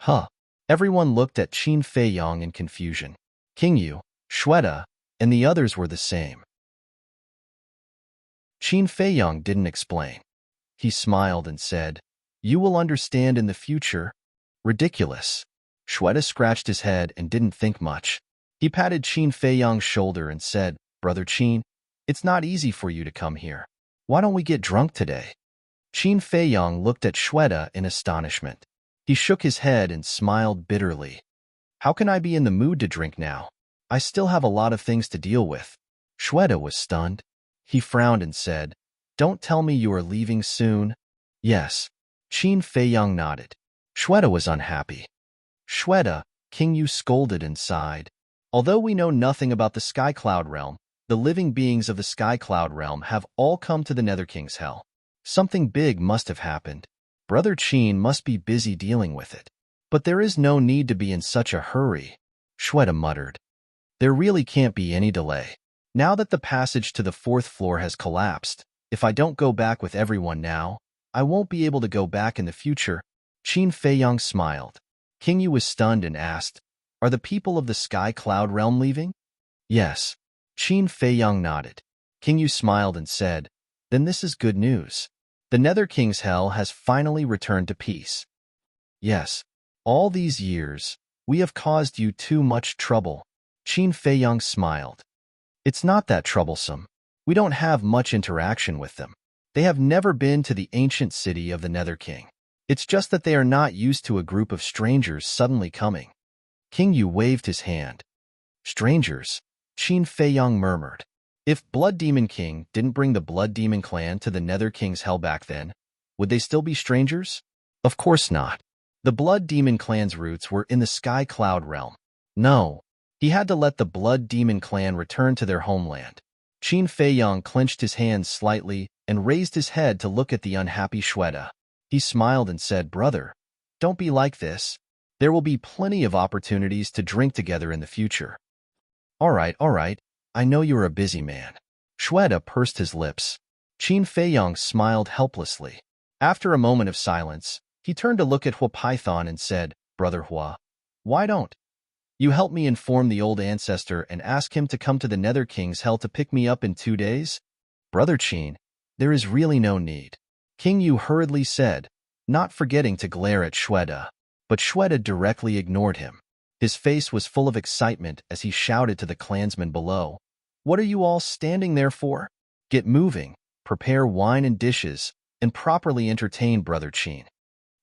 Huh. Everyone looked at Qin Feiyong in confusion. King Yu, Shweta, and the others were the same. Qin Feiyong didn't explain. He smiled and said, "You will understand in the future." Ridiculous. Shweta scratched his head and didn't think much. He patted Qin Feiyong's shoulder and said, "Brother Qin, it's not easy for you to come here. Why don't we get drunk today?" Qin Feiyong looked at Shweta in astonishment. He shook his head and smiled bitterly. "How can I be in the mood to drink now? I still have a lot of things to deal with." Shweta was stunned. He frowned and said, "Don't tell me you are leaving soon." "Yes." Qin Feiyong nodded. Shweta was unhappy. "Shweta," King Yu scolded and sighed. "Although we know nothing about the Skycloud realm, the living beings of the Skycloud realm have all come to the Nether King's Hell. Something big must have happened. Brother Qin must be busy dealing with it. But there is no need to be in such a hurry," Shweta muttered. "There really can't be any delay. Now that the passage to the fourth floor has collapsed, if I don't go back with everyone now, I won't be able to go back in the future." Qin Feiyong smiled. King Yu was stunned and asked, "Are the people of the Sky Cloud realm leaving?" "Yes." Qin Feiyong nodded. King Yu smiled and said, "Then this is good news. The Nether King's Hell has finally returned to peace." "Yes. All these years, we have caused you too much trouble." Qin Feiyong smiled. "It's not that troublesome. We don't have much interaction with them. They have never been to the ancient city of the Nether King. It's just that they are not used to a group of strangers suddenly coming." King Yu waved his hand. "Strangers?" Qin Feiyong murmured. If Blood Demon King didn't bring the Blood Demon clan to the Nether King's Hell back then, would they still be strangers? Of course not. The Blood Demon clan's roots were in the Sky Cloud realm. No, he had to let the Blood Demon clan return to their homeland. Qin Feiyong clenched his hands slightly and raised his head to look at the unhappy Shweta. He smiled and said, "Brother, don't be like this. There will be plenty of opportunities to drink together in the future." All right. I know you're a busy man." Shweta pursed his lips. Qin Feiyong smiled helplessly. After a moment of silence, he turned to look at Hua Python and said, "Brother Hua, why don't you help me inform the old ancestor and ask him to come to the Nether King's Hell to pick me up in 2 days?" "Brother Qin, There is really no need, King Yu hurriedly said, not forgetting to glare at Shweta. But Shweta directly ignored him. His face was full of excitement as he shouted to the clansmen below, "What are you all standing there for? Get moving, prepare wine and dishes, and properly entertain Brother Qin."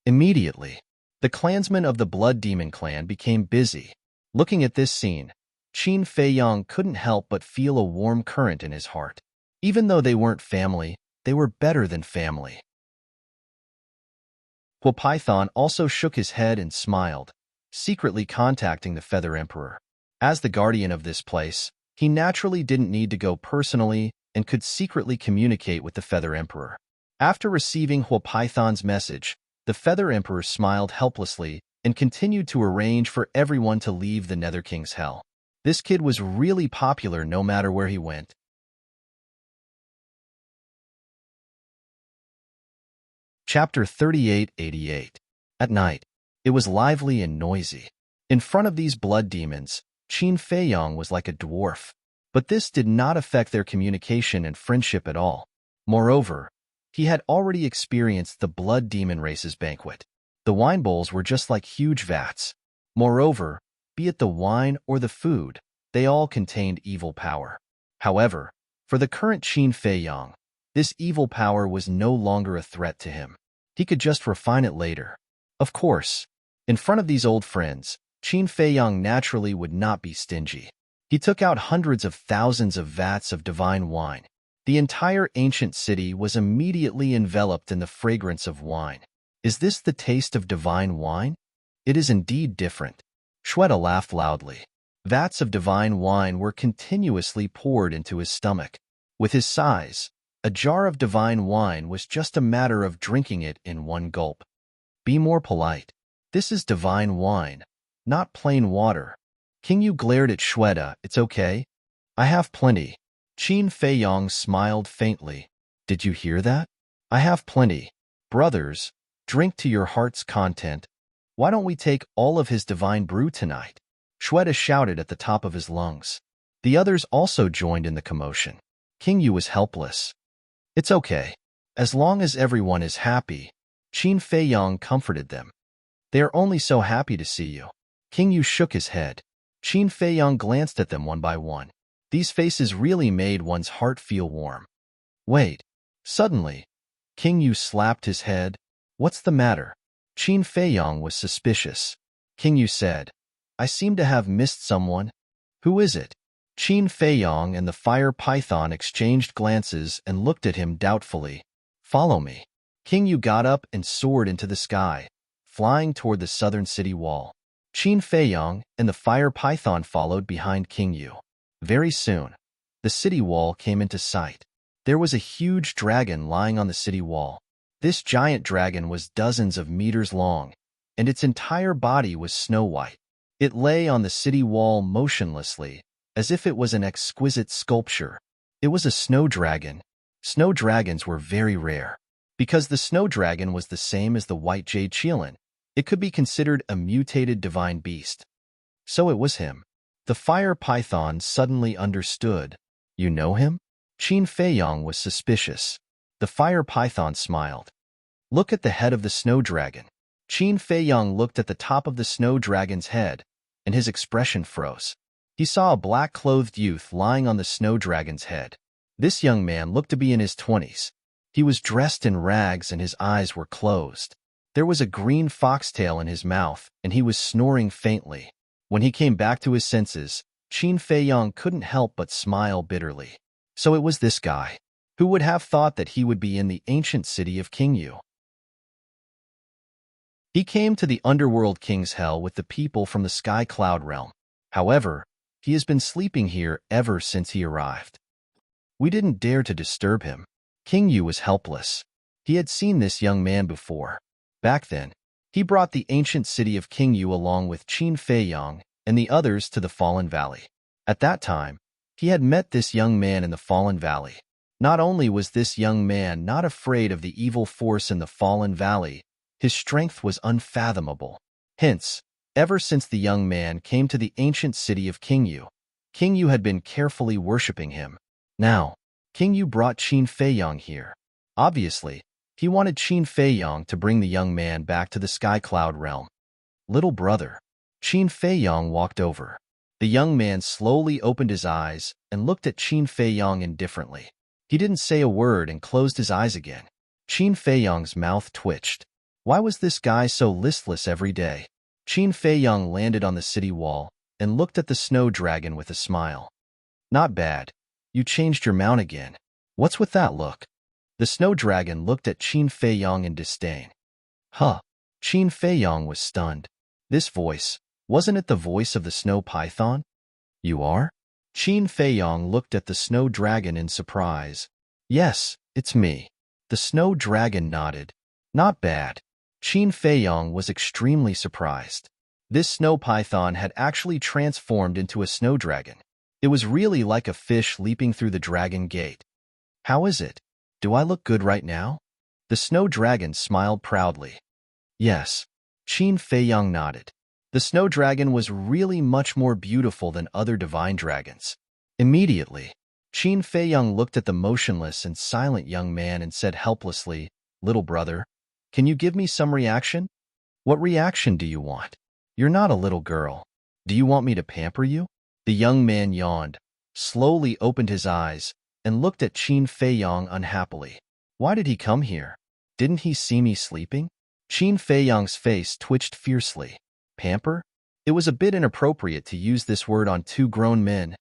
Immediately, the clansmen of the Blood Demon clan became busy. Looking at this scene, Qin Feiyong couldn't help but feel a warm current in his heart. Even though they weren't family, they were better than family. Python also shook his head and smiled, secretly contacting the Feather Emperor. As the guardian of this place, he naturally didn't need to go personally and could secretly communicate with the Feather Emperor. After receiving Python's message, the Feather Emperor smiled helplessly and continued to arrange for everyone to leave the Nether King's hell. This kid was really popular no matter where he went. Chapter 3888. At night, it was lively and noisy. In front of these blood demons, Qin Feiyong was like a dwarf. But this did not affect their communication and friendship at all. Moreover, he had already experienced the blood demon race's banquet. The wine bowls were just like huge vats. Moreover, be it the wine or the food, they all contained evil power. However, for the current Qin Feiyong, this evil power was no longer a threat to him. He could just refine it later. Of course, in front of these old friends, Qin Feiyong naturally would not be stingy. He took out hundreds of thousands of vats of divine wine. The entire ancient city was immediately enveloped in the fragrance of wine. Is this the taste of divine wine? It is indeed different. Shweta laughed loudly. Vats of divine wine were continuously poured into his stomach. With his size, a jar of divine wine was just a matter of drinking it in one gulp. Be more polite. This is divine wine, not plain water. King Yu glared at Shweta. It's okay. I have plenty. Qin Feiyong smiled faintly. Did you hear that? I have plenty. Brothers, drink to your heart's content. Why don't we take all of his divine brew tonight? Shweta shouted at the top of his lungs. The others also joined in the commotion. King Yu was helpless. It's okay. As long as everyone is happy, Qin Feiyong comforted them. They are only so happy to see you. King Yu shook his head. Qin Feiyong glanced at them one by one. These faces really made one's heart feel warm. Wait. Suddenly, King Yu slapped his head. What's the matter? Qin Feiyong was suspicious. King Yu said, I seem to have missed someone. Who is it? Qin Feiyong and the fire python exchanged glances and looked at him doubtfully. Follow me. King Yu got up and soared into the sky, flying toward the southern city wall. Qin Feiyong and the fire python followed behind King Yu. Very soon, the city wall came into sight. There was a huge dragon lying on the city wall. This giant dragon was dozens of meters long, and its entire body was snow white. It lay on the city wall motionlessly, as if it was an exquisite sculpture. It was a snow dragon. Snow dragons were very rare. Because the snow dragon was the same as the white jade Qilin, it could be considered a mutated divine beast. So it was him. The fire python suddenly understood. You know him? Qin Feiyong was suspicious. The fire python smiled. Look at the head of the snow dragon. Qin Feiyong looked at the top of the snow dragon's head, and his expression froze. He saw a black-clothed youth lying on the snow dragon's head. This young man looked to be in his 20s. He was dressed in rags and his eyes were closed. There was a green foxtail in his mouth, and he was snoring faintly. When he came back to his senses, Qin Feiyong couldn't help but smile bitterly. So it was this guy. Who would have thought that he would be in the ancient city of King Yu? He came to the underworld King's Hell with the people from the Sky Cloud realm. However, he has been sleeping here ever since he arrived. We didn't dare to disturb him. King Yu was helpless. He had seen this young man before. Back then, he brought the ancient city of King Yu along with Qin Feiyong and the others to the Fallen Valley. At that time, he had met this young man in the Fallen Valley. Not only was this young man not afraid of the evil force in the Fallen Valley, his strength was unfathomable. Hence, ever since the young man came to the ancient city of King Yu had been carefully worshipping him. Now, King Yu brought Qin Feiyong here. Obviously, he wanted Qin Feiyong to bring the young man back to the sky cloud realm. Little brother. Qin Feiyong walked over. The young man slowly opened his eyes and looked at Qin Feiyong indifferently. He didn't say a word and closed his eyes again. Qin Feiyong's mouth twitched. Why was this guy so listless every day? Qin Feiyong landed on the city wall and looked at the snow dragon with a smile. Not bad. You changed your mount again. What's with that look? The snow dragon looked at Qin Feiyong in disdain. Huh. Qin Feiyong was stunned. This voice, wasn't it the voice of the snow python? You are? Qin Feiyong looked at the snow dragon in surprise. Yes, it's me. The snow dragon nodded. Not bad. Qin Feiyong was extremely surprised. This snow python had actually transformed into a snow dragon. It was really like a fish leaping through the dragon gate. How is it? Do I look good right now? The snow dragon smiled proudly. Yes. Qin Feiyong nodded. The snow dragon was really much more beautiful than other divine dragons. Immediately, Qin Feiyong looked at the motionless and silent young man and said helplessly, Little brother, can you give me some reaction? What reaction do you want? You're not a little girl. Do you want me to pamper you? The young man yawned, slowly opened his eyes, and looked at Qin Feiyong unhappily. Why did he come here? Didn't he see me sleeping? Qin Feiyong's face twitched fiercely. Pamper? It was a bit inappropriate to use this word on two grown men.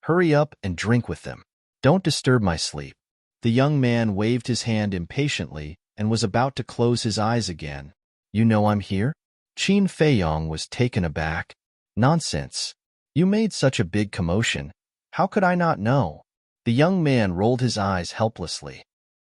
Hurry up and drink with them. Don't disturb my sleep. The young man waved his hand impatiently and was about to close his eyes again. You know I'm here? Qin Feiyong was taken aback. Nonsense. You made such a big commotion. How could I not know? The young man rolled his eyes helplessly.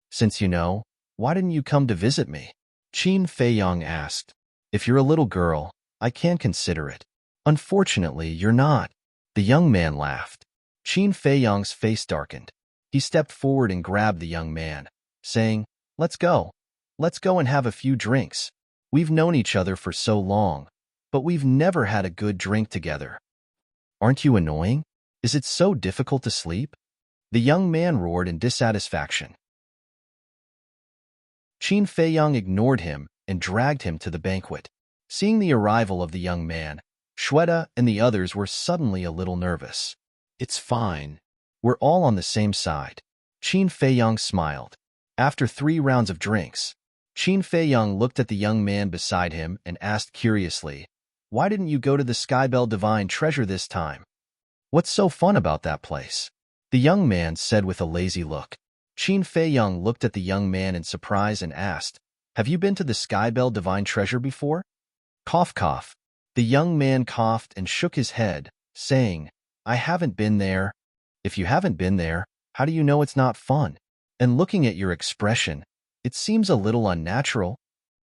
Since you know, why didn't you come to visit me? Qin Feiyong asked. If you're a little girl, I can consider it. Unfortunately, you're not. The young man laughed. Qin Feiyong's face darkened. He stepped forward and grabbed the young man, saying, Let's go. Let's go and have a few drinks. We've known each other for so long, but we've never had a good drink together. Aren't you annoying? Is it so difficult to sleep? The young man roared in dissatisfaction. Qin Feiyong ignored him and dragged him to the banquet. Seeing the arrival of the young man, Shweta and the others were suddenly a little nervous. It's fine. We're all on the same side. Qin Feiyong smiled. After 3 rounds of drinks, Qin Feiyong looked at the young man beside him and asked curiously, Why didn't you go to the Skybell Divine Treasure this time? What's so fun about that place? The young man said with a lazy look. Qin Feiyong looked at the young man in surprise and asked, Have you been to the Skybell Divine Treasure before? Cough, cough. The young man coughed and shook his head, saying, I haven't been there. If you haven't been there, how do you know it's not fun? And looking at your expression, it seems a little unnatural.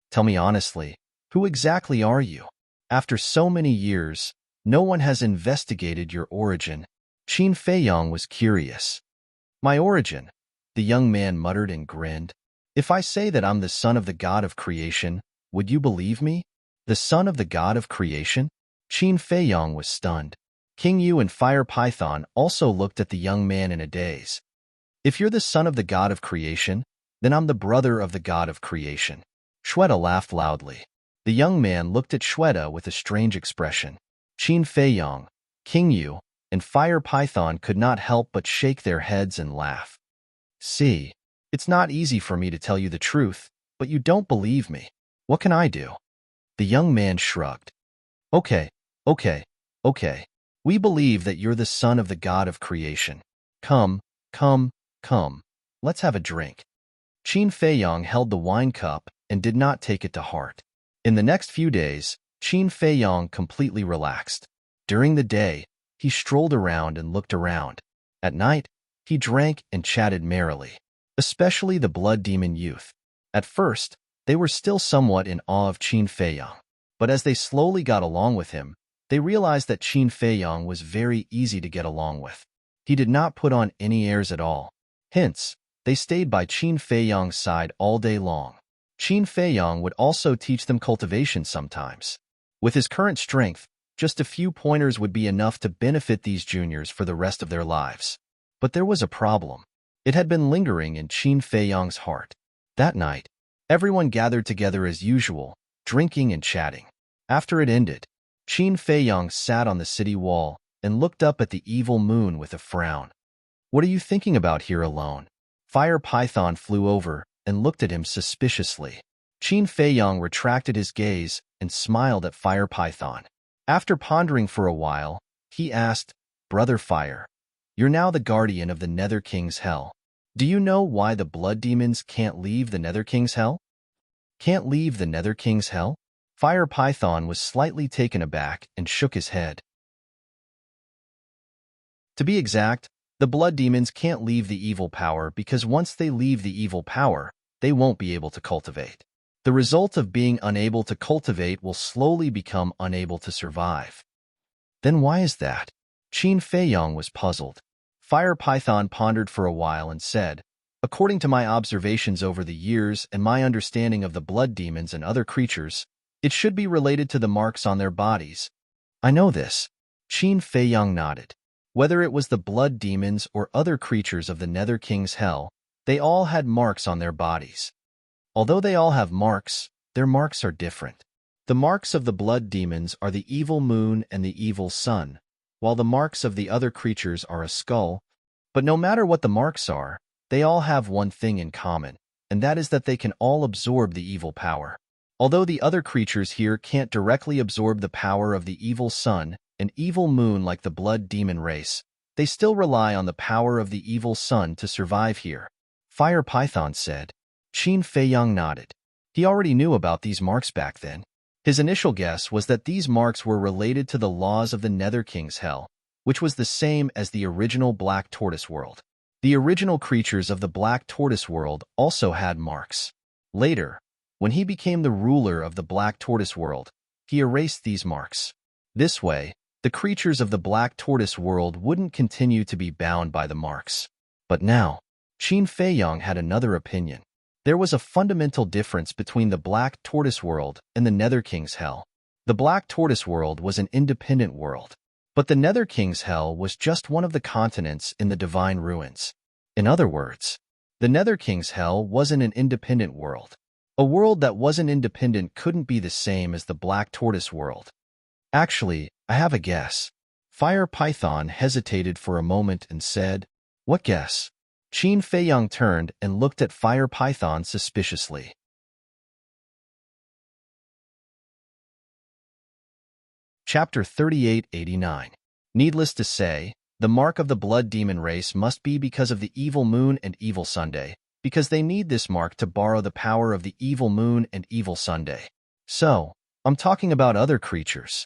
Tell me honestly, who exactly are you? After so many years, no one has investigated your origin. Qin Feiyong was curious. My origin, the young man muttered and grinned. If I say that I'm the son of the god of creation, would you believe me? The son of the god of creation? Qin Feiyong was stunned. King Yu and Fire Python also looked at the young man in a daze. If you're the son of the god of creation, then I'm the brother of the god of creation. Shweta laughed loudly. The young man looked at Shweta with a strange expression. Qin Feiyong, King Yu, and Fire Python could not help but shake their heads and laugh. See, it's not easy for me to tell you the truth, but you don't believe me. What can I do? The young man shrugged. Okay. We believe that you're the son of the god of creation. Come. Let's have a drink. Qin Feiyong held the wine cup and did not take it to heart. In the next few days, Qin Feiyong completely relaxed. During the day, he strolled around and looked around. At night, he drank and chatted merrily, especially the blood demon youth. At first, they were still somewhat in awe of Qin Feiyong, but as they slowly got along with him, they realized that Qin Feiyong was very easy to get along with. He did not put on any airs at all. Hence, they stayed by Qin Feiyong's side all day long. Qin Feiyong would also teach them cultivation sometimes. With his current strength, just a few pointers would be enough to benefit these juniors for the rest of their lives. But there was a problem. It had been lingering in Qin Feiyang's heart. That night, everyone gathered together as usual, drinking and chatting. After it ended, Qin Feiyang sat on the city wall and looked up at the evil moon with a frown. "What are you thinking about here alone?" Fire Python flew over and looked at him suspiciously. Qin Feiyang retracted his gaze and smiled at Fire Python. After pondering for a while, he asked, "Brother Fire, you're now the guardian of the Nether King's Hell. Do you know why the blood demons can't leave the Nether King's Hell?" "Can't leave the Nether King's Hell?" Fire Python was slightly taken aback and shook his head. To be exact, the blood demons can't leave the evil power because once they leave the evil power, they won't be able to cultivate. The result of being unable to cultivate will slowly become unable to survive. Then why is that? Qin Feiyang was puzzled. Fire Python pondered for a while and said, "According to my observations over the years and my understanding of the blood demons and other creatures, it should be related to the marks on their bodies." "I know this." Qin Feiyang nodded. Whether it was the blood demons or other creatures of the Nether King's Hell, they all had marks on their bodies. Although they all have marks, their marks are different. The marks of the blood demons are the evil moon and the evil sun, while the marks of the other creatures are a skull. But no matter what the marks are, they all have one thing in common, and that is that they can all absorb the evil power. Although the other creatures here can't directly absorb the power of the evil sun and evil moon like the blood demon race, they still rely on the power of the evil sun to survive here. Fire Python said. Qin Feiyang nodded. He already knew about these marks back then. His initial guess was that these marks were related to the laws of the Nether King's Hell, which was the same as the original Black Tortoise world. The original creatures of the Black Tortoise world also had marks. Later, when he became the ruler of the Black Tortoise world, he erased these marks. This way, the creatures of the Black Tortoise world wouldn't continue to be bound by the marks. But now, Qin Feiyang had another opinion. There was a fundamental difference between the Black Tortoise world and the Nether King's Hell. The Black Tortoise world was an independent world, but the Nether King's Hell was just one of the continents in the Divine Ruins. In other words, the Nether King's Hell wasn't an independent world. A world that wasn't independent couldn't be the same as the Black Tortoise world. "Actually, I have a guess." Fire Python hesitated for a moment and said, "What guess?" Qin Feiyang turned and looked at Fire Python suspiciously. Chapter 3889. Needless to say, the mark of the blood demon race must be because of the evil moon and evil Sunday, because they need this mark to borrow the power of the evil moon and evil Sunday. So, I'm talking about other creatures.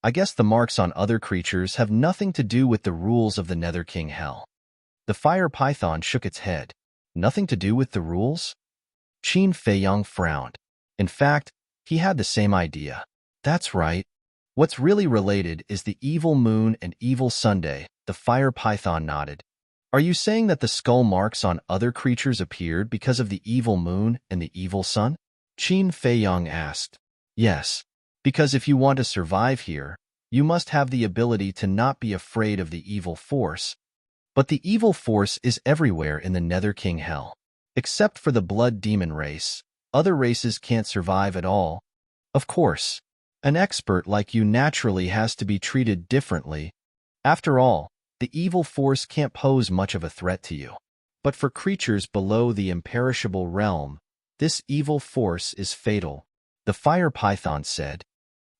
I guess the marks on other creatures have nothing to do with the rules of the Nether King Hell. The Fire Python shook its head. Nothing to do with the rules? Qin Feiyang frowned. In fact, he had the same idea. That's right. What's really related is the evil moon and evil Sunday. The Fire Python nodded. Are you saying that the skull marks on other creatures appeared because of the evil moon and the evil sun? Qin Feiyang asked. Yes, because if you want to survive here, you must have the ability to not be afraid of the evil force. But the evil force is everywhere in the Nether King Hell. Except for the blood demon race, other races can't survive at all. Of course, an expert like you naturally has to be treated differently. After all, the evil force can't pose much of a threat to you. But for creatures below the imperishable realm, this evil force is fatal. The Fire Python said.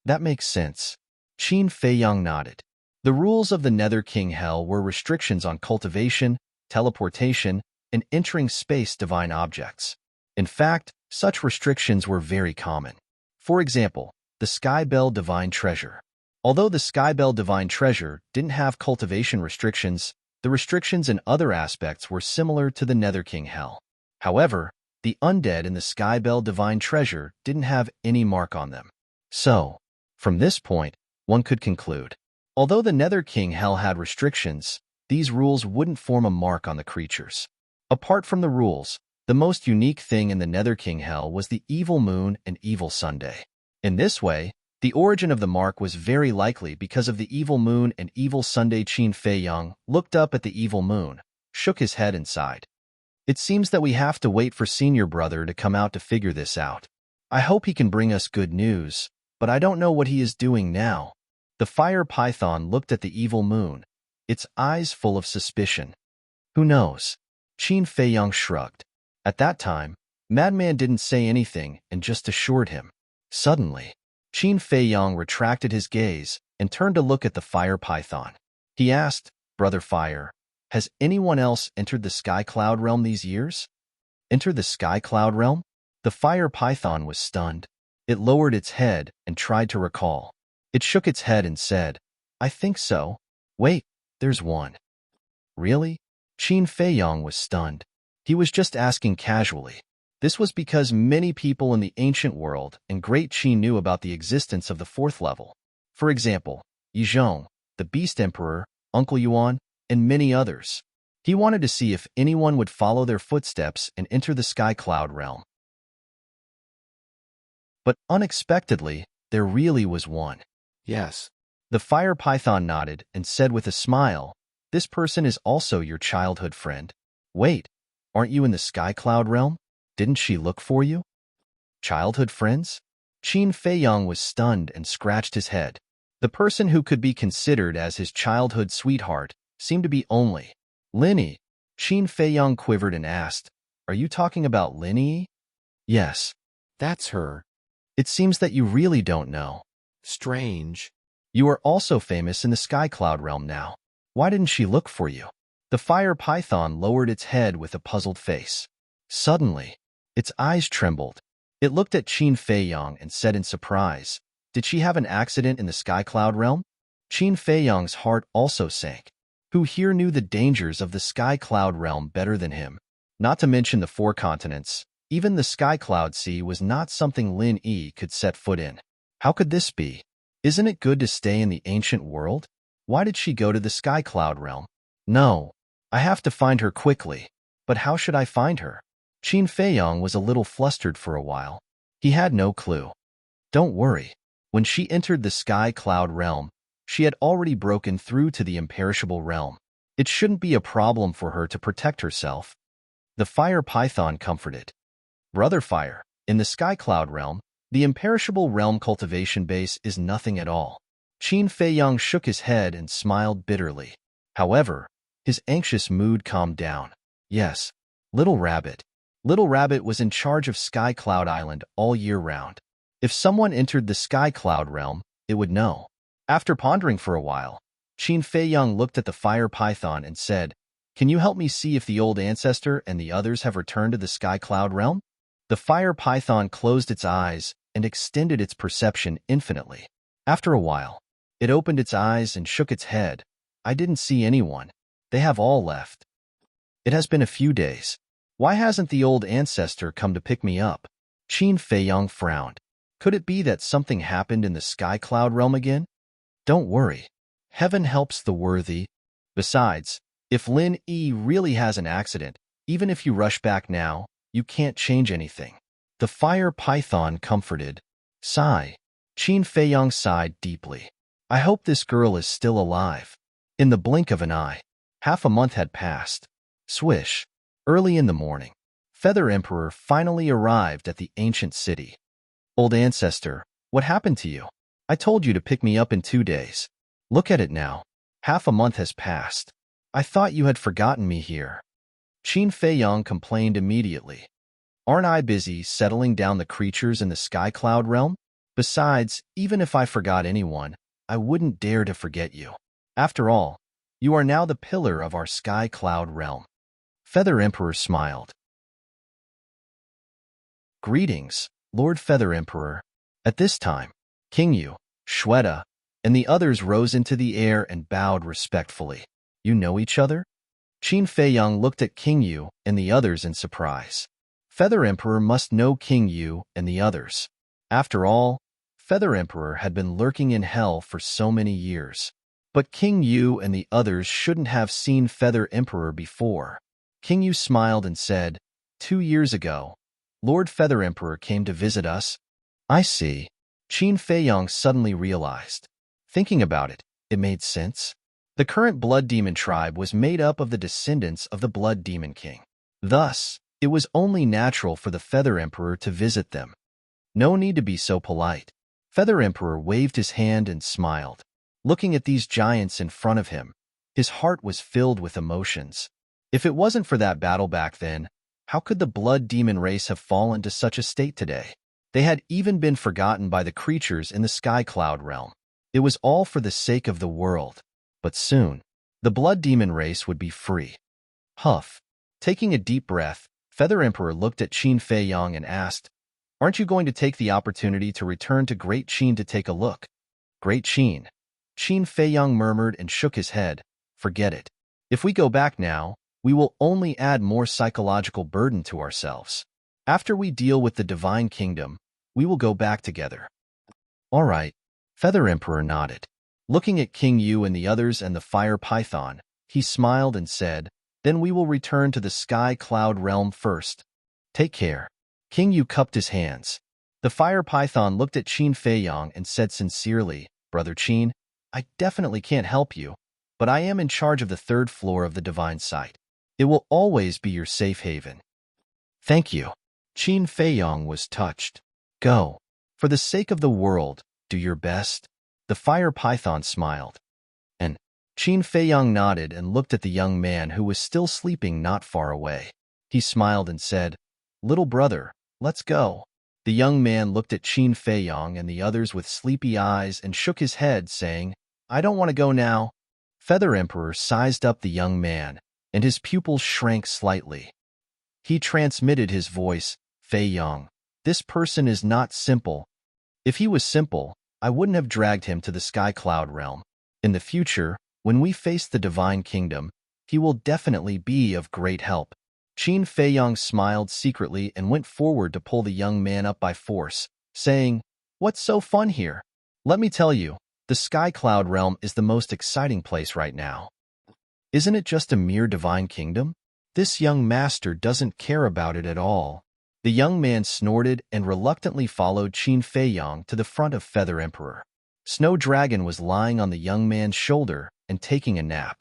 That makes sense. Qin Feiyang nodded. The rules of the Nether King Hell were restrictions on cultivation, teleportation, and entering space divine objects. In fact, such restrictions were very common. For example, the Skybell Divine Treasure. Although the Skybell Divine Treasure didn't have cultivation restrictions, the restrictions in other aspects were similar to the Nether King Hell. However, the undead in the Skybell Divine Treasure didn't have any mark on them. So, from this point, one could conclude, although the Nether King Hell had restrictions, these rules wouldn't form a mark on the creatures. Apart from the rules, the most unique thing in the Nether King Hell was the evil moon and evil Sunday. In this way, the origin of the mark was very likely because of the evil moon and evil Sunday. Qin Feiyang looked up at the evil moon, shook his head and sighed. It seems that we have to wait for senior brother to come out to figure this out. I hope he can bring us good news, but I don't know what he is doing now. The fire python looked at the evil moon, its eyes full of suspicion. Who knows? Qin Feiyang shrugged. At that time, Madman didn't say anything and just assured him. Suddenly, Qin Feiyang retracted his gaze and turned to look at the fire python. He asked, Brother Fire, has anyone else entered the Sky Cloud realm these years? Entered the Sky Cloud realm? The fire python was stunned. It lowered its head and tried to recall. It shook its head and said, I think so. Wait, there's one. Really? Qin Feiyang was stunned. He was just asking casually. This was because many people in the ancient world and Great Qi knew about the existence of the fourth level. For example, Yizhong, the Beast Emperor, Uncle Yuan, and many others. He wanted to see if anyone would follow their footsteps and enter the Sky Cloud realm. But unexpectedly, there really was one. Yes. The fire python nodded and said with a smile, This person is also your childhood friend. Wait, aren't you in the Sky Cloud realm? Didn't she look for you? Childhood friends? Qin Feiyang was stunned and scratched his head. The person who could be considered as his childhood sweetheart seemed to be only Linny. Qin Feiyang quivered and asked, Are you talking about Linny? Yes. That's her. It seems that you really don't know. Strange. You are also famous in the Sky Cloud realm now. Why didn't she look for you? The fire python lowered its head with a puzzled face. Suddenly, its eyes trembled. It looked at Qin Feiyang and said in surprise, Did she have an accident in the Sky Cloud realm? Qin Feiyang's heart also sank. Who here knew the dangers of the Sky Cloud realm better than him? Not to mention the four continents, even the Sky Cloud Sea was not something Lin Yi could set foot in. How could this be? Isn't it good to stay in the ancient world? Why did she go to the Sky Cloud realm? No, I have to find her quickly. But how should I find her? Qin Feiyang was a little flustered for a while. He had no clue. Don't worry. When she entered the Sky Cloud realm, she had already broken through to the imperishable realm. It shouldn't be a problem for her to protect herself. The fire python comforted. Brother Fire, in the Sky Cloud realm, the imperishable realm cultivation base is nothing at all. Qin Feiyang shook his head and smiled bitterly. However, his anxious mood calmed down. Yes, Little Rabbit. Little Rabbit was in charge of Sky Cloud Island all year round. If someone entered the Sky Cloud realm, it would know. After pondering for a while, Qin Feiyang looked at the fire python and said, Can you help me see if the old ancestor and the others have returned to the Sky Cloud realm? The fire python closed its eyes and extended its perception infinitely. After a while, it opened its eyes and shook its head. I didn't see anyone. They have all left. It has been a few days. Why hasn't the old ancestor come to pick me up? Qin Feiyang frowned. Could it be that something happened in the Sky Cloud realm again? Don't worry. Heaven helps the worthy. Besides, if Lin Yi really has an accident, even if you rush back now, you can't change anything. The fire python comforted. Sigh. Qin Feiyang sighed deeply. I hope this girl is still alive. In the blink of an eye, half a month had passed. Swish. Early in the morning, Feather Emperor finally arrived at the ancient city. Old ancestor, what happened to you? I told you to pick me up in 2 days. Look at it now. Half a month has passed. I thought you had forgotten me here. Qin Feiyang complained immediately. Aren't I busy settling down the creatures in the Sky Cloud realm? Besides, even if I forgot anyone, I wouldn't dare to forget you. After all, you are now the pillar of our Sky Cloud realm. Feather Emperor smiled. Greetings, Lord Feather Emperor. At this time, King Yu, Shweta, and the others rose into the air and bowed respectfully. You know each other? Qin Feiyang looked at King Yu and the others in surprise. Feather Emperor must know King Yu and the others. After all, Feather Emperor had been lurking in hell for so many years. But King Yu and the others shouldn't have seen Feather Emperor before. King Yu smiled and said, 2 years ago, Lord Feather Emperor came to visit us. I see. Qin Feiyang suddenly realized. Thinking about it, it made sense. The current Blood Demon tribe was made up of the descendants of the Blood Demon King. Thus, it was only natural for the Feather Emperor to visit them. No need to be so polite. Feather Emperor waved his hand and smiled. Looking at these giants in front of him, his heart was filled with emotions. If it wasn't for that battle back then, how could the Blood Demon race have fallen to such a state today? They had even been forgotten by the creatures in the Sky Cloud realm. It was all for the sake of the world. But soon, the Blood Demon race would be free. Huff. Taking a deep breath, Feather Emperor looked at Qin Fei Yang and asked, "Aren't you going to take the opportunity to return to Great Qin to take a look?" Great Qin. Qin Fei Yang murmured and shook his head. "Forget it. If we go back now, we will only add more psychological burden to ourselves. After we deal with the Divine Kingdom, we will go back together." "All right." Feather Emperor nodded. Looking at King Yu and the others and the Fire Python, he smiled and said, "Then we will return to the Sky Cloud realm first. Take care." King Yu cupped his hands. The Fire Python looked at Qin Fei Yang and said sincerely, "Brother Qin, I definitely can't help you, but I am in charge of the 3rd floor of the Divine Site. It will always be your safe haven." "Thank you." Qin Fei Yang was touched. "Go. For the sake of the world, do your best." The Fire Python smiled. And Qin Fei Yang nodded and looked at the young man who was still sleeping not far away. He smiled and said, "Little brother, let's go." The young man looked at Qin Fei Yang and the others with sleepy eyes and shook his head, saying, "I don't want to go now." Feather Emperor sized up the young man, and his pupils shrank slightly. He transmitted his voice, "Fei Yang, this person is not simple. If he was simple, I wouldn't have dragged him to the Sky Cloud realm. In the future, when we face the Divine Kingdom, he will definitely be of great help." Qin Fei Yang smiled secretly and went forward to pull the young man up by force, saying, "What's so fun here? Let me tell you, the Sky Cloud realm is the most exciting place right now. Isn't it just a mere Divine Kingdom? This young master doesn't care about it at all." The young man snorted and reluctantly followed Qin Fei Yang to the front of Feather Emperor. Snow Dragon was lying on the young man's shoulder and taking a nap.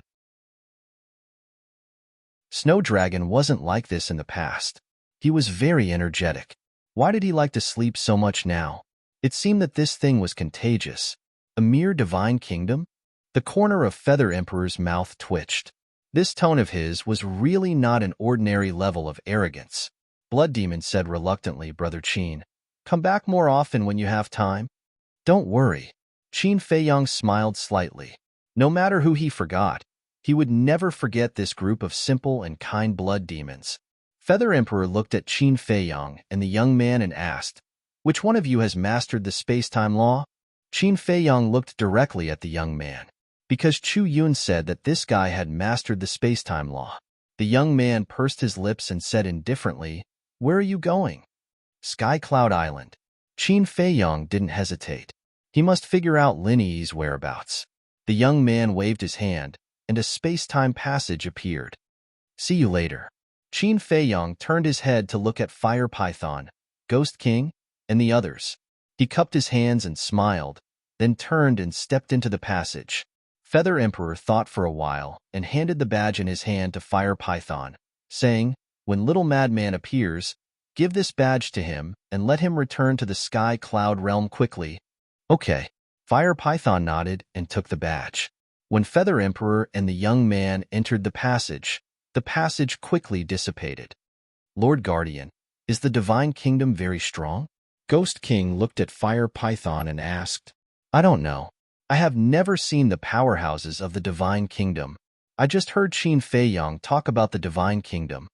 Snow Dragon wasn't like this in the past. He was very energetic. Why did he like to sleep so much now? It seemed that this thing was contagious. A mere Divine Kingdom? The corner of Feather Emperor's mouth twitched. This tone of his was really not an ordinary level of arrogance. Blood Demon said reluctantly, "Brother Qin, come back more often when you have time." "Don't worry." Qin Fei Yang smiled slightly. No matter who he forgot, he would never forget this group of simple and kind blood demons. Feather Emperor looked at Qin Fei Yang and the young man and asked, "Which one of you has mastered the space-time law?" Qin Fei Yang looked directly at the young man. Because Chu Yun said that this guy had mastered the space-time law. The young man pursed his lips and said indifferently, "Where are you going?" "Sky Cloud Island." Qin Fei Yang didn't hesitate. He must figure out Lin Yi's whereabouts. The young man waved his hand, and a space-time passage appeared. "See you later." Qin Fei Yang turned his head to look at Fire Python, Ghost King, and the others. He cupped his hands and smiled, then turned and stepped into the passage. Feather Emperor thought for a while and handed the badge in his hand to Fire Python, saying, "When Little Madman appears, give this badge to him and let him return to the Sky Cloud realm quickly." "Okay." Fire Python nodded and took the badge. When Feather Emperor and the young man entered the passage quickly dissipated. "Lord Guardian, is the Divine Kingdom very strong?" Ghost King looked at Fire Python and asked. "I don't know. I have never seen the powerhouses of the Divine Kingdom. I just heard Qin Fei Yang talk about the Divine Kingdom.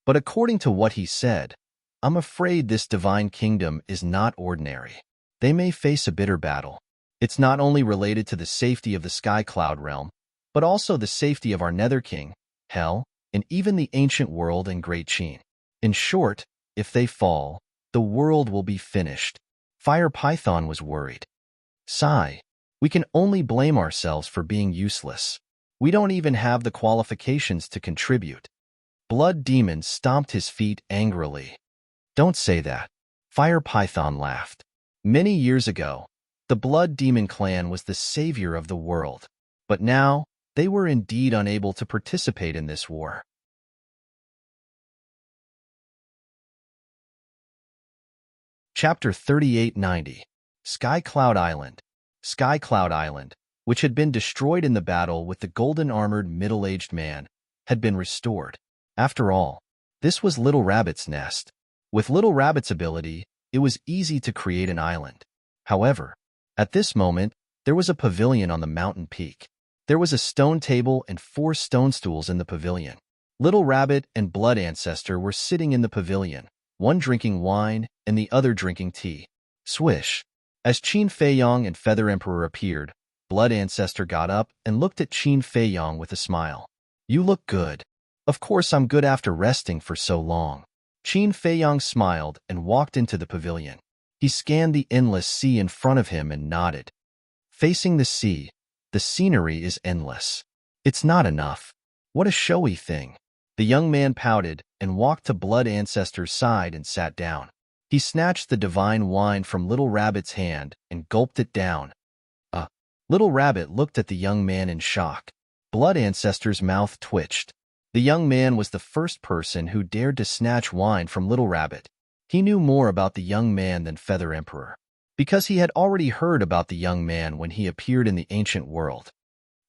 But according to what he said, I'm afraid this Divine Kingdom is not ordinary. They may face a bitter battle. It's not only related to the safety of the Sky Cloud realm, but also the safety of our Nether King, Hell, and even the ancient world and Great Qin. In short, if they fall, the world will be finished." Fire Python was worried. "Sigh. We can only blame ourselves for being useless. We don't even have the qualifications to contribute." Blood Demon stomped his feet angrily. "Don't say that." Fire Python laughed. "Many years ago, the Blood Demon clan was the savior of the world. But now, They were indeed unable to participate in this war. Chapter 3890. Sky Cloud Island. Sky Cloud Island, which had been destroyed in the battle with the golden-armored middle-aged man, had been restored. After all, this was Little Rabbit's nest. With Little Rabbit's ability, it was easy to create an island. However, at this moment, there was a pavilion on the mountain peak. There was a stone table and 4 stone stools in the pavilion. Little Rabbit and Blood Ancestor were sitting in the pavilion, one drinking wine and the other drinking tea. Swish! As Qin Feiyong and Feather Emperor appeared, Blood Ancestor got up and looked at Qin Feiyong with a smile. "You look good." "Of course I'm good after resting for so long." Qin Feiyong smiled and walked into the pavilion. He scanned the endless sea in front of him and nodded. Facing the sea, the scenery is endless. It's not enough. What a showy thing. The young man pouted and walked to Blood Ancestor's side and sat down. He snatched the divine wine from Little Rabbit's hand and gulped it down. Little Rabbit looked at the young man in shock. Blood Ancestor's mouth twitched. The young man was the first person who dared to snatch wine from Little Rabbit. He knew more about the young man than Feather Emperor, because he had already heard about the young man when he appeared in the ancient world.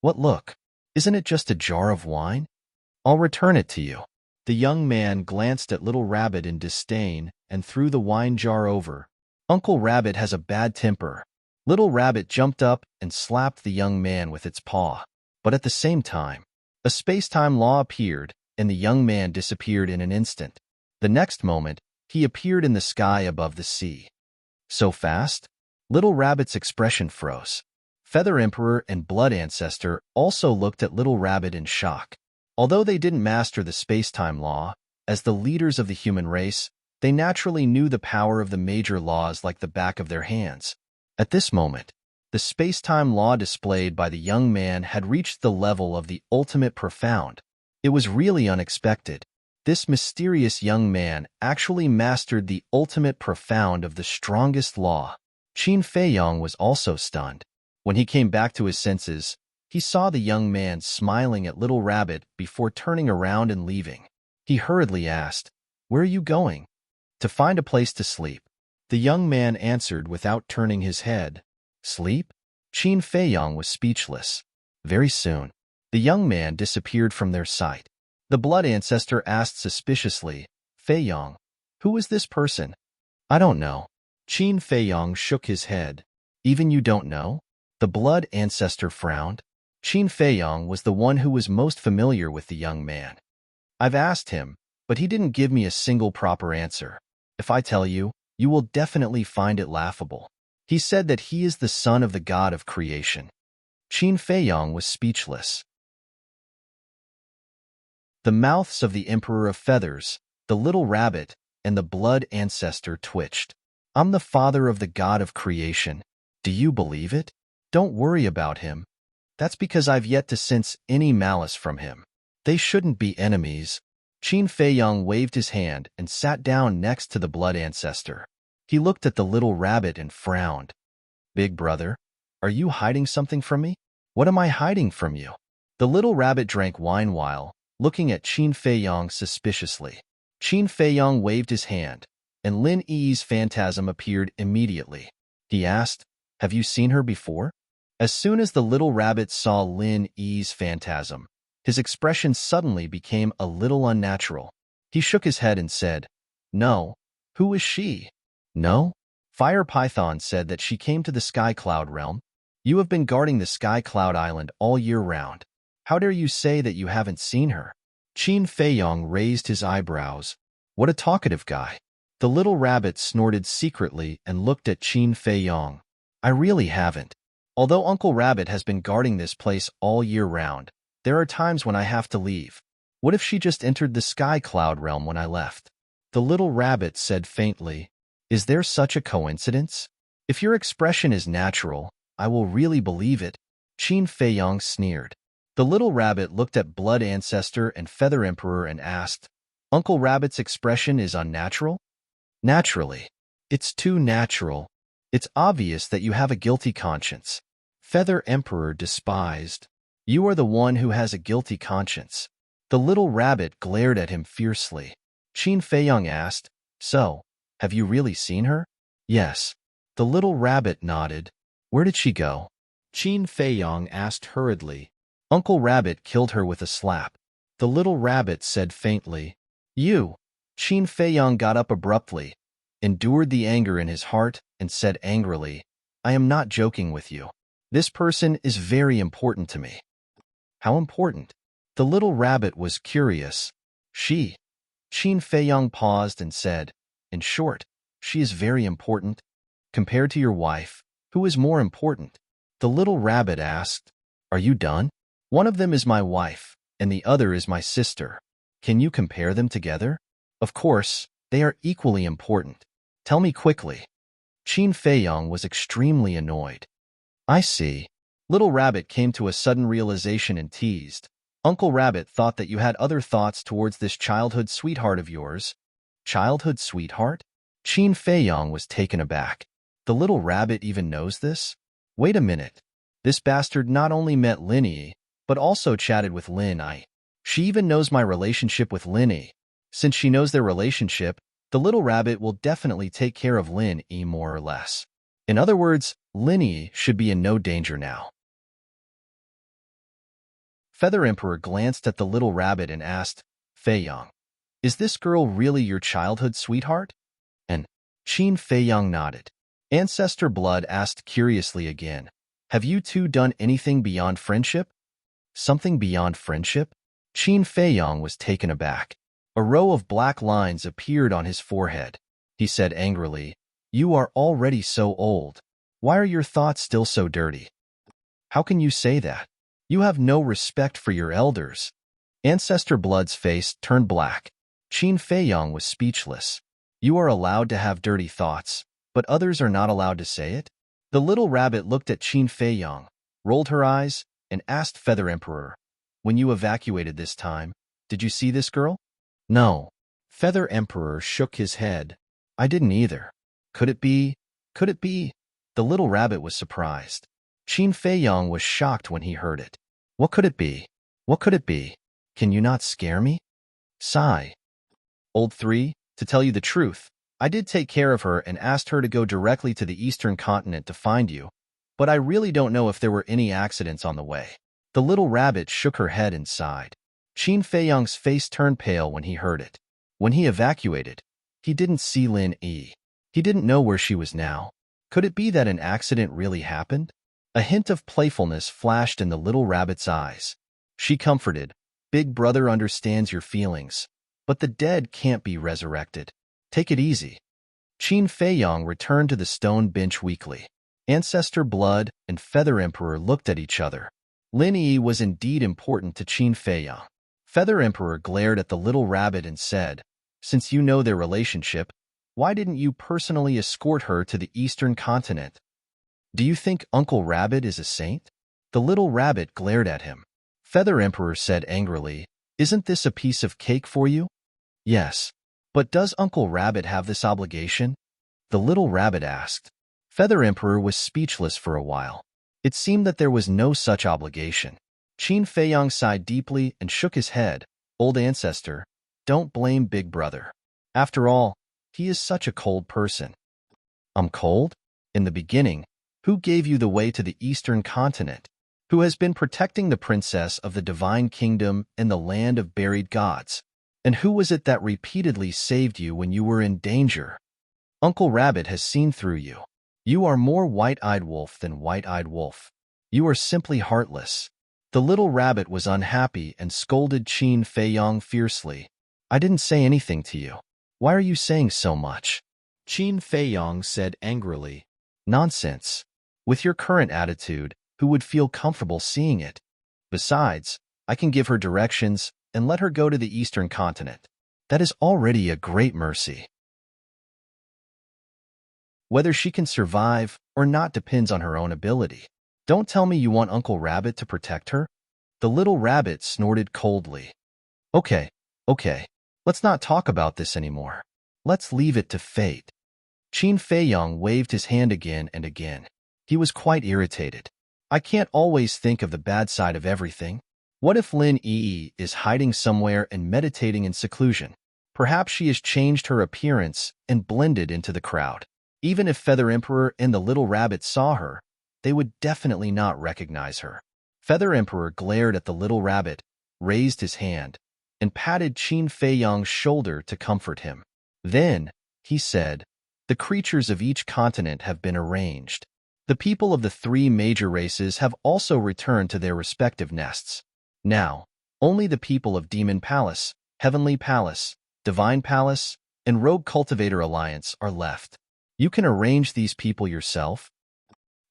"What, look? Isn't it just a jar of wine? I'll return it to you." The young man glanced at Little Rabbit in disdain and threw the wine jar over. "Uncle Rabbit has a bad temper." Little Rabbit jumped up and slapped the young man with its paw. But at the same time, a space-time law appeared, and the young man disappeared in an instant. The next moment, he appeared in the sky above the sea. So fast? Little Rabbit's expression froze. Feather Emperor and Blood Ancestor also looked at Little Rabbit in shock. Although they didn't master the space-time law, as the leaders of the human race, they naturally knew the power of the major laws like the back of their hands. At this moment, the space-time law displayed by the young man had reached the level of the ultimate profound. It was really unexpected. This mysterious young man actually mastered the ultimate profound of the strongest law. Qin Feiyong was also stunned. When he came back to his senses, he saw the young man smiling at Little Rabbit before turning around and leaving. He hurriedly asked, "Where are you going?" "To find a place to sleep." The young man answered without turning his head. "Sleep?" Qin Feiyong was speechless. Very soon, the young man disappeared from their sight. The Blood Ancestor asked suspiciously, "Feiyong, who is this person?" "I don't know." Qin Feiyong shook his head. "Even you don't know?" The Blood Ancestor frowned. Qin Feiyong was the one who was most familiar with the young man. "I've asked him, but he didn't give me a single proper answer. If I tell you, you will definitely find it laughable. He said that he is the son of the god of creation." Qin Feiyong was speechless. The mouths of the Emperor of Feathers, the Little Rabbit, and the Blood Ancestor twitched. "I'm the father of the god of creation. Do you believe it? Don't worry about him. That's because I've yet to sense any malice from him. They shouldn't be enemies." Qin Feiyong waved his hand and sat down next to the Blood Ancestor. He looked at the Little Rabbit and frowned. "Big brother, are you hiding something from me?" "What am I hiding from you?" The Little Rabbit drank wine while looking at Qin Feiyong suspiciously. Qin Feiyong waved his hand, and Lin Yi's phantasm appeared immediately. He asked, "Have you seen her before?" As soon as the Little Rabbit saw Lin Yi's phantasm, his expression suddenly became a little unnatural. He shook his head and said, "No. Who is she?" "No?" Fire Python said that she came to the Sky Cloud realm. "You have been guarding the Sky Cloud Island all year round. How dare you say that you haven't seen her?" Qin Feiyong raised his eyebrows. What a talkative guy. The Little Rabbit snorted secretly and looked at Qin Feiyong. "I really haven't. Although Uncle Rabbit has been guarding this place all year round, there are times when I have to leave. What if she just entered the Sky Cloud realm when I left?" The Little Rabbit said faintly, "Is there such a coincidence? If your expression is natural, I will really believe it." Qin Feiyong sneered. The Little Rabbit looked at Blood Ancestor and Feather Emperor and asked, "Uncle Rabbit's expression is unnatural?" "Naturally. It's too natural. It's obvious that you have a guilty conscience." Feather Emperor despised. You are the one who has a guilty conscience. The little rabbit glared at him fiercely. Qin Feiyang asked, So, have you really seen her? Yes. The little rabbit nodded. Where did she go? Qin Feiyang asked hurriedly. Uncle Rabbit killed her with a slap. The little rabbit said faintly. You. Qin Feiyang got up abruptly, endured the anger in his heart, and said angrily, I am not joking with you. This person is very important to me. How important? The little rabbit was curious. She. Qin Feiyang paused and said, In short, she is very important. Compared to your wife, who is more important? The little rabbit asked, Are you done? One of them is my wife, and the other is my sister. Can you compare them together? Of course, they are equally important. Tell me quickly. Qin Feiyang was extremely annoyed. I see. Little Rabbit came to a sudden realization and teased. Uncle Rabbit thought that you had other thoughts towards this childhood sweetheart of yours. Childhood sweetheart? Qin Feiyang was taken aback. The little rabbit even knows this? Wait a minute. This bastard not only met Lin Yi, but also chatted with Lin Yi. She even knows my relationship with Lin Yi. Since she knows their relationship, the little rabbit will definitely take care of Lin Yi more or less. In other words, Lin Yi should be in no danger now. Feather Emperor glanced at the little rabbit and asked, Feiyang, is this girl really your childhood sweetheart? And Qin Feiyang nodded. Ancestor Blood asked curiously again, Have you two done anything beyond friendship? Something beyond friendship? Qin Feiyang was taken aback. A row of black lines appeared on his forehead. He said angrily, You are already so old. Why are your thoughts still so dirty? How can you say that? You have no respect for your elders. Ancestor Blood's face turned black. Qin Feiyang was speechless. You are allowed to have dirty thoughts, but others are not allowed to say it? The little rabbit looked at Qin Feiyang, rolled her eyes, and asked Feather Emperor, When you evacuated this time, did you see this girl? No. Feather Emperor shook his head. I didn't either. Could it be? Could it be? The little rabbit was surprised. Qin Feiyang was shocked when he heard it. What could it be? What could it be? Can you not scare me? Sigh. Old 3, to tell you the truth, I did take care of her and asked her to go directly to the eastern continent to find you, but I really don't know if there were any accidents on the way. The little rabbit shook her head and sighed. Qin Feiyang's face turned pale when he heard it. When he evacuated, he didn't see Lin Yi. He didn't know where she was now. Could it be that an accident really happened? A hint of playfulness flashed in the little rabbit's eyes. She comforted, Big brother understands your feelings, but the dead can't be resurrected. Take it easy. Qin Feiyang returned to the stone bench weakly. Ancestor Blood and Feather Emperor looked at each other. Lin Yi was indeed important to Qin Feiyang. Feather Emperor glared at the little rabbit and said, Since you know their relationship, why didn't you personally escort her to the eastern continent? Do you think Uncle Rabbit is a saint? The little rabbit glared at him. Feather Emperor said angrily, Isn't this a piece of cake for you? Yes. But does Uncle Rabbit have this obligation? The little rabbit asked. Feather Emperor was speechless for a while. It seemed that there was no such obligation. Qin Feiyang sighed deeply and shook his head. Old ancestor, don't blame Big Brother. After all, he is such a cold person. I'm cold? In the beginning, who gave you the way to the eastern continent? Who has been protecting the princess of the divine kingdom and the land of buried gods? And who was it that repeatedly saved you when you were in danger? Uncle Rabbit has seen through you. You are more white-eyed wolf than white-eyed wolf. You are simply heartless. The little rabbit was unhappy and scolded Qin Feiyang fiercely. I didn't say anything to you. Why are you saying so much? Qin Feiyang said angrily. Nonsense. With your current attitude, who would feel comfortable seeing it? Besides, I can give her directions and let her go to the eastern continent. That is already a great mercy. Whether she can survive or not depends on her own ability. Don't tell me you want Uncle Rabbit to protect her? The little rabbit snorted coldly. Okay, let's not talk about this anymore. Let's leave it to fate. Qin Feiyang waved his hand again and again. He was quite irritated. I can't always think of the bad side of everything. What if Lin Yi is hiding somewhere and meditating in seclusion? Perhaps she has changed her appearance and blended into the crowd. Even if Feather Emperor and the little rabbit saw her, they would definitely not recognize her. Feather Emperor glared at the little rabbit, raised his hand, and patted Qin Feiyang's shoulder to comfort him. Then, he said, the creatures of each continent have been arranged. The people of the three major races have also returned to their respective nests. Now, only the people of Demon Palace, Heavenly Palace, Divine Palace, and Rogue Cultivator Alliance are left. You can arrange these people yourself?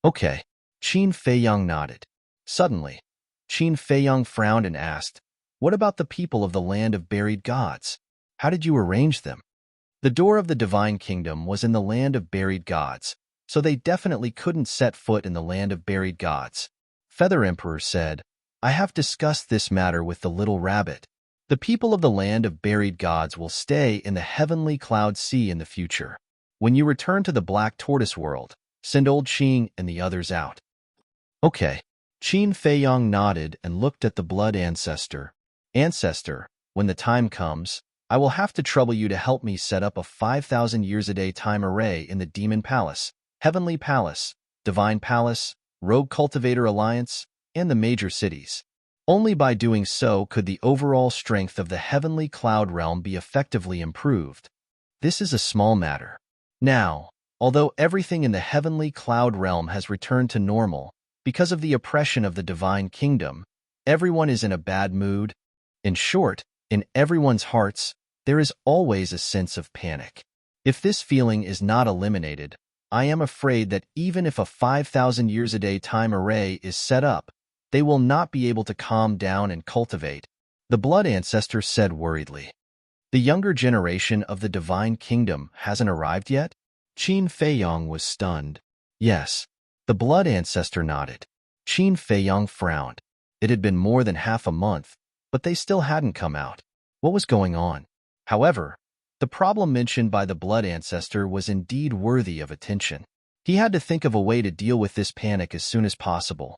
Okay. Qin Feiyang nodded. Suddenly, Qin Feiyang frowned and asked, what about the people of the land of buried gods? How did you arrange them? The door of the Divine Kingdom was in the land of buried gods, so they definitely couldn't set foot in the land of buried gods. Feather Emperor said, I have discussed this matter with the little rabbit. The people of the land of buried gods will stay in the heavenly cloud sea in the future. When you return to the Black Tortoise world, send old Qing and the others out. Okay. Qin Feiyang nodded and looked at the blood ancestor. Ancestor, when the time comes, I will have to trouble you to help me set up a 5,000 years a day time array in the Demon Palace, Heavenly Palace, Divine Palace, Rogue Cultivator Alliance, and the major cities. Only by doing so could the overall strength of the Heavenly Cloud Realm be effectively improved. This is a small matter. Now, although everything in the Heavenly Cloud Realm has returned to normal, because of the oppression of the Divine Kingdom, everyone is in a bad mood. In short, in everyone's hearts, there is always a sense of panic. If this feeling is not eliminated, I am afraid that even if a 5,000 years a day time array is set up, they will not be able to calm down and cultivate, the blood ancestor said worriedly. The younger generation of the Divine Kingdom hasn't arrived yet? Qin Feiyang was stunned. Yes. The blood ancestor nodded. Qin Feiyang frowned. It had been more than half a month, but they still hadn't come out. What was going on? However, the problem mentioned by the blood ancestor was indeed worthy of attention. He had to think of a way to deal with this panic as soon as possible.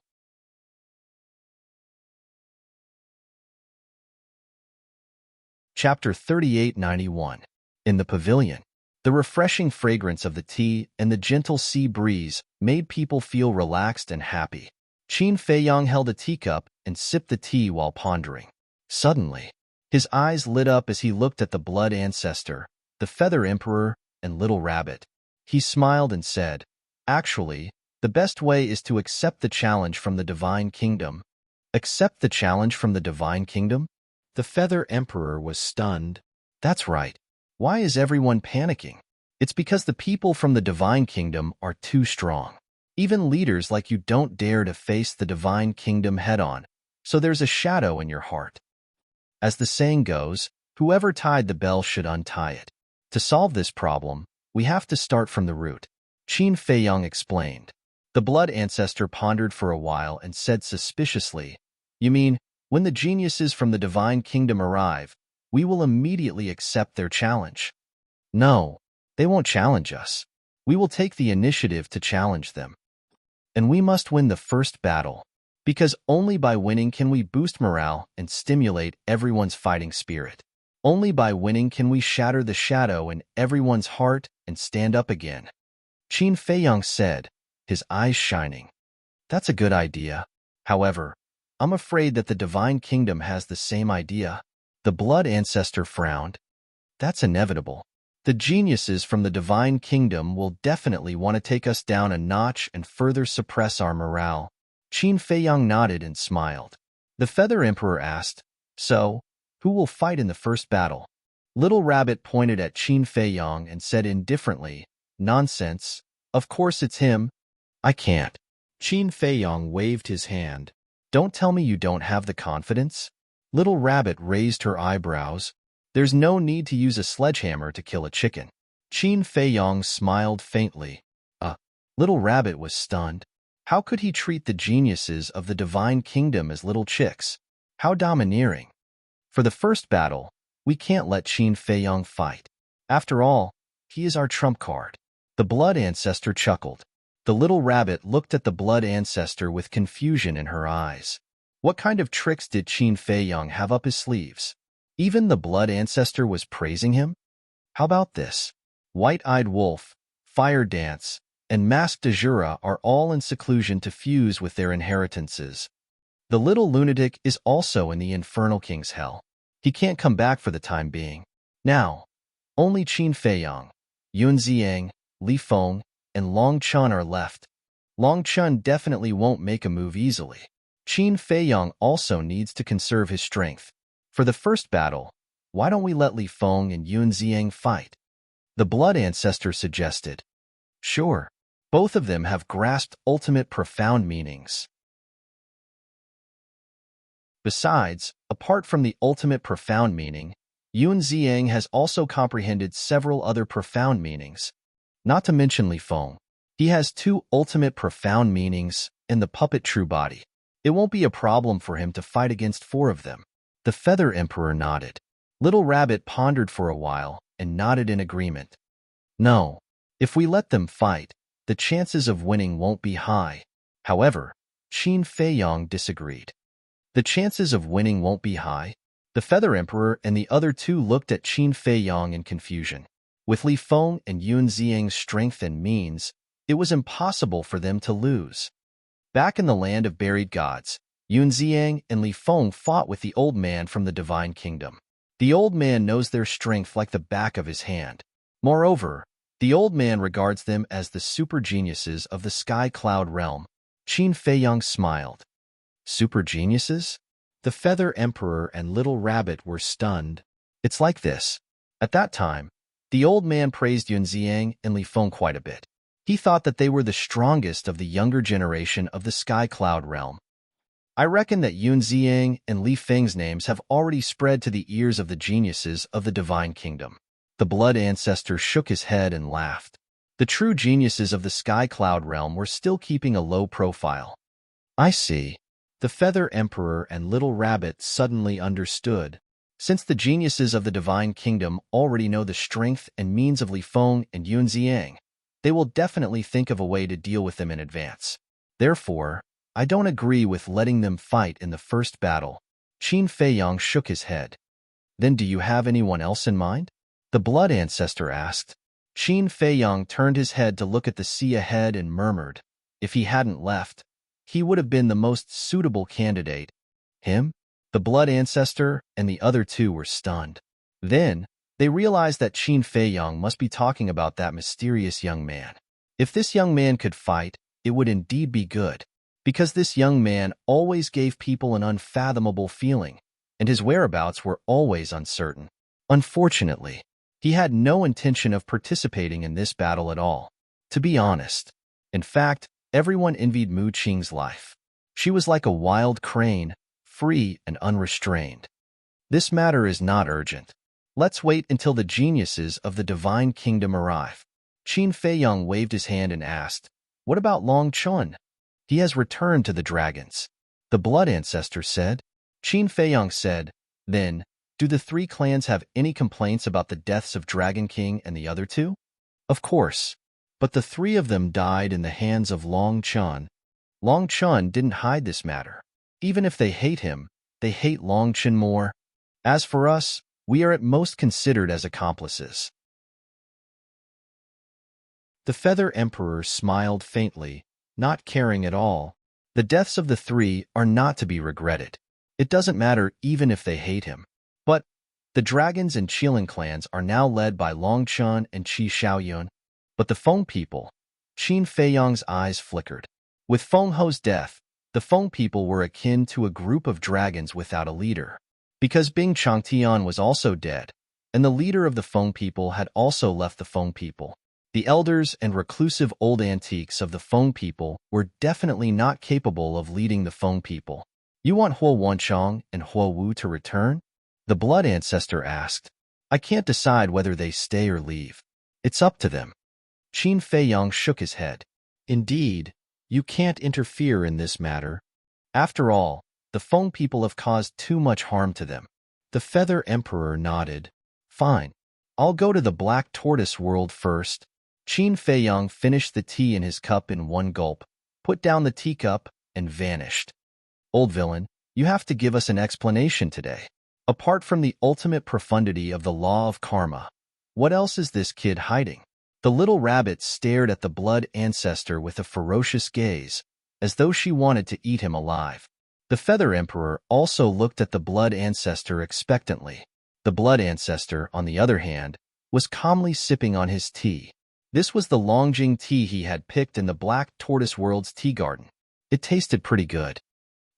Chapter 3891. In the pavilion. The refreshing fragrance of the tea and the gentle sea breeze made people feel relaxed and happy. Qin Feiyang held a teacup and sipped the tea while pondering. Suddenly, his eyes lit up as he looked at the blood ancestor, the Feather Emperor, and Little Rabbit. He smiled and said, actually, the best way is to accept the challenge from the Divine Kingdom. Accept the challenge from the Divine Kingdom? The Feather Emperor was stunned. That's right. Why is everyone panicking? It's because the people from the Divine Kingdom are too strong. Even leaders like you don't dare to face the Divine Kingdom head-on, so there's a shadow in your heart. As the saying goes, whoever tied the bell should untie it. To solve this problem, we have to start from the root. Qin Feiyang explained. The blood ancestor pondered for a while and said suspiciously, you mean, when the geniuses from the Divine Kingdom arrive, we will immediately accept their challenge? No, they won't challenge us. We will take the initiative to challenge them. And we must win the first battle, because only by winning can we boost morale and stimulate everyone's fighting spirit. Only by winning can we shatter the shadow in everyone's heart and stand up again. Qin Feiyang said, his eyes shining. That's a good idea. However, I'm afraid that the Divine Kingdom has the same idea. The blood ancestor frowned. That's inevitable. The geniuses from the Divine Kingdom will definitely want to take us down a notch and further suppress our morale. Qin Feiyang nodded and smiled. The Feather Emperor asked, so, who will fight in the first battle? Little Rabbit pointed at Qin Feiyang and said indifferently, nonsense. Of course it's him. I can't. Qin Feiyang waved his hand. Don't tell me you don't have the confidence. Little Rabbit raised her eyebrows. There's no need to use a sledgehammer to kill a chicken. Qin Feiyang smiled faintly. Little Rabbit was stunned. How could he treat the geniuses of the Divine Kingdom as little chicks? How domineering. For the first battle, we can't let Qin Feiyang fight. After all, he is our trump card. The blood ancestor chuckled. The little rabbit looked at the blood ancestor with confusion in her eyes. What kind of tricks did Qin Feiyong have up his sleeves? Even the blood ancestor was praising him? How about this? White-eyed wolf, fire dance, and masked Dajura are all in seclusion to fuse with their inheritances. The little lunatic is also in the infernal king's hell. He can't come back for the time being. Now, only Qin Feiyong, Yun Ziang, Li Feng, and Long Chun are left. Long Chun definitely won't make a move easily. Qin Feiyong also needs to conserve his strength. For the first battle, why don't we let Li Feng and Yun Ziang fight? The blood ancestor suggested. Sure, both of them have grasped ultimate profound meanings. Besides, apart from the ultimate profound meaning, Yun Ziang has also comprehended several other profound meanings. Not to mention Li Feng. He has 2 ultimate profound meanings in the puppet true body. It won't be a problem for him to fight against 4 of them. The Feather Emperor nodded. Little Rabbit pondered for a while and nodded in agreement. No, if we let them fight, the chances of winning won't be high. However, Qin Feiyong disagreed. The chances of winning won't be high? The Feather Emperor and the other 2 looked at Qin Feiyong in confusion. With Li Feng and Yun Ziang's strength and means, it was impossible for them to lose. Back in the land of buried gods, Yun Ziang and Li Feng fought with the old man from the divine kingdom. The old man knows their strength like the back of his hand. Moreover, the old man regards them as the super geniuses of the sky cloud realm. Qin Feiyong smiled. Super geniuses? The Feather Emperor and Little Rabbit were stunned. It's like this. At that time, the old man praised Yun Ziang and Li Feng quite a bit. He thought that they were the strongest of the younger generation of the sky cloud realm. I reckon that Yun Ziang and Li Feng's names have already spread to the ears of the geniuses of the divine kingdom. The blood ancestor shook his head and laughed. The true geniuses of the sky cloud realm were still keeping a low profile. I see. The Feather Emperor and Little Rabbit suddenly understood. Since the geniuses of the divine kingdom already know the strength and means of Li Feng and Yun Ziang, they will definitely think of a way to deal with them in advance. Therefore, I don't agree with letting them fight in the first battle. Qin Feiyong shook his head. Then do you have anyone else in mind? The blood ancestor asked. Qin Feiyong turned his head to look at the sea ahead and murmured, if he hadn't left, he would have been the most suitable candidate. Him? The blood ancestor and the other 2 were stunned. Then, they realized that Qin Feiyong must be talking about that mysterious young man. If this young man could fight, it would indeed be good, because this young man always gave people an unfathomable feeling, and his whereabouts were always uncertain. Unfortunately, he had no intention of participating in this battle at all, to be honest. In fact, everyone envied Mu Qing's life. She was like a wild crane, free and unrestrained. This matter is not urgent. Let's wait until the geniuses of the divine kingdom arrive. Qin Feiyong waved his hand and asked, what about Long Chun? He has returned to the dragons. The blood ancestor said. Qin Feiyong said, then, do the 3 clans have any complaints about the deaths of Dragon King and the other 2? Of course, but the 3 of them died in the hands of Long Chun. Long Chun didn't hide this matter. Even if they hate him, they hate Long Chun more. As for us, we are at most considered as accomplices. The Feather Emperor smiled faintly, not caring at all. The deaths of the 3 are not to be regretted. It doesn't matter even if they hate him. But the dragons and Qilin clans are now led by Long Chun and Qi Xiaoyun. But the Feng people, Qin Feiyong's eyes flickered. With Feng Ho's death, the Feng people were akin to a group of dragons without a leader. Because Bing Changtian was also dead, and the leader of the Feng people had also left the Feng people. The elders and reclusive old antiques of the Feng people were definitely not capable of leading the Feng people. You want Huo Wanchong and Huo Wu to return? The blood ancestor asked. I can't decide whether they stay or leave. It's up to them. Qin Feiyong shook his head. Indeed, you can't interfere in this matter. After all, the Feng people have caused too much harm to them. The Feather Emperor nodded. Fine. I'll go to the Black Tortoise world first. Qin Feiyong finished the tea in his cup in one gulp, put down the teacup, and vanished. Old villain, you have to give us an explanation today. Apart from the ultimate profundity of the law of karma, what else is this kid hiding? The little rabbit stared at the blood ancestor with a ferocious gaze, as though she wanted to eat him alive. The Feather Emperor also looked at the blood ancestor expectantly. The blood ancestor, on the other hand, was calmly sipping on his tea. This was the Longjing tea he had picked in the Black Tortoise World's tea garden. It tasted pretty good.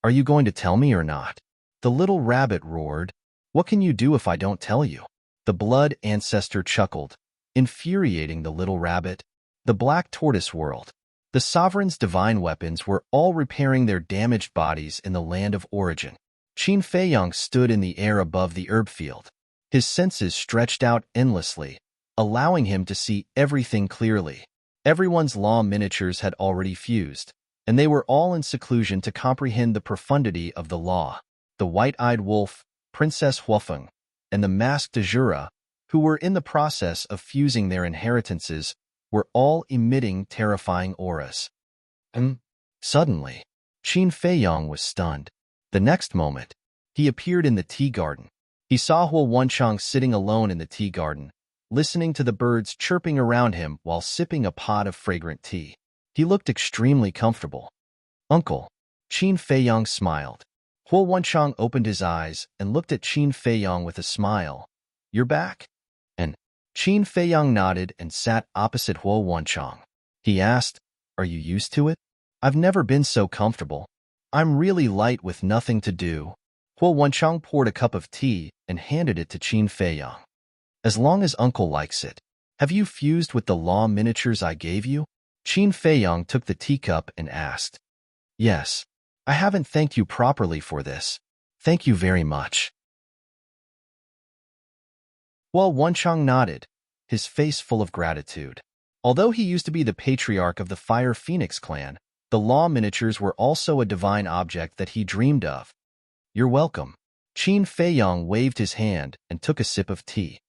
Are you going to tell me or not? The little rabbit roared. What can you do if I don't tell you? The blood ancestor chuckled, infuriating the little rabbit. The Black Tortoise World. The sovereign's divine weapons were all repairing their damaged bodies in the land of origin. Qin Feiyong stood in the air above the herb field. His senses stretched out endlessly, allowing him to see everything clearly. Everyone's law miniatures had already fused, and they were all in seclusion to comprehend the profundity of the law. The white-eyed wolf, Princess Huofeng, and the masked Azura, who were in the process of fusing their inheritances, were all emitting terrifying auras. Suddenly, Qin Feiyong was stunned. The next moment, he appeared in the tea garden. He saw Huo Wenchang sitting alone in the tea garden, listening to the birds chirping around him while sipping a pot of fragrant tea. He looked extremely comfortable. Uncle, Qin Feiyong smiled. Huo Wenchang opened his eyes and looked at Qin Feiyong with a smile. You're back? And Qin Feiyong nodded and sat opposite Huo Wenchang. He asked, Are you used to it? I've never been so comfortable. I'm really light with nothing to do. Huo Wenchang poured a cup of tea and handed it to Qin Feiyong. As long as Uncle likes it. Have you fused with the law miniatures I gave you? Qin Feiyong took the teacup and asked. Yes. I haven't thanked you properly for this. Thank you very much. Huo Wenchang nodded, his face full of gratitude. Although he used to be the patriarch of the Fire Phoenix clan, the law miniatures were also a divine object that he dreamed of. You're welcome. Qin Feiyong waved his hand and took a sip of tea.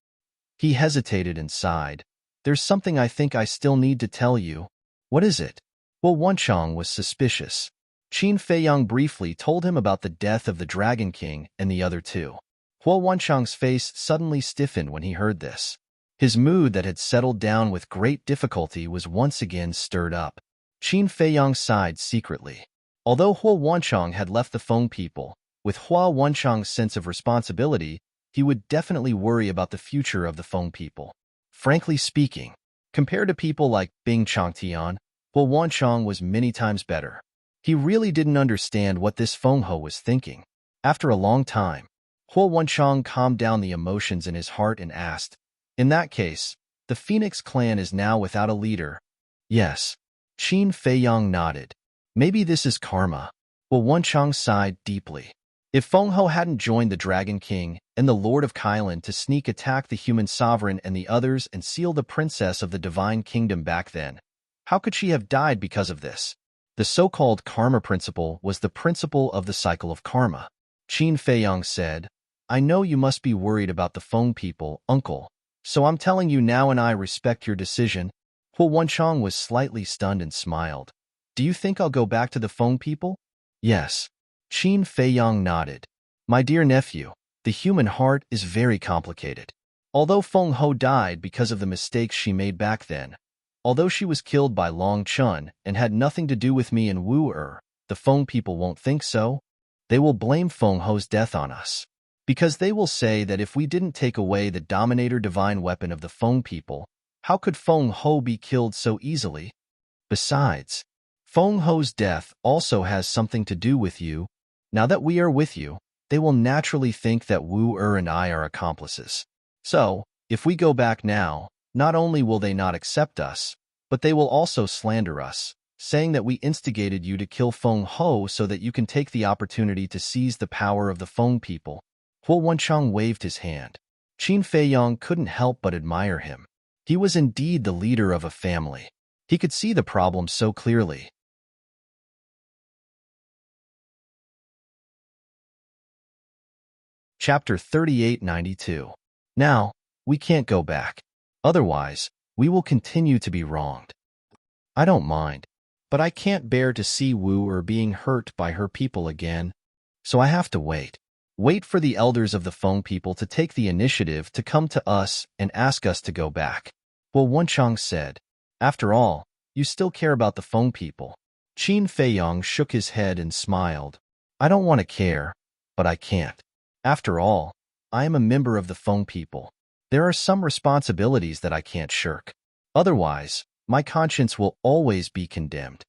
He hesitated and sighed. There's something I think I still need to tell you. What is it? Huo Wenchang was suspicious. Qin Feiyong briefly told him about the death of the Dragon King and the other two. Huo Wenchang's face suddenly stiffened when he heard this. His mood that had settled down with great difficulty was once again stirred up. Qin Feiyong sighed secretly. Although Huo Wenchang had left the Feng people, with Huo Wenchang's sense of responsibility, he would definitely worry about the future of the Feng people. Frankly speaking, compared to people like Bing Changtian, Huo Wenchang was many times better. He really didn't understand what this Feng Ho was thinking. After a long time, Huo Wenchang calmed down the emotions in his heart and asked, In that case, the Phoenix clan is now without a leader. Yes. Qin Feiyong nodded. Maybe this is karma. Huo Wenchang sighed deeply. If Feng Ho hadn't joined the Dragon King and the Lord of Kailan to sneak attack the human sovereign and the others and seal the princess of the Divine Kingdom back then, how could she have died because of this? The so-called karma principle was the principle of the cycle of karma. Qin Feiyong said, I know you must be worried about the Feng people, uncle, so I'm telling you now and I respect your decision. Huo Wenchang was slightly stunned and smiled. Do you think I'll go back to the Feng people? Yes. Qin Feiyong nodded. My dear nephew, the human heart is very complicated. Although Feng Ho died because of the mistakes she made back then, although she was killed by Long Chun and had nothing to do with me and Wu-Er, the Feng people won't think so. They will blame Feng Ho's death on us. Because they will say that if we didn't take away the Dominator divine weapon of the Feng people, how could Feng Ho be killed so easily? Besides, Feng Ho's death also has something to do with you. Now that we are with you, they will naturally think that Wu-Er and I are accomplices. So, if we go back now, not only will they not accept us, but they will also slander us, saying that we instigated you to kill Feng Ho so that you can take the opportunity to seize the power of the Feng people. Huo Wenchang waved his hand. Qin Feiyong couldn't help but admire him. He was indeed the leader of a family. He could see the problem so clearly. Chapter 3892. Now, we can't go back. Otherwise, we will continue to be wronged. I don't mind, But I can't bear to see Wu being hurt by her people again. so I have to wait. Wait for the elders of the Feng people to take the initiative to come to us and ask us to go back. Well, Wenchang said, after all, you still care about the Feng people. Qin Feiyong shook his head and smiled. I don't want to care, but I can't. After all, I am a member of the Feng people. There are some responsibilities that I can't shirk. Otherwise, my conscience will always be condemned.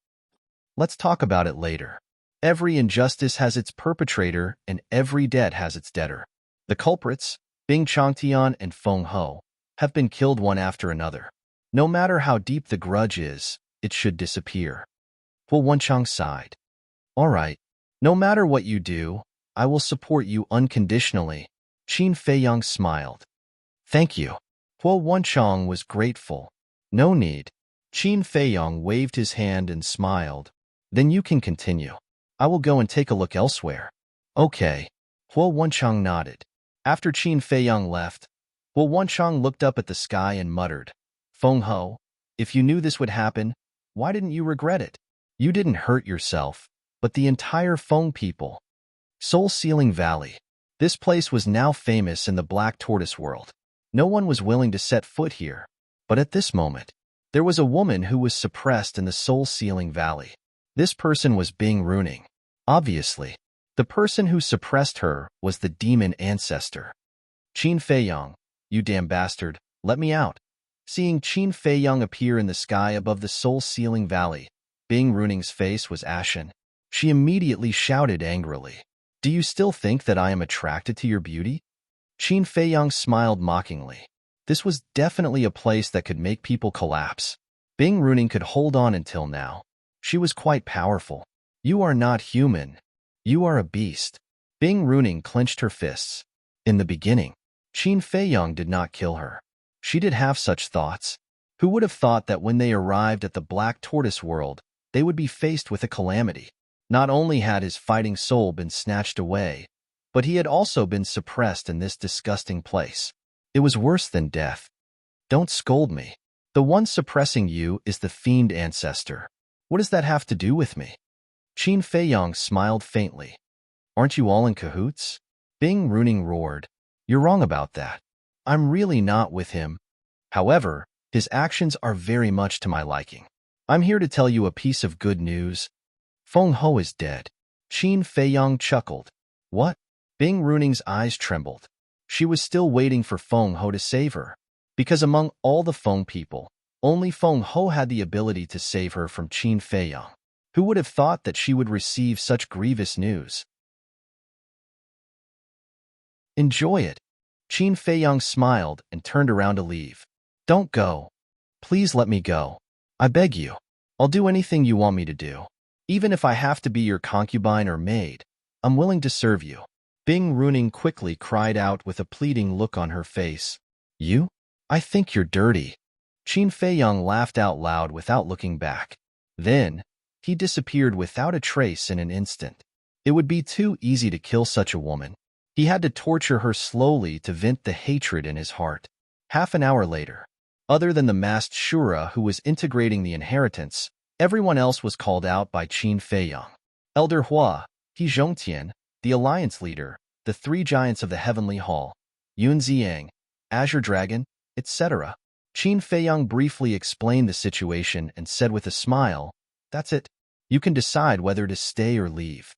Let's talk about it later. Every injustice has its perpetrator, and every debt has its debtor. The culprits, Bing Changtian and Feng Ho, have been killed one after another. No matter how deep the grudge is, it should disappear. Hu Wenchang sighed. All right, no matter what you do, I will support you unconditionally. Qin Feiyong smiled. Thank you. Hu Wenchang was grateful. No need. Qin Feiyong waved his hand and smiled. Then you can continue. I will go and take a look elsewhere. Okay. Hu Wenchang nodded. After Qin Feiyong left, Hu Wenchang looked up at the sky and muttered, Feng Ho, if you knew this would happen, why didn't you regret it? You didn't hurt yourself, but the entire Feng people. Soul Sealing Valley. This place was now famous in the Black Tortoise world. No one was willing to set foot here. But at this moment, there was a woman who was suppressed in the Soul Sealing Valley. This person was Bing Runing. Obviously, the person who suppressed her was the demon ancestor. Qin Feiyong, you damn bastard, let me out. Seeing Qin Feiyong appear in the sky above the Soul Sealing Valley, Bing Runing's face was ashen. She immediately shouted angrily, Do you still think that I am attracted to your beauty? Qin Feiyong smiled mockingly. This was definitely a place that could make people collapse. Bing Runing could hold on until now. She was quite powerful. You are not human. You are a beast. Bing Runing clenched her fists. In the beginning, Qin Feiyong did not kill her. She did have such thoughts. Who would have thought that when they arrived at the Black Tortoise world, they would be faced with a calamity? Not only had his fighting soul been snatched away, but he had also been suppressed in this disgusting place. It was worse than death. Don't scold me. The one suppressing you is the fiend ancestor. What does that have to do with me? Qin Feiyong smiled faintly. Aren't you all in cahoots? Bing Runing roared. You're wrong about that. I'm really not with him. However, his actions are very much to my liking. I'm here to tell you a piece of good news. Feng Ho is dead. Qin Feiyong chuckled. What? Bing Runing's eyes trembled. She was still waiting for Feng Ho to save her. Because among all the Feng people, only Feng Ho had the ability to save her from Qin Feiyong. Who would have thought that she would receive such grievous news? Enjoy it. Qin Feiyong smiled and turned around to leave. Don't go. Please let me go. I beg you. I'll do anything you want me to do. Even if I have to be your concubine or maid, I'm willing to serve you. Bing Runing quickly cried out with a pleading look on her face. You? I think you're dirty. Qin Feiyong laughed out loud without looking back. Then, he disappeared without a trace in an instant. It would be too easy to kill such a woman. He had to torture her slowly to vent the hatred in his heart. Half an hour later, other than the masked Shura who was integrating the inheritance, everyone else was called out by Qin Feiyong. Elder Hua, He Zhongtian, the alliance leader, the three giants of the Heavenly Hall, Yun Ziang, Azure Dragon, etc. Qin Feiyong briefly explained the situation and said with a smile, That's it. You can decide whether to stay or leave.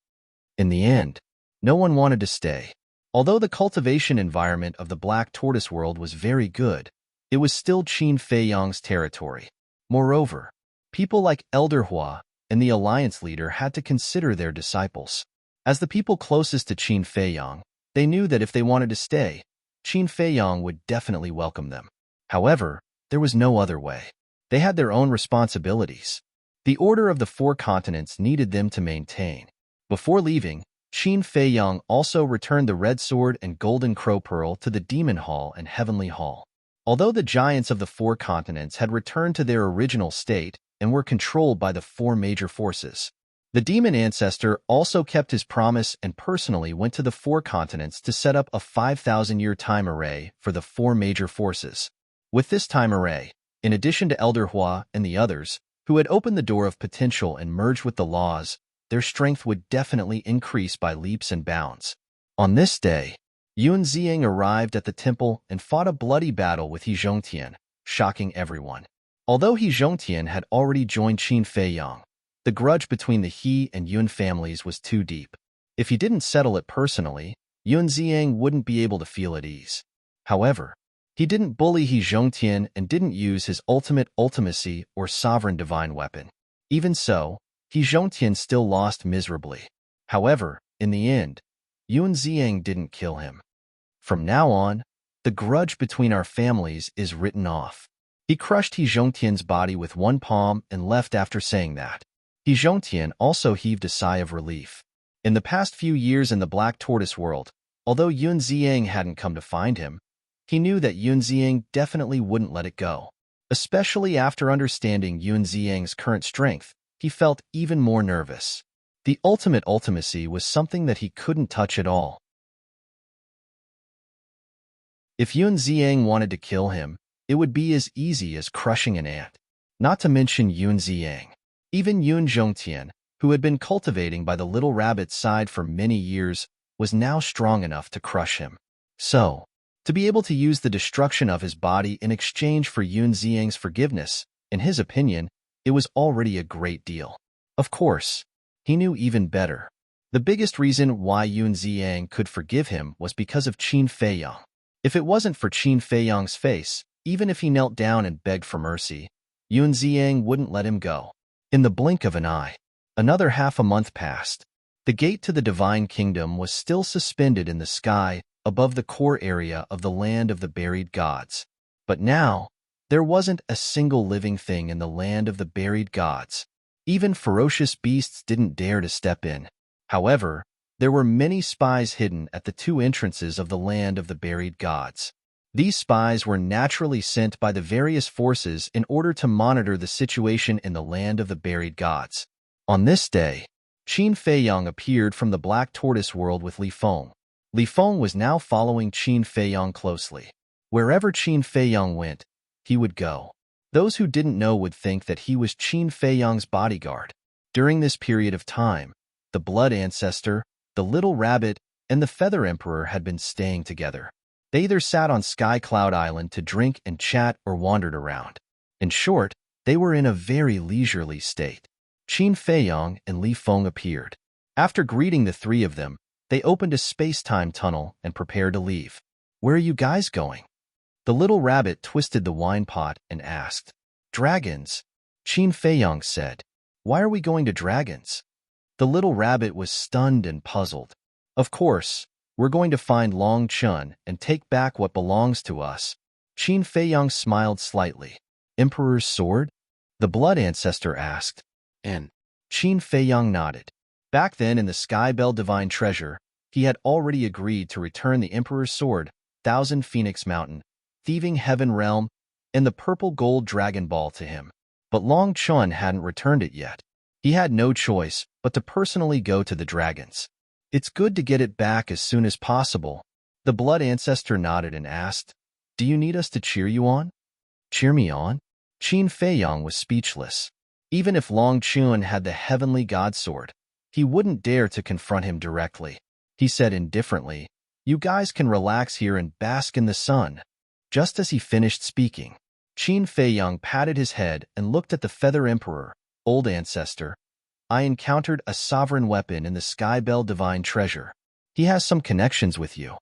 In the end, no one wanted to stay. Although the cultivation environment of the Black Tortoise world was very good, it was still Qin Feiyong's territory. Moreover, people like Elder Hua and the alliance leader had to consider their disciples. As the people closest to Qin Feiyong, they knew that if they wanted to stay, Qin Feiyong would definitely welcome them. However, there was no other way. They had their own responsibilities. The Order of the Four Continents needed them to maintain. Before leaving, Qin Feiyong also returned the Red Sword and Golden Crow Pearl to the Demon Hall and Heavenly Hall. Although the giants of the four continents had returned to their original state and were controlled by the four major forces, the demon ancestor also kept his promise and personally went to the four continents to set up a 5,000-year time array for the four major forces. With this time array, In addition to Elder Hua and the others, who had opened the door of potential and merged with the laws, their strength would definitely increase by leaps and bounds. On this day, Yun Ziang arrived at the temple and fought a bloody battle with He Zhongtian, shocking everyone. Although He Zhongtian had already joined Qin Feiyang, the grudge between the He and Yun families was too deep. If he didn't settle it personally, Yun Ziang wouldn't be able to feel at ease. However, he didn't bully He Zhongtian and didn't use his ultimate ultimacy or sovereign divine weapon. Even so, He Zhongtian still lost miserably. However, in the end, Yun Ziang didn't kill him. From now on, the grudge between our families is written off. He crushed He Zhongtian's body with one palm and left after saying that. He Zhongtian also heaved a sigh of relief. In the past few years in the Black Tortoise world, although Yun Ziang hadn't come to find him, he knew that Yun Ziang definitely wouldn't let it go. Especially after understanding Yun Ziang's current strength, he felt even more nervous. The ultimate ultimacy was something that he couldn't touch at all. If Yun Ziang wanted to kill him, it would be as easy as crushing an ant. Not to mention Yun Ziang. Even Yun Zhongtian, who had been cultivating by the little rabbit's side for many years, was now strong enough to crush him. So, to be able to use the destruction of his body in exchange for Yun Ziang's forgiveness, in his opinion, it was already a great deal. Of course, he knew even better. The biggest reason why Yun Ziang could forgive him was because of Qin Feiyang. If it wasn't for Qin Feiyang's face, even if he knelt down and begged for mercy, Yun Ziang wouldn't let him go. In the blink of an eye, another half a month passed. The gate to the Divine Kingdom was still suspended in the sky above the core area of the land of the buried gods. But now, there wasn't a single living thing in the land of the buried gods. Even ferocious beasts didn't dare to step in. However, there were many spies hidden at the two entrances of the land of the buried gods. These spies were naturally sent by the various forces in order to monitor the situation in the land of the buried gods. On this day, Qin Feiyang appeared from the Black Tortoise world with Li Feng. Li Feng was now following Qin Feiyang closely. Wherever Qin Feiyang went, he would go. Those who didn't know would think that he was Qin Feiyang's bodyguard. During this period of time, the Blood Ancestor, the Little Rabbit, and the Feather Emperor had been staying together. They either sat on Sky Cloud Island to drink and chat or wandered around. In short, they were in a very leisurely state. Qin Feiyang and Li Feng appeared. After greeting the three of them, they opened a space-time tunnel and prepared to leave. "Where are you guys going?" The Little Rabbit twisted the wine pot and asked. "Dragons," Qin Feiyang said. "Why are we going to dragons?" The Little Rabbit was stunned and puzzled. "Of course, we're going to find Long Chun and take back what belongs to us." Qin Feiyang smiled slightly. "Emperor's sword?" the Blood Ancestor asked. And Qin Feiyang nodded. Back then in the Sky Bell Divine Treasure, he had already agreed to return the Emperor's sword, Thousand Phoenix Mountain, Thieving Heaven Realm, and the Purple Gold Dragon Ball to him. But Long Chun hadn't returned it yet. He had no choice but to personally go to the dragons. "It's good to get it back as soon as possible." The Blood Ancestor nodded and asked, "Do you need us to cheer you on?" "Cheer me on?" Qin Feiyang was speechless. Even if Long Chun had the heavenly god sword, he wouldn't dare to confront him directly. He said indifferently, "You guys can relax here and bask in the sun." Just as he finished speaking, Qin Feiyang patted his head and looked at the Feather Emperor. "Old Ancestor, I encountered a sovereign weapon in the Sky Bell Divine Treasure. He has some connections with you."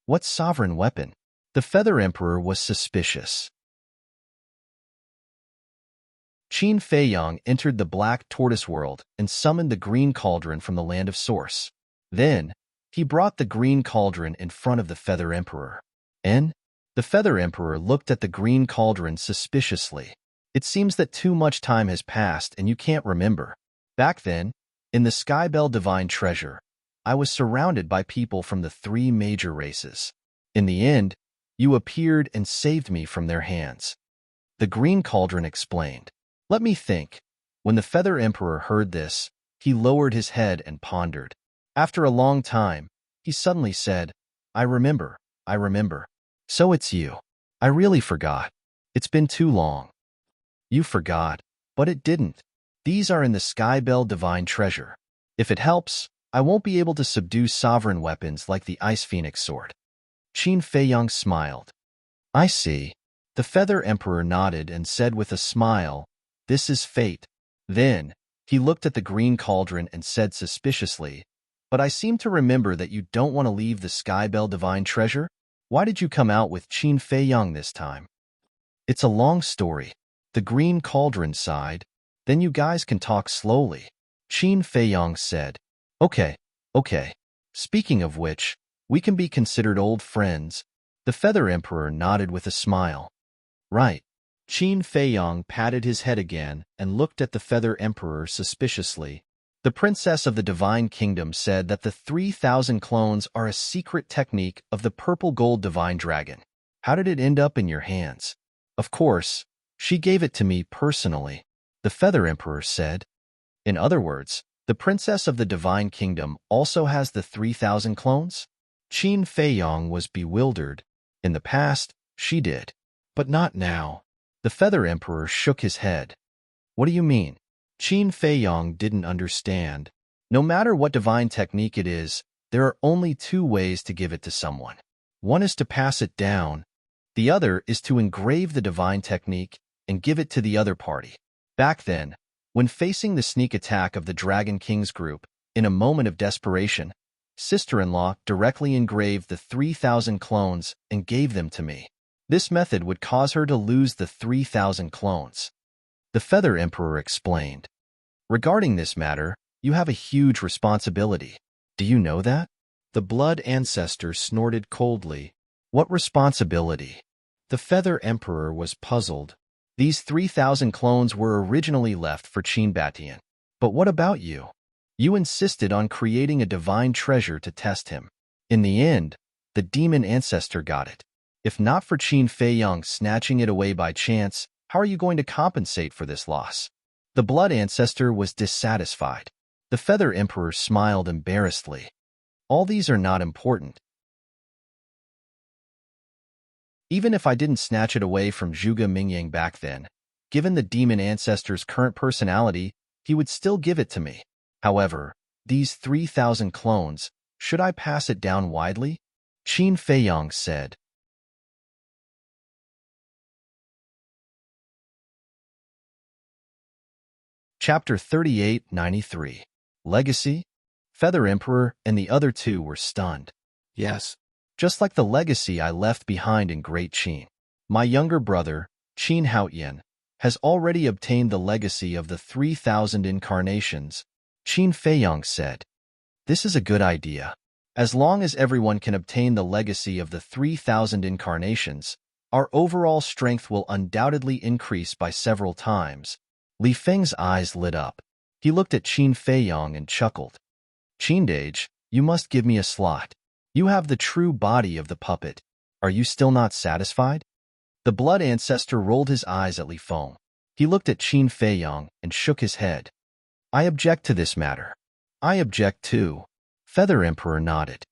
"What sovereign weapon?" The Feather Emperor was suspicious. Qin Feiyang entered the Black Tortoise world and summoned the Green Cauldron from the Land of Source. Then, he brought the Green Cauldron in front of the Feather Emperor. The Feather Emperor looked at the Green Cauldron suspiciously. "It seems that too much time has passed and you can't remember. Back then, in the Sky Bell Divine Treasure, I was surrounded by people from the three major races. In the end, you appeared and saved me from their hands." The Green Cauldron explained. "Let me think." When the Feather Emperor heard this, he lowered his head and pondered. After a long time, he suddenly said, I remember. So it's you. I really forgot." It's been too long. You forgot, but it didn't. These are in the Skybell Divine Treasure. If it helps, I won't be able to subdue sovereign weapons like the Ice Phoenix Sword. Qin Feiyang smiled. I see. The Feather Emperor nodded and said with a smile, this is fate. Then, he looked at the green cauldron and said suspiciously, but I seem to remember that you don't want to leave the Skybell Divine Treasure? Why did you come out with Qin Feiyang this time? It's a long story. The green cauldron sighed. Then you guys can talk slowly. Qin Feiyang said. Okay. Speaking of which, we can be considered old friends. The Feather Emperor nodded with a smile. Right. Qin Feiyang patted his head again and looked at the Feather Emperor suspiciously. The Princess of the Divine Kingdom said that the 3,000 clones are a secret technique of the Purple Gold Divine Dragon. How did it end up in your hands? Of course, she gave it to me personally, the Feather Emperor said. In other words, the Princess of the Divine Kingdom also has the 3,000 clones? Qin Feiyang was bewildered. In the past, she did. But not now. The Feather Emperor shook his head. What do you mean? Qin Feiyang didn't understand. No matter what divine technique it is, there are only two ways to give it to someone. One is to pass it down. The other is to engrave the divine technique and give it to the other party. Back then, when facing the sneak attack of the Dragon King's group, in a moment of desperation, sister-in-law directly engraved the 3,000 clones and gave them to me. This method would cause her to lose the 3,000 clones. The Feather Emperor explained. Regarding this matter, you have a huge responsibility. Do you know that? The Blood Ancestor snorted coldly. What responsibility? The Feather Emperor was puzzled. These 3,000 clones were originally left for Qin Batian. But what about you? You insisted on creating a divine treasure to test him. In the end, the Demon Ancestor got it. If not for Qin Feiyang snatching it away by chance, how are you going to compensate for this loss? The Blood Ancestor was dissatisfied. The Feather Emperor smiled embarrassedly. All these are not important. Even if I didn't snatch it away from Zhuge Mingyang back then, given the Demon Ancestor's current personality, he would still give it to me. However, these 3,000 clones, should I pass it down widely? Qin Feiyang said. Chapter 3893. Legacy? Feather Emperor and the other two were stunned. Yes. Just like the legacy I left behind in Great Qin. My younger brother, Qin Haotian, has already obtained the legacy of the 3,000 incarnations, Qin Feiyang said. This is a good idea. As long as everyone can obtain the legacy of the 3,000 incarnations, our overall strength will undoubtedly increase by several times. Li Feng's eyes lit up. He looked at Qin Feiyang and chuckled. Qindage, you must give me a slot. You have the true body of the puppet. Are you still not satisfied? The Blood Ancestor rolled his eyes at Li Feng. He looked at Qin Feiyang and shook his head. I object to this matter. I object too. Feather Emperor nodded.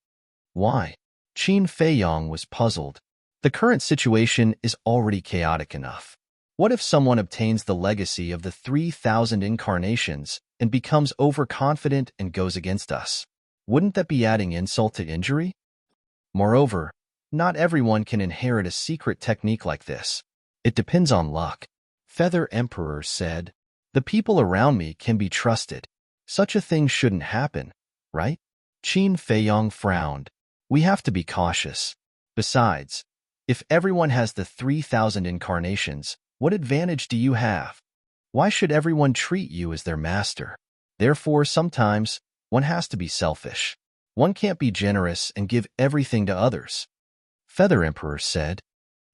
Why? Qin Feiyang was puzzled. The current situation is already chaotic enough. What if someone obtains the legacy of the 3,000 incarnations and becomes overconfident and goes against us? Wouldn't that be adding insult to injury? Moreover, not everyone can inherit a secret technique like this. It depends on luck. Feather Emperor said, the people around me can be trusted. Such a thing shouldn't happen, right? Qin Feiyang frowned. We have to be cautious. Besides, if everyone has the 3,000 incarnations, what advantage do you have? Why should everyone treat you as their master? Therefore, sometimes, one has to be selfish. One can't be generous and give everything to others. Feather Emperor said,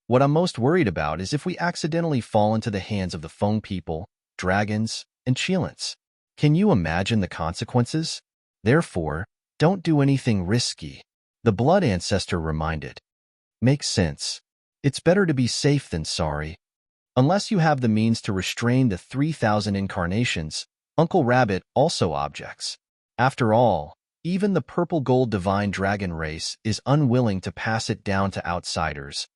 what I'm most worried about is if we accidentally fall into the hands of the Feng people, dragons, and Qilins. Can you imagine the consequences? Therefore, don't do anything risky. The Blood Ancestor reminded. Makes sense. It's better to be safe than sorry. Unless you have the means to restrain the 3,000 incarnations, Uncle Rabbit also objects. After all, even the Purple Gold Divine Dragon race is unwilling to pass it down to outsiders.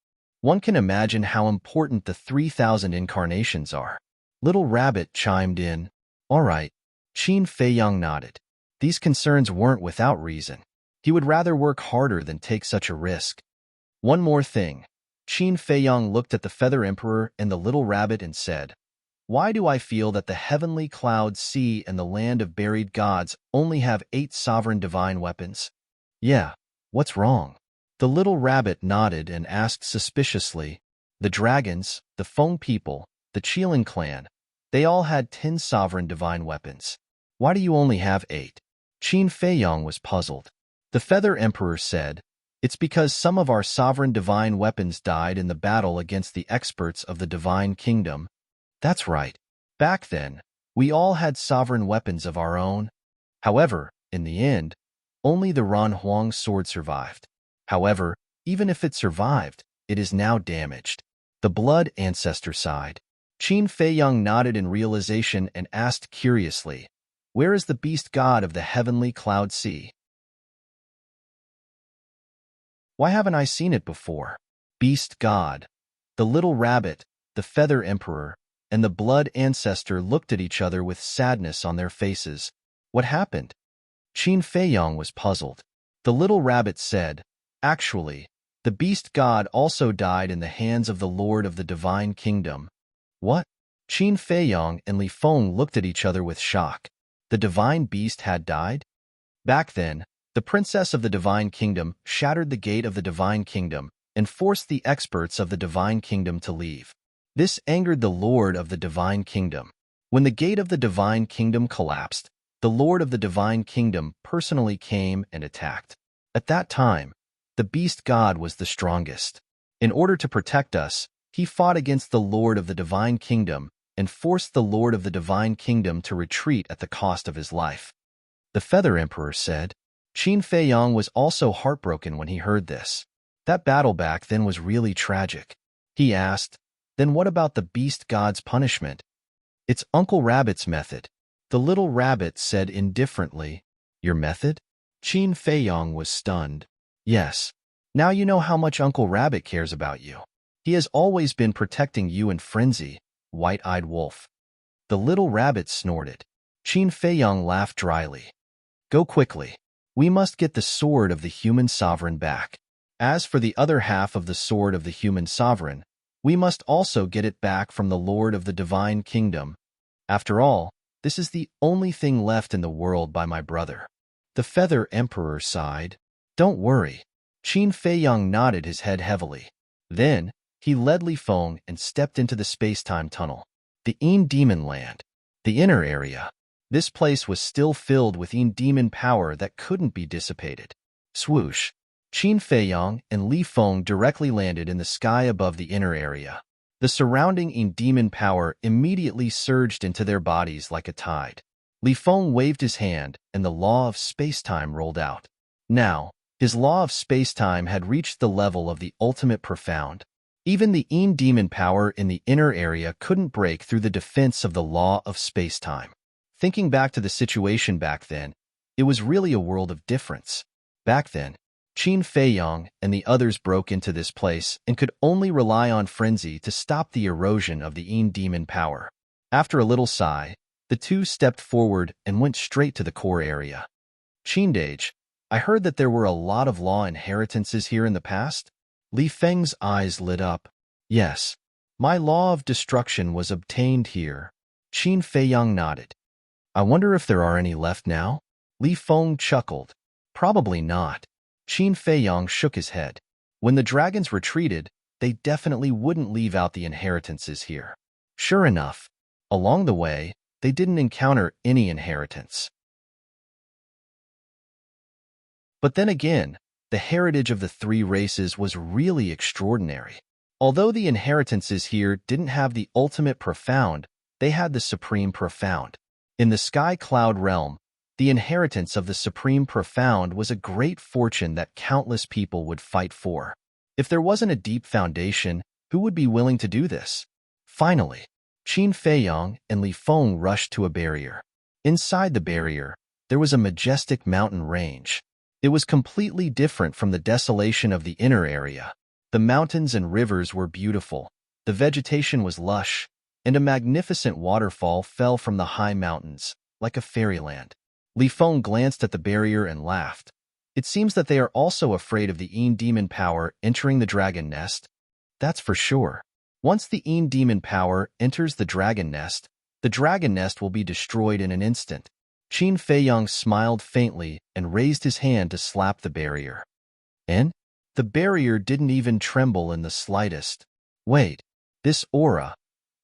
One can imagine how important the 3,000 incarnations are. Little Rabbit chimed in. All right. Qin Feiyang nodded. These concerns weren't without reason. He would rather work harder than take such a risk. One more thing. Qin Feiyang looked at the Feather Emperor and the Little Rabbit and said, Why do I feel that the heavenly cloud sea and the land of buried gods only have 8 sovereign divine weapons? Yeah, what's wrong? The Little Rabbit nodded and asked suspiciously, The dragons, the Feng people, the Qilin clan, they all had 10 sovereign divine weapons. Why do you only have 8? Qin Feiyang was puzzled. The Feather Emperor said, It's because some of our sovereign divine weapons died in the battle against the experts of the Divine Kingdom. That's right. Back then, we all had sovereign weapons of our own. However, in the end, only the Ran Huang sword survived. However, even if it survived, it is now damaged. The Blood Ancestor sighed. Qin Feiyang nodded in realization and asked curiously, Where is the beast god of the heavenly cloud sea? Why haven't I seen it before? Beast god. The Little Rabbit, the Feather Emperor, and the Blood Ancestor looked at each other with sadness on their faces. What happened? Qin Feiyang was puzzled. The Little Rabbit said, Actually, the beast god also died in the hands of the Lord of the Divine Kingdom. What? Qin Feiyang and Li Feng looked at each other with shock. The divine beast had died? Back then, the princess of the Divine Kingdom shattered the gate of the Divine Kingdom and forced the experts of the Divine Kingdom to leave. This angered the Lord of the Divine Kingdom. When the gate of the Divine Kingdom collapsed, the Lord of the Divine Kingdom personally came and attacked. At that time, the beast god was the strongest. In order to protect us, he fought against the Lord of the Divine Kingdom and forced the Lord of the Divine Kingdom to retreat at the cost of his life. The Feather Emperor said. Qin Feiyang was also heartbroken when he heard this. That battle back then was really tragic. He asked, Then what about the beast god's punishment? It's Uncle Rabbit's method. The Little Rabbit said indifferently. Your method? Qin Feiyang was stunned. Yes. Now you know how much Uncle Rabbit cares about you. He has always been protecting you and Frenzy, White-Eyed Wolf. The Little Rabbit snorted. Qin Feiyang laughed dryly. Go quickly. We must get the sword of the human sovereign back. As for the other half of the sword of the human sovereign, we must also get it back from the Lord of the Divine Kingdom. After all, this is the only thing left in the world by my brother. The Feather Emperor sighed. Don't worry. Qin Feiyang nodded his head heavily. Then, he led Li Feng and stepped into the space-time tunnel. The Yin Demon Land. The inner area. This place was still filled with Yin demon power that couldn't be dissipated. Swoosh. Qin Feiyang and Li Feng directly landed in the sky above the inner area. The surrounding Yin demon power immediately surged into their bodies like a tide. Li Feng waved his hand, and the law of space-time rolled out. Now, his law of space-time had reached the level of the ultimate profound. Even the Yin demon power in the inner area couldn't break through the defense of the law of space-time. Thinking back to the situation back then, it was really a world of difference. Back then, Qin Feiyang and the others broke into this place and could only rely on frenzy to stop the erosion of the Yin demon power. After a little sigh, the two stepped forward and went straight to the core area. Qindage, I heard that there were a lot of law inheritances here in the past? Li Feng's eyes lit up. Yes, my law of destruction was obtained here. Qin Feiyang nodded. I wonder if there are any left now? Li Feng chuckled. Probably not. Qin Feiyang shook his head. When the dragons retreated, they definitely wouldn't leave out the inheritances here. Sure enough, along the way, they didn't encounter any inheritance. But then again, the heritage of the 3 races was really extraordinary. Although the inheritances here didn't have the ultimate profound, they had the supreme profound. In the Sky Cloud realm, the inheritance of the Supreme Profound was a great fortune that countless people would fight for. If there wasn't a deep foundation, who would be willing to do this? Finally, Qin Feiyang and Li Feng rushed to a barrier. Inside the barrier, there was a majestic mountain range. It was completely different from the desolation of the inner area. The mountains and rivers were beautiful, the vegetation was lush, and a magnificent waterfall fell from the high mountains, like a fairyland. Li Feng glanced at the barrier and laughed. It seems that they are also afraid of the Yin demon power entering the dragon nest. That's for sure. Once the Yin demon power enters the dragon nest will be destroyed in an instant. Qin Feiyang smiled faintly and raised his hand to slap the barrier. And the barrier didn't even tremble in the slightest. Wait, this aura,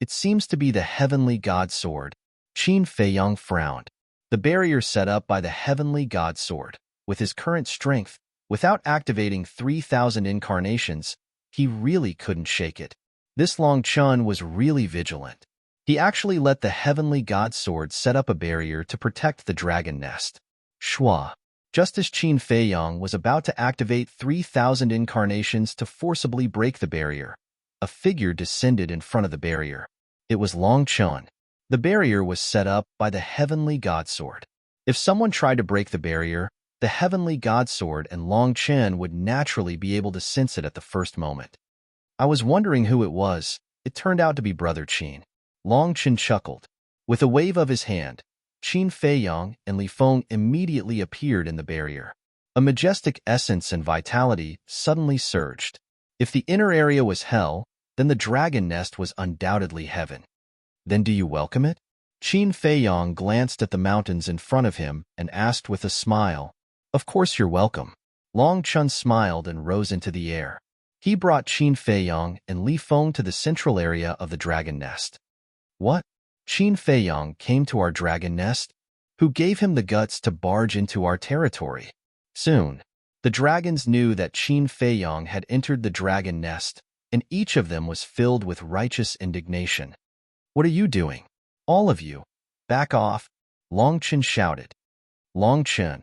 it seems to be the heavenly god sword. Qin Feiyang frowned. The barrier set up by the heavenly god sword. With his current strength, without activating 3,000 incarnations, he really couldn't shake it. This Long Chun was really vigilant. He actually let the heavenly god sword set up a barrier to protect the dragon nest. Shua. Just as Qin Feiyang was about to activate 3,000 incarnations to forcibly break the barrier, a figure descended in front of the barrier. It was Long Chun. The barrier was set up by the heavenly god sword. If someone tried to break the barrier, the heavenly god sword and Long Chen would naturally be able to sense it at the first moment. I was wondering who it was. It turned out to be Brother Qin. Long Chen chuckled. With a wave of his hand, Qin Feiyang and Li Feng immediately appeared in the barrier. A majestic essence and vitality suddenly surged. If the inner area was hell, then the dragon nest was undoubtedly heaven. Then do you welcome it? Qin Feiyang glanced at the mountains in front of him and asked with a smile. Of course you're welcome. Long Chun smiled and rose into the air. He brought Qin Feiyang and Li Feng to the central area of the dragon nest. What? Qin Feiyang came to our dragon nest? Who gave him the guts to barge into our territory? Soon, the dragons knew that Qin Feiyang had entered the dragon nest, and each of them was filled with righteous indignation. What are you doing? All of you. Back off, Long Chen shouted. Long Chen.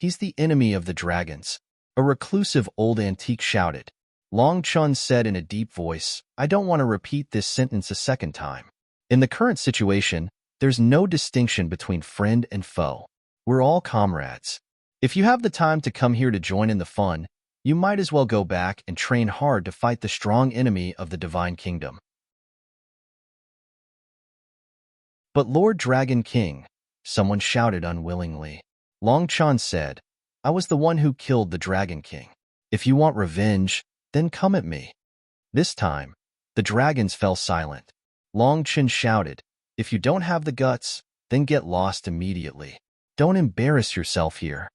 He's the enemy of the dragons. A reclusive old antique shouted. Long Chen said in a deep voice, I don't want to repeat this sentence a second time. In the current situation, there's no distinction between friend and foe. We're all comrades. If you have the time to come here to join in the fun, you might as well go back and train hard to fight the strong enemy of the Divine Kingdom. But Lord Dragon King, someone shouted unwillingly. Long Chen said, I was the one who killed the Dragon King. If you want revenge, then come at me. This time, the dragons fell silent. Long Chen shouted, if you don't have the guts, then get lost immediately. Don't embarrass yourself here.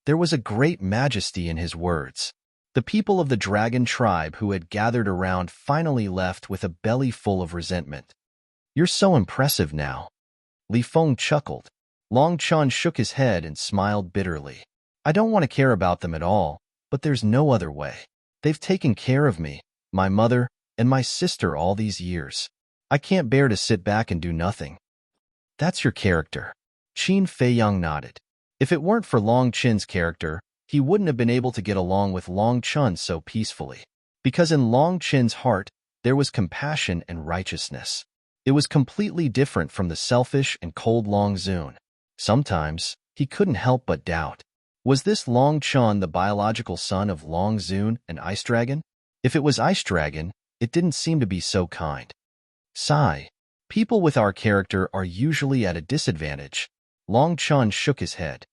There was a great majesty in his words. The people of the dragon tribe who had gathered around finally left with a belly full of resentment. You're so impressive now. Li Feng chuckled. Long Chun shook his head and smiled bitterly. I don't want to care about them at all, but there's no other way. They've taken care of me, my mother, and my sister all these years. I can't bear to sit back and do nothing. That's your character. Qin Feiyang nodded. If it weren't for Long Chen's character, he wouldn't have been able to get along with Long Chun so peacefully. Because in Long Chen's heart, there was compassion and righteousness. It was completely different from the selfish and cold Long Zun. Sometimes, he couldn't help but doubt. Was this Long Chun the biological son of Long Zun and Ice Dragon? If it was Ice Dragon, it didn't seem to be so kind. Sigh. People with our character are usually at a disadvantage. Long Chun shook his head.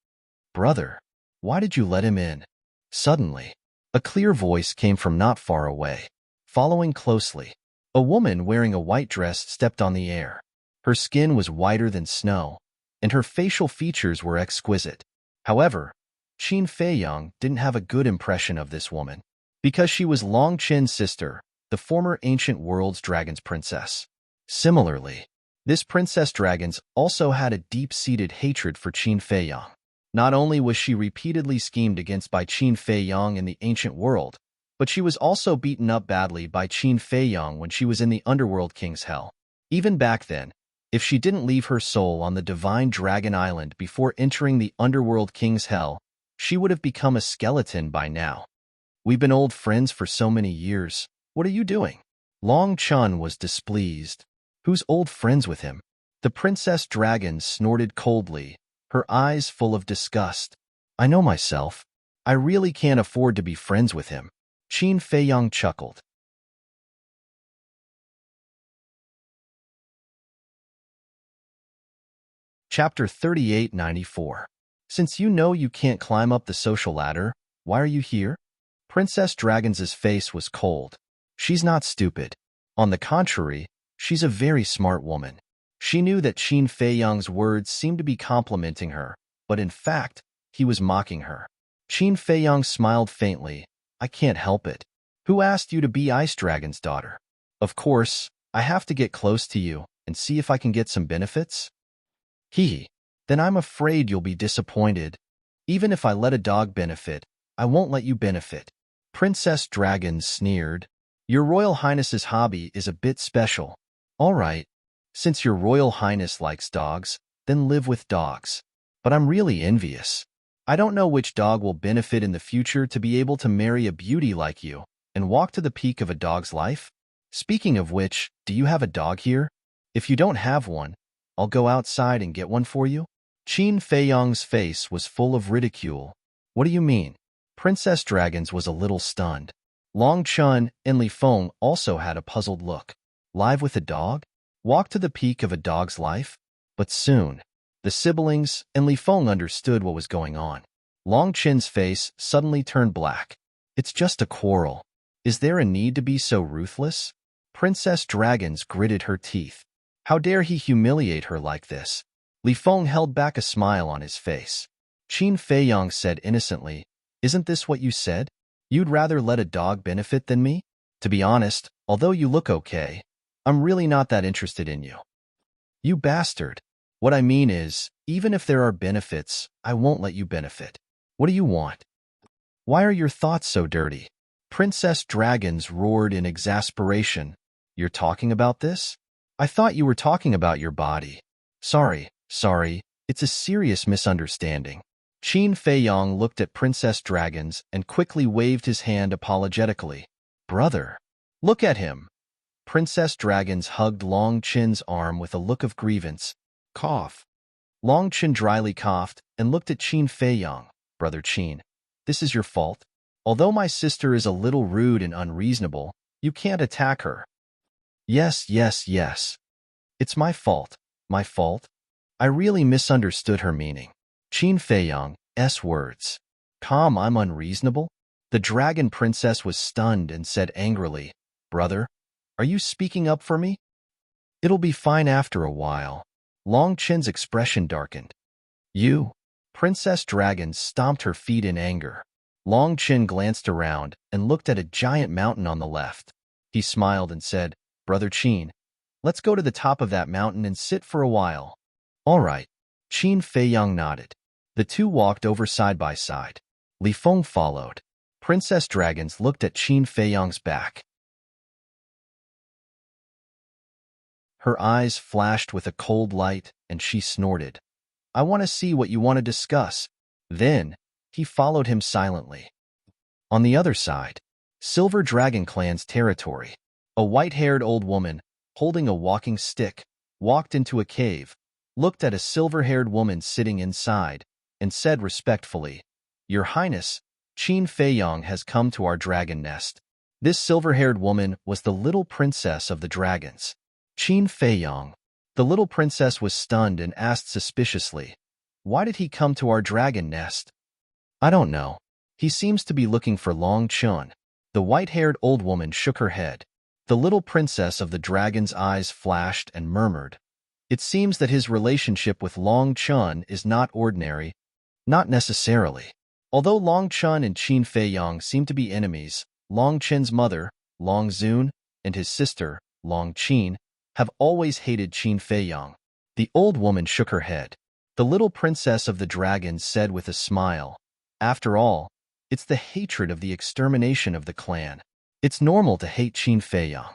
Brother, why did you let him in? Suddenly, a clear voice came from not far away. Following closely, a woman wearing a white dress stepped on the air. Her skin was whiter than snow, and her facial features were exquisite. However, Qin Feiyang didn't have a good impression of this woman, because she was Long Chen's sister, the former ancient world's dragon's princess. Similarly, this princess dragons also had a deep-seated hatred for Qin Feiyang. Not only was she repeatedly schemed against by Qin Feiyang in the ancient world, but she was also beaten up badly by Qin Feiyang when she was in the Underworld King's Hell. Even back then, if she didn't leave her soul on the Divine Dragon Island before entering the Underworld King's Hell, she would have become a skeleton by now. We've been old friends for so many years. What are you doing? Long Chun was displeased. Who's old friends with him? The princess dragon snorted coldly, her eyes full of disgust. I know myself. I really can't afford to be friends with him. Qin Feiyang chuckled. Chapter 3894. Since you know you can't climb up the social ladder, why are you here? Princess Dragon's face was cold. She's not stupid. On the contrary, she's a very smart woman. She knew that Qin Feiyang's words seemed to be complimenting her, but in fact, he was mocking her. Qin Feiyang smiled faintly. I can't help it. Who asked you to be Ice Dragon's daughter? Of course, I have to get close to you and see if I can get some benefits. Then I'm afraid you'll be disappointed. Even if I let a dog benefit, I won't let you benefit. Princess Dragon sneered. Your Royal Highness's hobby is a bit special. All right, since your Royal Highness likes dogs, then live with dogs. But I'm really envious. I don't know which dog will benefit in the future to be able to marry a beauty like you and walk to the peak of a dog's life. Speaking of which, do you have a dog here? If you don't have one, I'll go outside and get one for you. Qin Feiyang's face was full of ridicule. What do you mean? Princess Dragon's was a little stunned. Long Chun and Li Feng also had a puzzled look. Live with a dog? Walk to the peak of a dog's life? But soon, the siblings and Li Feng understood what was going on. Long Chin's face suddenly turned black. It's just a quarrel. Is there a need to be so ruthless? Princess Dragon's gritted her teeth. How dare he humiliate her like this? Li Feng held back a smile on his face. Qin Feiyang said innocently, Isn't this what you said? You'd rather let a dog benefit than me? To be honest, although you look okay, I'm really not that interested in you. You bastard. What I mean is, even if there are benefits, I won't let you benefit. What do you want? Why are your thoughts so dirty? Princess Dragons roared in exasperation. You're talking about this? I thought you were talking about your body. Sorry, it's a serious misunderstanding. Qin Feiyang looked at Princess Dragons and quickly waved his hand apologetically. Brother, look at him. Princess Dragons hugged Long Chin's arm with a look of grievance. Cough. Long Chin dryly coughed and looked at Qin Feiyang. Brother Qin, this is your fault. Although my sister is a little rude and unreasonable, you can't attack her. Yes. It's my fault. My fault? I really misunderstood her meaning. Qin Feiyang's words. I'm unreasonable? The Dragon Princess was stunned and said angrily, Brother, are you speaking up for me? It'll be fine after a while. Long Chin's expression darkened. You? Princess Dragon stomped her feet in anger. Long Chin glanced around and looked at a giant mountain on the left. He smiled and said, Brother Qin, let's go to the top of that mountain and sit for a while. All right. Qin Feiyang nodded. The two walked over side by side. Li Feng followed. Princess Dragons looked at Qin Feiyang's back. Her eyes flashed with a cold light, and she snorted. I want to see what you want to discuss. Then, he followed him silently. On the other side, Silver Dragon Clan's territory. A white-haired old woman, holding a walking stick, walked into a cave, looked at a silver-haired woman sitting inside, and said respectfully, Your Highness, Qin Feiyang has come to our dragon nest. This silver-haired woman was the little princess of the dragons. Qin Feiyang. The little princess was stunned and asked suspiciously, Why did he come to our dragon nest? I don't know. He seems to be looking for Long Chun. The white-haired old woman shook her head. The little princess of the dragon's eyes flashed and murmured, It seems that his relationship with Long Chun is not ordinary. Not necessarily. Although Long Chun and Qin Feiyang seem to be enemies, Long Chin's mother, Long Zun, and his sister, Long Qin, have always hated Qin Feiyang. The old woman shook her head. The little princess of the dragons said with a smile, After all, it's the hatred of the extermination of the clan. It's normal to hate Qin Feiyang.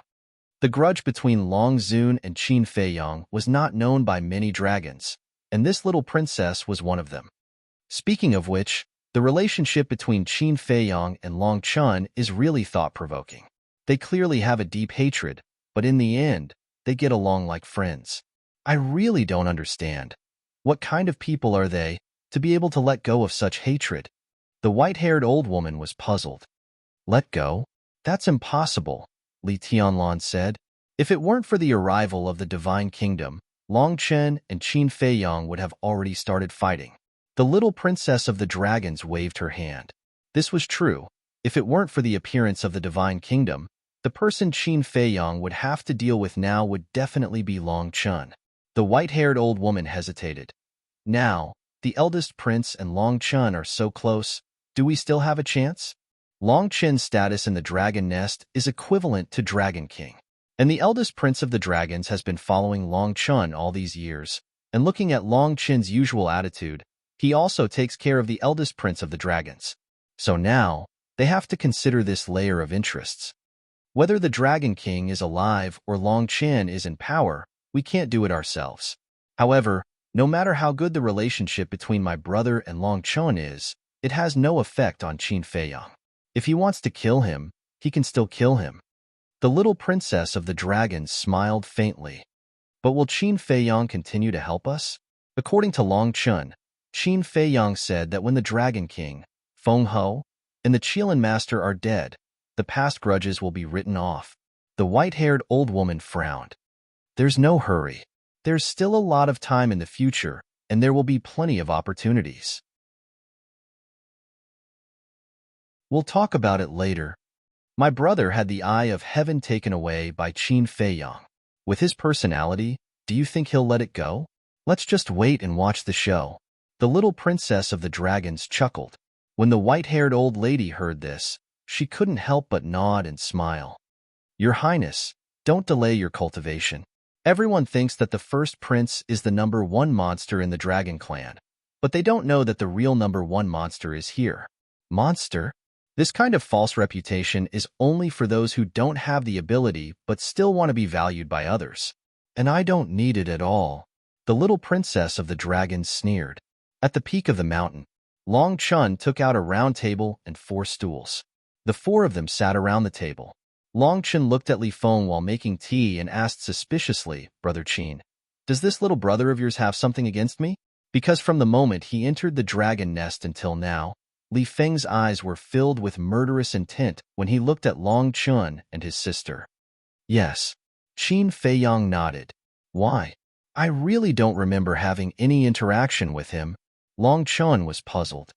The grudge between Long Zun and Qin Feiyang was not known by many dragons, and this little princess was one of them. Speaking of which, the relationship between Qin Feiyang and Long Chun is really thought-provoking. They clearly have a deep hatred, but in the end, they get along like friends. I really don't understand. What kind of people are they, to be able to let go of such hatred? The white-haired old woman was puzzled. Let go? That's impossible, Li Tianlan said. If it weren't for the arrival of the divine kingdom, Long Chen and Qin Feiyang would have already started fighting. The little princess of the dragons waved her hand. This was true. If it weren't for the appearance of the divine kingdom, the person Qin Feiyang would have to deal with now would definitely be Long Chen. The white-haired old woman hesitated. Now, the eldest prince and Long Chen are so close. Do we still have a chance? Long Chen's status in the dragon nest is equivalent to Dragon King. And the eldest prince of the dragons has been following Long Chen all these years. And looking at Long Chen's usual attitude, he also takes care of the eldest prince of the dragons. So now, they have to consider this layer of interests. Whether the Dragon King is alive or Long Chen is in power, we can't do it ourselves. However, no matter how good the relationship between my brother and Long Chen is, it has no effect on Qin Feiyang. If he wants to kill him, he can still kill him. The little princess of the dragons smiled faintly. But will Qin Feiyang continue to help us? According to Long Chen, Qin Feiyang said that when the Dragon King, Feng Ho, and the Qilin Master are dead, the past grudges will be written off. The white-haired old woman frowned. There's no hurry. There's still a lot of time in the future, and there will be plenty of opportunities. We'll talk about it later. My brother had the eye of heaven taken away by Qin Feiyang. With his personality, do you think he'll let it go? Let's just wait and watch the show. The little princess of the dragons chuckled. When the white-haired old lady heard this, she couldn't help but nod and smile. Your Highness, don't delay your cultivation. Everyone thinks that the first prince is the #1 monster in the dragon clan, but they don't know that the real #1 monster is here. Monster? This kind of false reputation is only for those who don't have the ability but still want to be valued by others. And I don't need it at all. The little princess of the dragons sneered. At the peak of the mountain, Long Chen took out a round table and 4 stools. The 4 of them sat around the table. Long Chen looked at Li Feng while making tea and asked suspiciously, Brother Qin, does this little brother of yours have something against me? Because from the moment he entered the dragon nest until now, Li Feng's eyes were filled with murderous intent when he looked at Long Chen and his sister. Yes. Qin Feiyang nodded. Why? I really don't remember having any interaction with him. Long Chen was puzzled.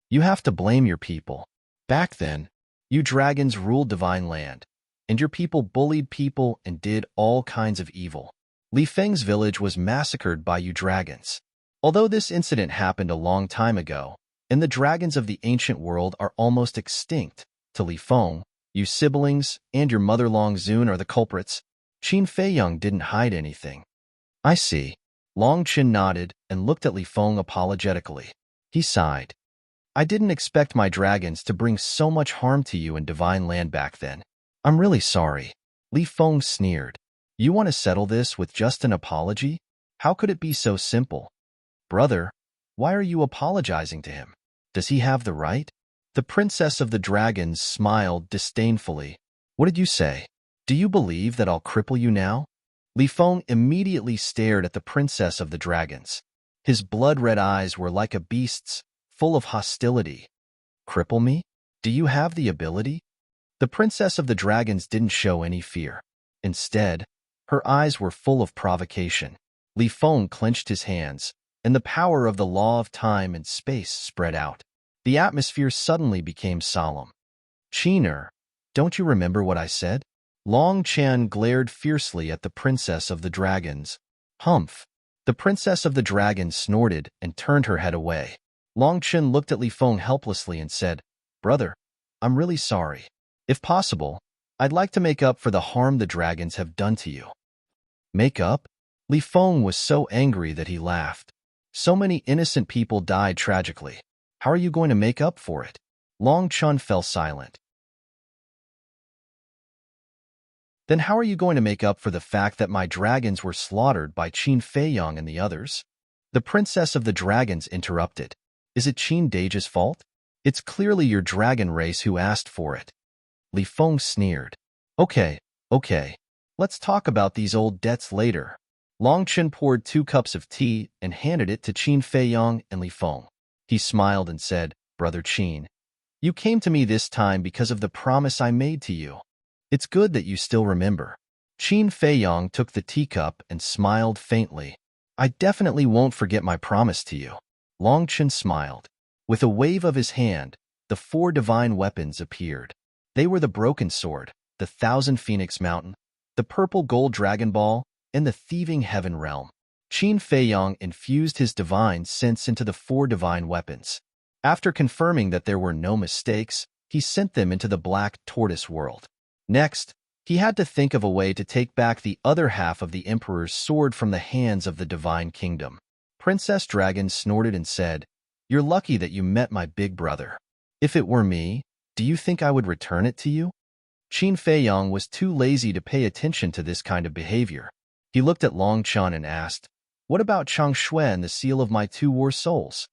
You have to blame your people. Back then, you dragons ruled divine land, and your people bullied people and did all kinds of evil. Li Feng's village was massacred by you dragons. Although this incident happened a long time ago, and the dragons of the ancient world are almost extinct, to Li Feng, you siblings and your mother Long Zun are the culprits. Qin Feiyang didn't hide anything. I see. Long Chen nodded and looked at Li Feng apologetically. He sighed. I didn't expect my dragons to bring so much harm to you in divine land back then. I'm really sorry. Li Feng sneered. You want to settle this with just an apology? How could it be so simple? Brother, why are you apologizing to him? Does he have the right? The princess of the dragons smiled disdainfully. What did you say? Do you believe that I'll cripple you now? Li Feng immediately stared at the princess of the dragons. His blood-red eyes were like a beast's, full of hostility. Cripple me? Do you have the ability? The princess of the dragons didn't show any fear. Instead, her eyes were full of provocation. Li Feng clenched his hands, and the power of the law of time and space spread out. The atmosphere suddenly became solemn. Qiner, don't you remember what I said? Long Chen glared fiercely at the princess of the dragons. Humph! The princess of the dragons snorted and turned her head away. Long Chen looked at Li Feng helplessly and said, Brother, I'm really sorry. If possible, I'd like to make up for the harm the dragons have done to you. Make up? Li Feng was so angry that he laughed. So many innocent people died tragically. How are you going to make up for it? Long Chen fell silent. Then how are you going to make up for the fact that my dragons were slaughtered by Qin Feiyang and the others? The princess of the dragons interrupted. Is it Qin Deji's fault? It's clearly your dragon race who asked for it. Li Feng sneered. Okay. Let's talk about these old debts later. Long Chen poured 2 cups of tea and handed it to Qin Feiyang and Li Feng. He smiled and said, Brother Qin, You came to me this time because of the promise I made to you. It's good that you still remember. Qin Feiyong took the teacup and smiled faintly. I definitely won't forget my promise to you. Long Chen smiled. With a wave of his hand, the 4 divine weapons appeared. They were the broken sword, the thousand phoenix mountain, the purple gold dragon ball, and the thieving heaven realm. Qin Feiyong infused his divine sense into the 4 divine weapons. After confirming that there were no mistakes, he sent them into the black tortoise world. Next, he had to think of a way to take back the other half of the Emperor's sword from the hands of the divine kingdom. Princess Dragon snorted and said, "You're lucky that you met my big brother. If it were me, do you think I would return it to you?" Qin Feiyong was too lazy to pay attention to this kind of behavior. He looked at Long Chen and asked, "What about Chang Shui and the seal of my 2 war souls?"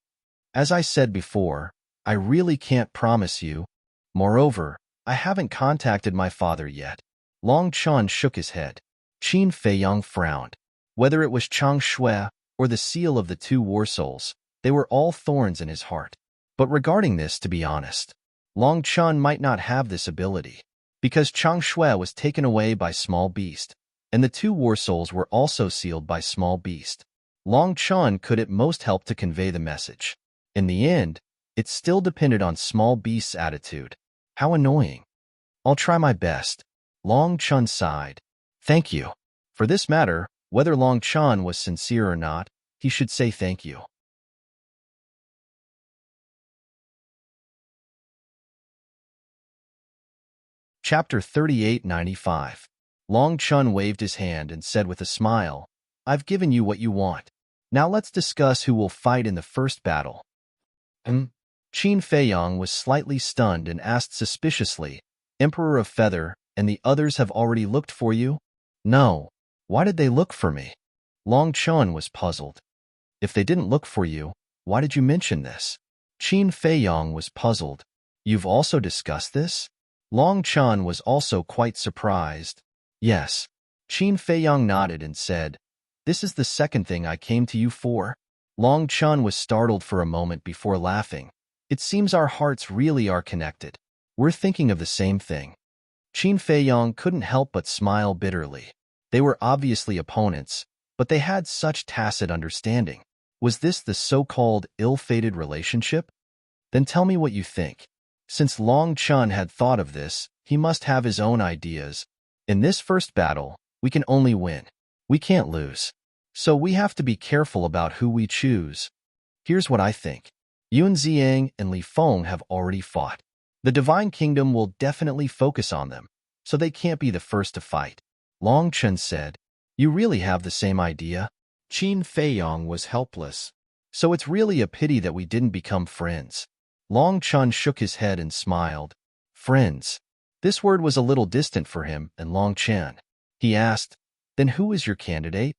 "As I said before, I really can't promise you. Moreover, I haven't contacted my father yet." Long Chen shook his head. Qin Feiyong frowned. Whether it was Chang Shui or the seal of the 2 war souls, they were all thorns in his heart. But regarding this, to be honest, Long Chen might not have this ability, because Chang Shui was taken away by Small Beast, and the 2 war souls were also sealed by Small Beast. Long Chen could at most help to convey the message. In the end, it still depended on Small Beast's attitude. How annoying. "I'll try my best." Long Chen sighed. "Thank you." For this matter, whether Long Chen was sincere or not, he should say thank you. Chapter 3895. Long Chen waved his hand and said with a smile, "I've given you what you want. Now let's discuss who will fight in the first battle." Qin Feiyong was slightly stunned and asked suspiciously, "Emperor of Feather and the others have already looked for you?" "No. Why did they look for me?" Long Chen was puzzled. "If they didn't look for you, why did you mention this?" Qin Feiyong was puzzled. "You've also discussed this?" Long Chen was also quite surprised. "Yes." Qin Feiyong nodded and said, "This is the second thing I came to you for." Long Chen was startled for a moment before laughing. "It seems our hearts really are connected. We're thinking of the same thing." Qin Feiyong couldn't help but smile bitterly. They were obviously opponents, but they had such tacit understanding. Was this the so-called ill-fated relationship? Then tell me what you think. Since Long Chen had thought of this, he must have his own ideas. In this first battle, we can only win. We can't lose. So we have to be careful about who we choose. Here's what I think. Yun Ziang and Li Feng have already fought. The Divine Kingdom will definitely focus on them, so they can't be the first to fight. Long Chen said, "You really have the same idea?" Qin Feiyong was helpless. "So it's really a pity that we didn't become friends." Long Chen shook his head and smiled. Friends. This word was a little distant for him and Long Chen. He asked, "Then who is your candidate?"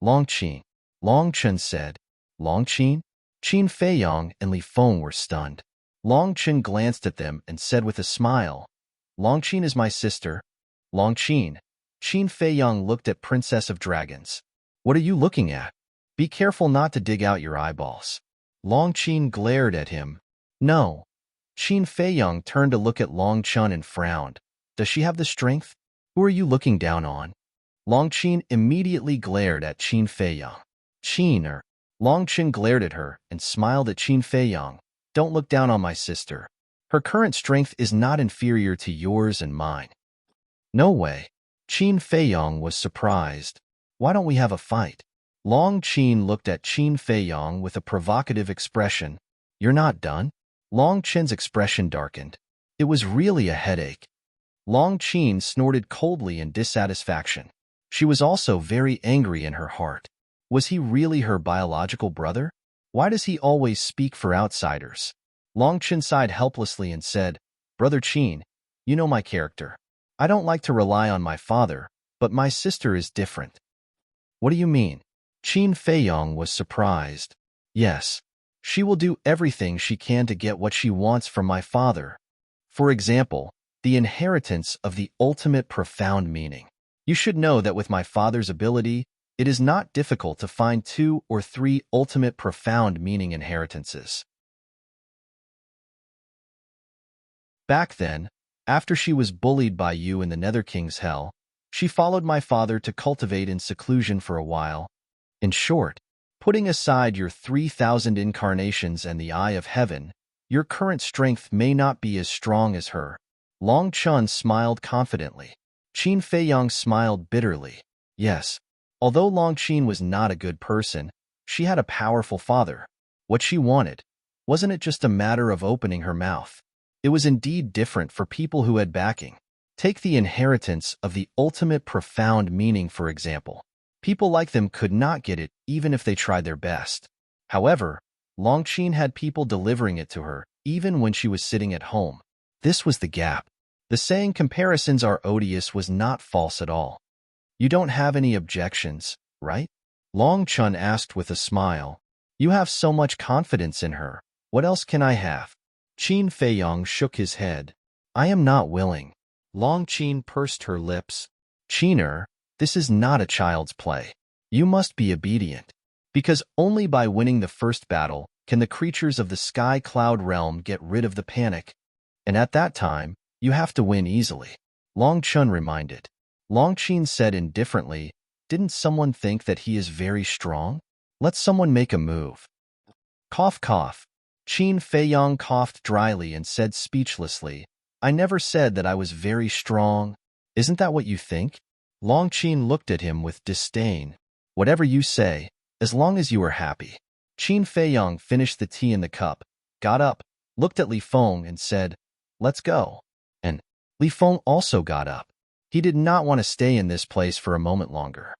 "Long Qin." Long Chen said, "Long Qin?" Qin Feiyong and Li Feng were stunned. Long Chen glanced at them and said with a smile, "Long Qin is my sister." "Long Qin." Qin Feiyong looked at Princess of Dragons. "What are you looking at? Be careful not to dig out your eyeballs." Long Qin glared at him. "No." Qin Feiyong turned to look at Long Chen and frowned. "Does she have the strength? Who are you looking down on?" Long Qin immediately glared at Qin Feiyong. "Qin." Long Chen glared at her and smiled at Qin Feiyong. "Don't look down on my sister. Her current strength is not inferior to yours and mine." "No way." Qin Feiyong was surprised. "Why don't we have a fight?" Long Qin looked at Qin Feiyong with a provocative expression. "You're not done?" Long Chen's expression darkened. It was really a headache. Long Qin snorted coldly in dissatisfaction. She was also very angry in her heart. Was he really her biological brother? Why does he always speak for outsiders? Long Chen sighed helplessly and said, "Brother Qin, you know my character. I don't like to rely on my father, but my sister is different." "What do you mean?" Qin Feiyong was surprised. "Yes. She will do everything she can to get what she wants from my father. For example, the inheritance of the ultimate profound meaning. You should know that with my father's ability, it is not difficult to find 2 or 3 ultimate profound meaning inheritances. Back then, after she was bullied by you in the Nether King's hell, she followed my father to cultivate in seclusion for a while. In short, putting aside your 3,000 incarnations and the eye of heaven, your current strength may not be as strong as her. Long Chun smiled confidently. Qin Feiyang smiled bitterly. Yes, although Long Qin was not a good person, she had a powerful father. What she wanted, wasn't it just a matter of opening her mouth? It was indeed different for people who had backing. Take the inheritance of the ultimate profound meaning, for example. People like them could not get it even if they tried their best. However, Long Qin had people delivering it to her, even when she was sitting at home. This was the gap. The saying comparisons are odious was not false at all. You don't have any objections, right? Long Chun asked with a smile. You have so much confidence in her. What else can I have? Qin Feiyang shook his head. I am not willing. Long Qin pursed her lips. Qiner, this is not a child's play. You must be obedient. Because only by winning the first battle can the creatures of the sky cloud realm get rid of the panic. And at that time, you have to win easily. Long Chun reminded. Long Qin said indifferently, didn't someone think that he is very strong? Let someone make a move. Cough, cough. Qin Feiyang coughed dryly and said speechlessly, I never said that I was very strong. Isn't that what you think? Long Qin looked at him with disdain. Whatever you say, as long as you are happy. Qin Feiyang finished the tea in the cup, got up, looked at Li Feng and said, let's go. And Li Feng also got up. He did not want to stay in this place for a moment longer.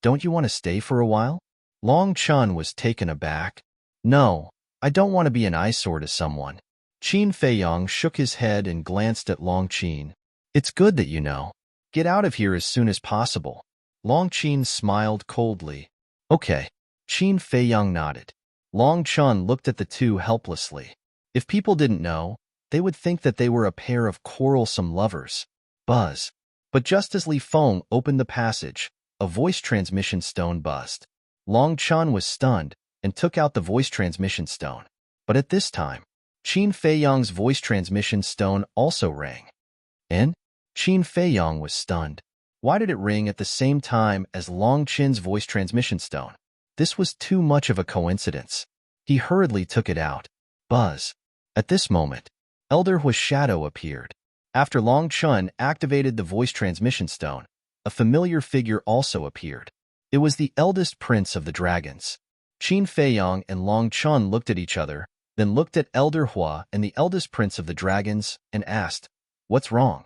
Don't you want to stay for a while? Long Chun was taken aback. No, I don't want to be an eyesore to someone. Qin Feiyang shook his head and glanced at Long Qin. It's good that you know. Get out of here as soon as possible. Long Qin smiled coldly. Okay. Qin Feiyang nodded. Long Chun looked at the two helplessly. If people didn't know, they would think that they were a pair of quarrelsome lovers. Buzz. But just as Li Feng opened the passage, a voice transmission stone buzzed. Long Chun was stunned and took out the voice transmission stone. But at this time, Qin Feiyang's voice transmission stone also rang. And Qin Feiyang was stunned. Why did it ring at the same time as Long Qin's voice transmission stone? This was too much of a coincidence. He hurriedly took it out. Buzz. At this moment, Elder Hua's shadow appeared. After Long Chun activated the voice transmission stone, a familiar figure also appeared. It was the eldest prince of the dragons. Qin Feiyang and Long Chun looked at each other, then looked at Elder Hua and the eldest prince of the dragons, and asked, What's wrong?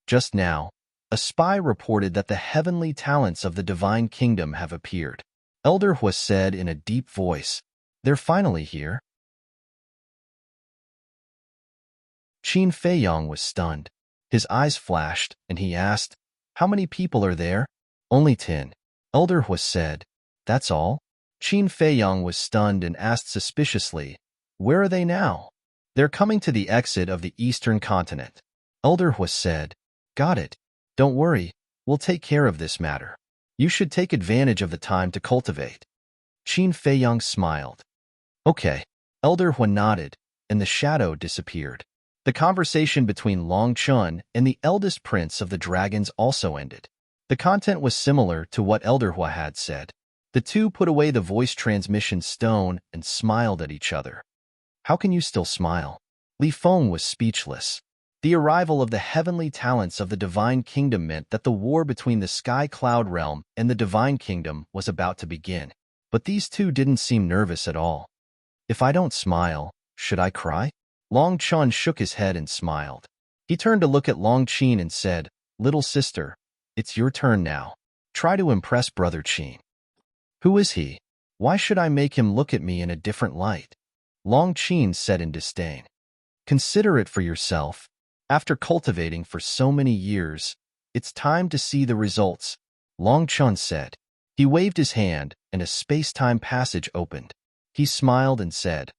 Just now, a spy reported that the heavenly talents of the divine kingdom have appeared. Elder Hua said in a deep voice, They're finally here. Qin Feiyang was stunned. His eyes flashed, and he asked, How many people are there? Only 10. Elder Hua said, That's all? Qin Feiyang was stunned and asked suspiciously, Where are they now? They're coming to the exit of the eastern continent. Elder Hua said, Got it. Don't worry, we'll take care of this matter. You should take advantage of the time to cultivate. Qin Feiyang smiled. Okay. Elder Hua nodded, and the shadow disappeared. The conversation between Long Chun and the eldest prince of the dragons also ended. The content was similar to what Elder Hua had said. The two put away the voice transmission stone and smiled at each other. How can you still smile? Li Feng was speechless. The arrival of the heavenly talents of the divine kingdom meant that the war between the sky cloud realm and the divine kingdom was about to begin. But these two didn't seem nervous at all. If I don't smile, should I cry? Long Chun shook his head and smiled. He turned to look at Long Qin and said, Little sister, it's your turn now. Try to impress Brother Qin. Who is he? Why should I make him look at me in a different light? Long Qin said in disdain. Consider it for yourself. After cultivating for so many years, it's time to see the results, Long Chun said. He waved his hand, and a space-time passage opened. He smiled and said,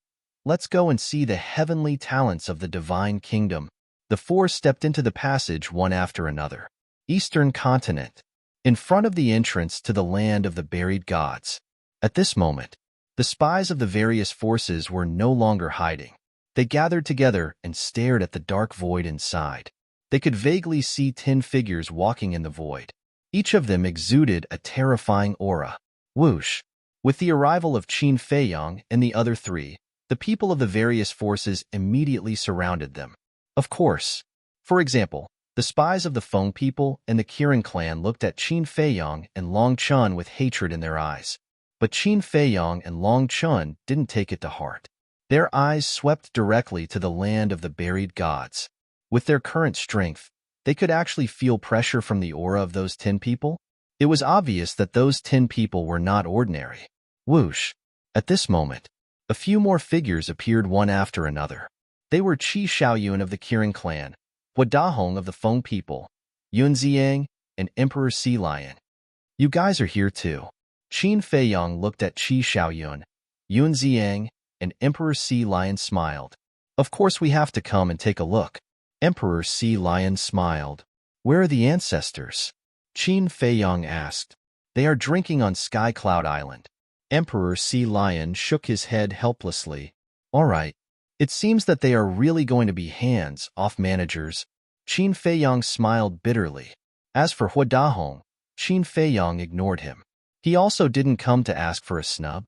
Let's go and see the heavenly talents of the divine kingdom. The four stepped into the passage one after another. Eastern continent, in front of the entrance to the land of the buried gods. At this moment, the spies of the various forces were no longer hiding. They gathered together and stared at the dark void inside. They could vaguely see 10 figures walking in the void. Each of them exuded a terrifying aura. Whoosh! With the arrival of Qin Feiyang and the other three, the people of the various forces immediately surrounded them. Of course. For example, the spies of the Feng people and the Kirin clan looked at Qin Feiyang and Long Chun with hatred in their eyes. But Qin Feiyang and Long Chun didn't take it to heart. Their eyes swept directly to the land of the buried gods. With their current strength, they could actually feel pressure from the aura of those 10 people. It was obvious that those 10 people were not ordinary. Whoosh! At this moment, a few more figures appeared one after another. They were Qi Shaoyun of the Kirin clan, Hua Dahong of the Feng people, Yun Ziang, and Emperor Sea Lion. You guys are here too. Qin Feiyang looked at Qi Shaoyun, Yun Ziang, and Emperor Sea Lion smiled. Of course we have to come and take a look. Emperor Sea Lion smiled. Where are the ancestors? Qin Feiyang asked. They are drinking on Sky Cloud Island. Emperor Sea Lion shook his head helplessly. All right. It seems that they are really going to be hands-off managers. Qin Feiyang smiled bitterly. As for Hua Dahong, Qin Feiyang ignored him. He also didn't come to ask for a snub.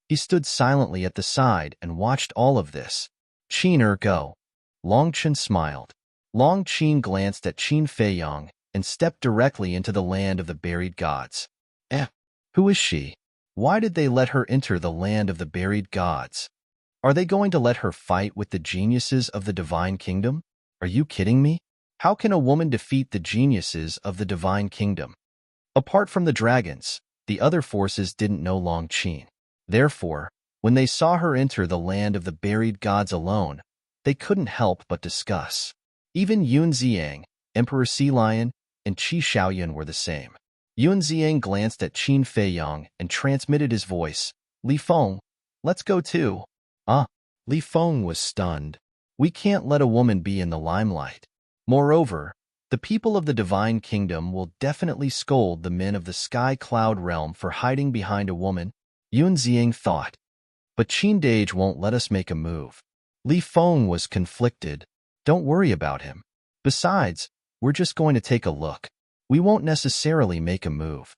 He stood silently at the side and watched all of this. Qin go. Long Chen smiled. Long Qin glanced at Qin Feiyang and stepped directly into the land of the buried gods. Who is she? Why did they let her enter the land of the buried gods? Are they going to let her fight with the geniuses of the divine kingdom? Are you kidding me? How can a woman defeat the geniuses of the divine kingdom? Apart from the dragons, the other forces didn't know Long Qin. Therefore, when they saw her enter the land of the buried gods alone, they couldn't help but discuss. Even Yun Ziang, Emperor Sea Lion, and Qi Shaoyun were the same. Yun Ziang glanced at Qin Feiyang and transmitted his voice. Li Feng, let's go too. Li Feng was stunned. We can't let a woman be in the limelight. Moreover, the people of the divine kingdom will definitely scold the men of the Sky Cloud realm for hiding behind a woman, Yun Ziang thought. But Qin Dage won't let us make a move. Li Feng was conflicted. Don't worry about him. Besides, we're just going to take a look. We won't necessarily make a move.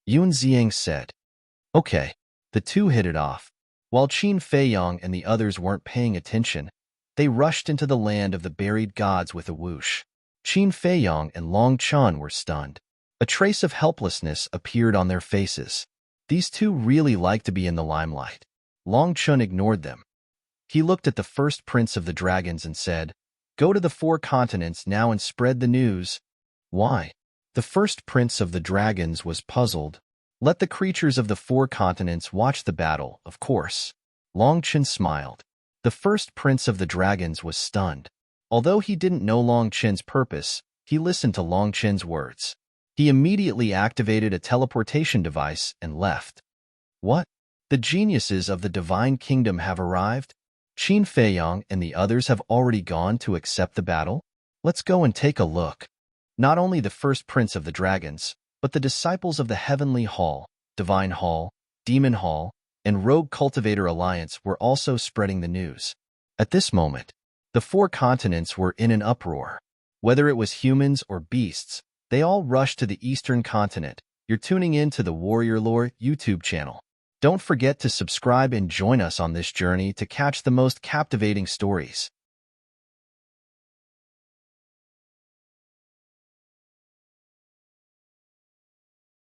Yun Ziang said. Okay. The two hit it off. While Qin Feiyang and the others weren't paying attention, they rushed into the land of the buried gods with a whoosh. Qin Feiyang and Long Chun were stunned. A trace of helplessness appeared on their faces. These two really like to be in the limelight. Long Chun ignored them. He looked at the first prince of the dragons and said, Go to the 4 continents now and spread the news. Why? The first prince of the dragons was puzzled. Let the creatures of the 4 continents watch the battle, of course. Long Chen smiled. The first prince of the dragons was stunned. Although he didn't know Long Chen's purpose, he listened to Long Chen's words. He immediately activated a teleportation device and left. What? The geniuses of the divine kingdom have arrived? Qin Feiyang and the others have already gone to accept the battle? Let's go and take a look. Not only the first prince of the dragons, but the disciples of the Heavenly Hall, Divine Hall, Demon Hall, and Rogue Cultivator Alliance were also spreading the news. At this moment, the 4 continents were in an uproar. Whether it was humans or beasts, they all rushed to the eastern continent. You're tuning in to the Warrior Lore YouTube channel. Don't forget to subscribe and join us on this journey to catch the most captivating stories.